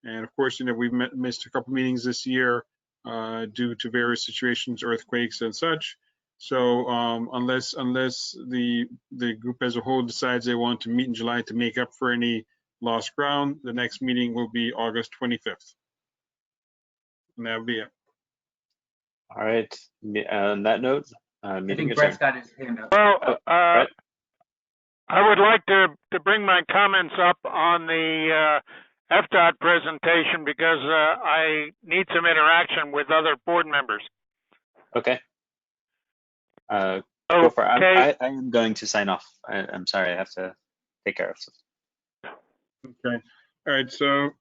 And of course, we've missed a couple meetings this year due to various situations, earthquakes and such. So unless the group as a whole decides they want to meet in July to make up for any lost ground, the next meeting will be August 25th. And that'll be it. All right. On that note, I meeting think Brett's adjourned. got his hand up. Well, Brett? I would like to bring my comments up on the Fdot presentation because I need some interaction with other board members. Okay. Go for it. I am going to sign off. I'm sorry, I have to take care of something. Okay. All right. So,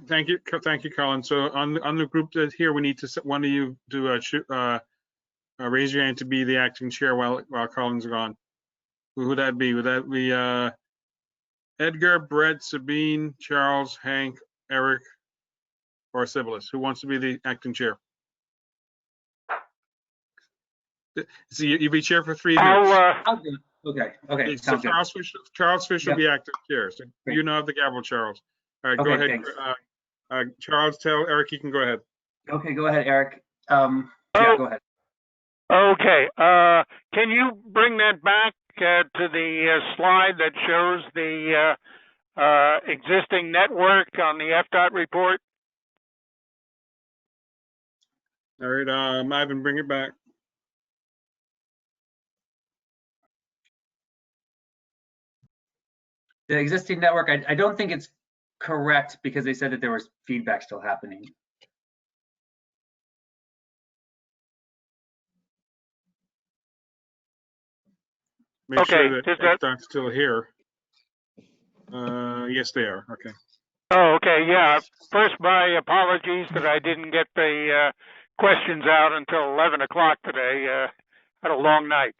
thank you, Colin. So on the group that here, we need to one of you to raise your hand to be the acting chair while Colin's gone. Who would that be? Would that be Edgar, Brett, Sabine, Charles, Hank, Eric, or Sibylis? Who wants to be the acting chair? So you'll be chair for 3 minutes. Okay. So Sounds good. Charles Fish will be acting chair. So Great. you know the gavel, Charles. All right, Okay, go ahead. thanks. Charles, tell Eric he can go ahead. Okay, go ahead, Eric. Yeah, go ahead. Okay. Can you bring that back to the slide that shows the existing network on the Fdot report? All right, Ivan, bring it back. The existing network, I don't think it's correct because they said that there was feedback still happening. Make sure that Fdot's still here. Yes, they are. Okay. Oh, okay. Yeah. First, my apologies that I didn't get the questions out until 11 o'clock today. Had a long night.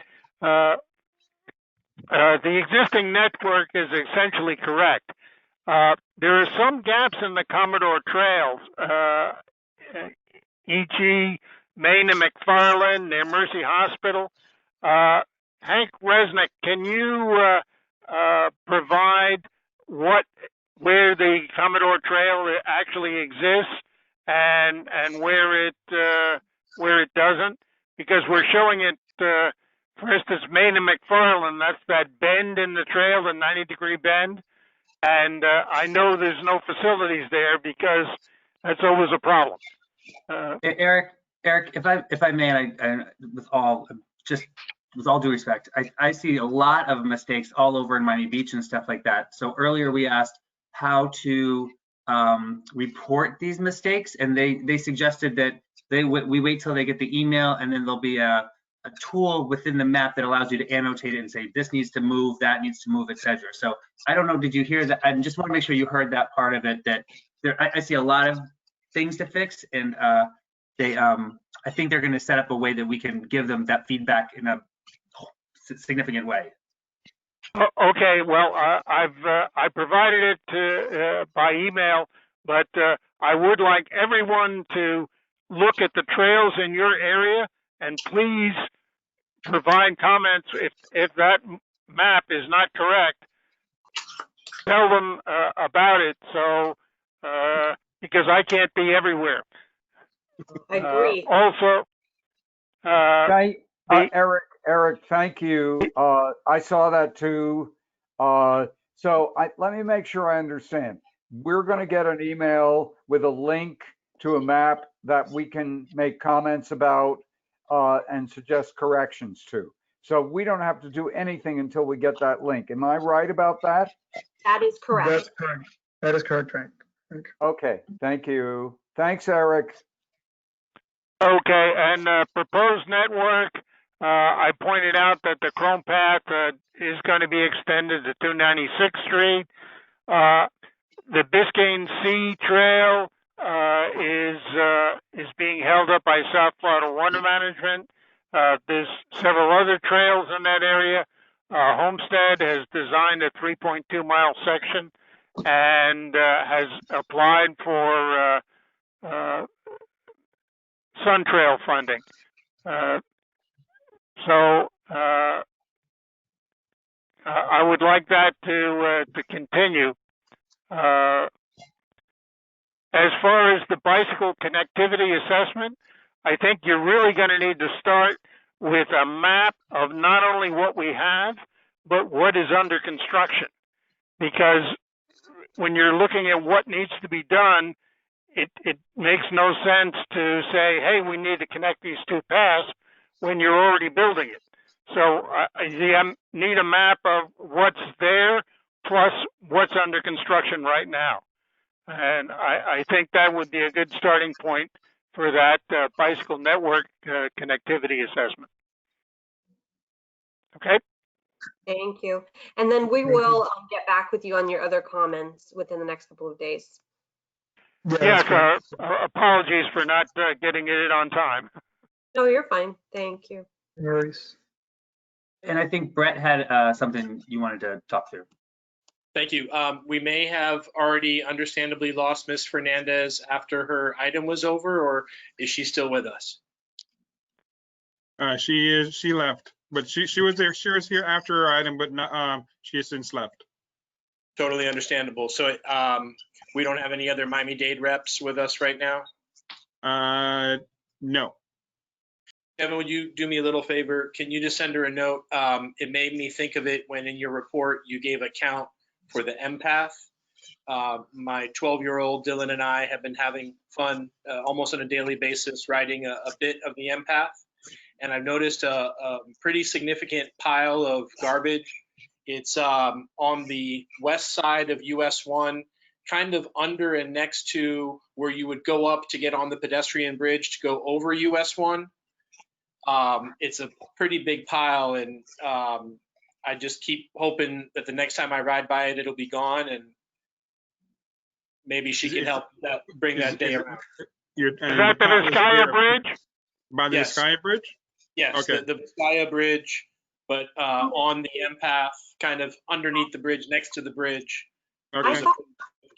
The existing network is essentially correct. There are some gaps in the Commodore trails, e.g. Maine and McFarland, near Mercy Hospital. Hank Resnick, can you provide where the Commodore Trail actually exists and where it doesn't? Because we're showing it, for instance, Maine and McFarland. That's that bend in the trail, the 90-degree bend. And I know there's no facilities there because that's always a problem. Eric, if I may, I with all due respect, I see a lot of mistakes all over in Miami Beach and stuff like that. So earlier we asked how to report these mistakes, and they suggested that we wait till they get the email, and then there'll be a tool within the map that allows you to annotate it and say this needs to move, that needs to move, etc. So I don't know, did you hear that? I just want to make sure you heard that part of it. That I see a lot of things to fix, and I think they're going to set up a way that we can give them that feedback in a significant way. Okay, well, I provided it by email, but I would like everyone to look at the trails in your area and please provide comments if that map is not correct. Tell them about it, so because I can't be everywhere. I agree. Also, Eric, thank you. I saw that too. So let me make sure I understand. We're going to get an email with a link to a map that we can make comments about and suggest corrections to. So we don't have to do anything until we get that link. Am I right about that? That is correct. That's correct. That is correct, Frank. Okay, thank you. Thanks, Eric. Okay, and proposed network, I pointed out that the Chrome Path is going to be extended to 296th Street. The Biscayne Sea Trail is being held up by South Florida Water Management. There's several other trails in that area. Homestead has designed a 3.2-mile section and has applied for Sun Trail funding. So I would like that to continue. As far as the bicycle connectivity assessment, I think you're really going to need to start with a map of not only what we have, but what is under construction. Because when you're looking at what needs to be done, it makes no sense to say, hey, we need to connect these two paths when you're already building it. So I need a map of what's there plus what's under construction right now. And I think that would be a good starting point for that bicycle network connectivity assessment. Okay? Thank you. And then we will get back with you on your other comments within the next couple of days. Yes, apologies for not getting it on time. No, you're fine. Thank you. No worries. And I think Brett had something you wanted to talk through. Thank you. We may have already understandably lost Ms. Fernandez after her item was over, or is she still with us? She left, but she was there. She was here after her item, but not, she has since left. Totally understandable. So we don't have any other Miami-Dade reps with us right now? No. Kevin, would you do me a little favor? Can you just send her a note? It made me think of it when in your report you gave a count for the empath. My 12-year-old Dylan and I have been having fun almost on a daily basis riding a bit of the empath. And I've noticed a pretty significant pile of garbage. It's on the west side of US 1, kind of under and next to where you would go up to get on the pedestrian bridge to go over US 1. It's a pretty big pile, and I just keep hoping that the next time I ride by it, it'll be gone, and maybe she can help bring that day around. Is that the Vizcaya Bridge? By the Vizcaya Bridge? Yes, okay. the Vizcaya Bridge. but on the empath, kind of underneath the bridge, next to the bridge. I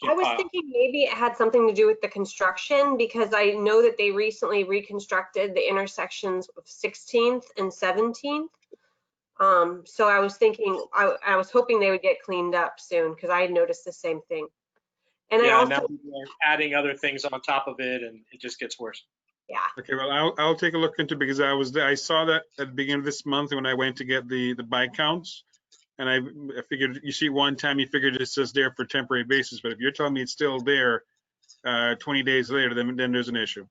was thinking maybe it had something to do with the construction, because I know that they recently reconstructed the intersections of 16th and 17th. So I was thinking, I was hoping they would get cleaned up soon, because I had noticed the same thing. And yeah, I also, now people are adding other things on top of it, and it just gets worse. Yeah. Okay, well, I'll take a look into it, because I saw that at the beginning of this month when I went to get the bike counts, and I figured, you see one time you figured it's just there for temporary basis, but if you're telling me it's still there 20 days later, then there's an issue.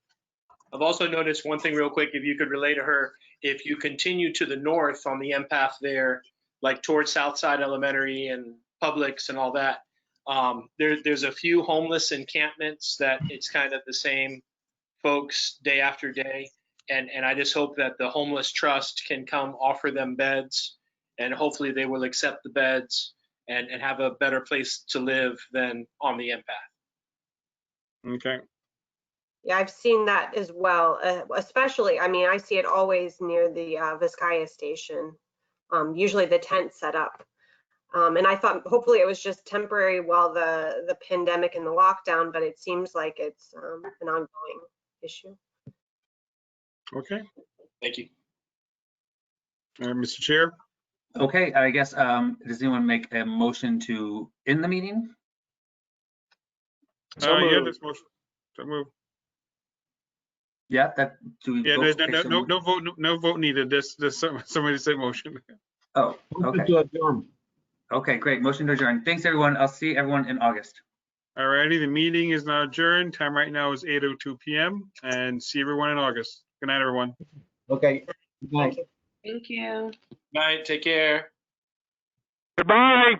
I've also noticed one thing real quick, if you could relay to her, if you continue to the north on the empath there, like towards Southside Elementary and Publix and all that, there's a few homeless encampments that it's kind of the same folks day after day. And I just hope that the homeless trust can come offer them beds, and hopefully they will accept the beds and have a better place to live than on the empath. Okay. yeah, I've seen that as well, especially, I mean, I see it always near the Vizcaya station, usually the tent set up. And I thought hopefully it was just temporary while the pandemic and the lockdown, but it seems like it's an ongoing issue. Okay. Thank you. Mr. Chair? Okay, I guess, does anyone make a motion to end the meeting? Yeah, this motion. So move. Yeah, that, do we Yeah, vote? there's Okay, so no vote needed. There's somebody say motion. Oh, okay. Okay, great. Motion to adjourn. Thanks, everyone. I'll see everyone in August. All righty, the meeting is now adjourned. Time right now is 8:02 p.m. and see everyone in August. Good night, everyone. Okay. Good night. Thank you. Bye. Take care. Goodbye.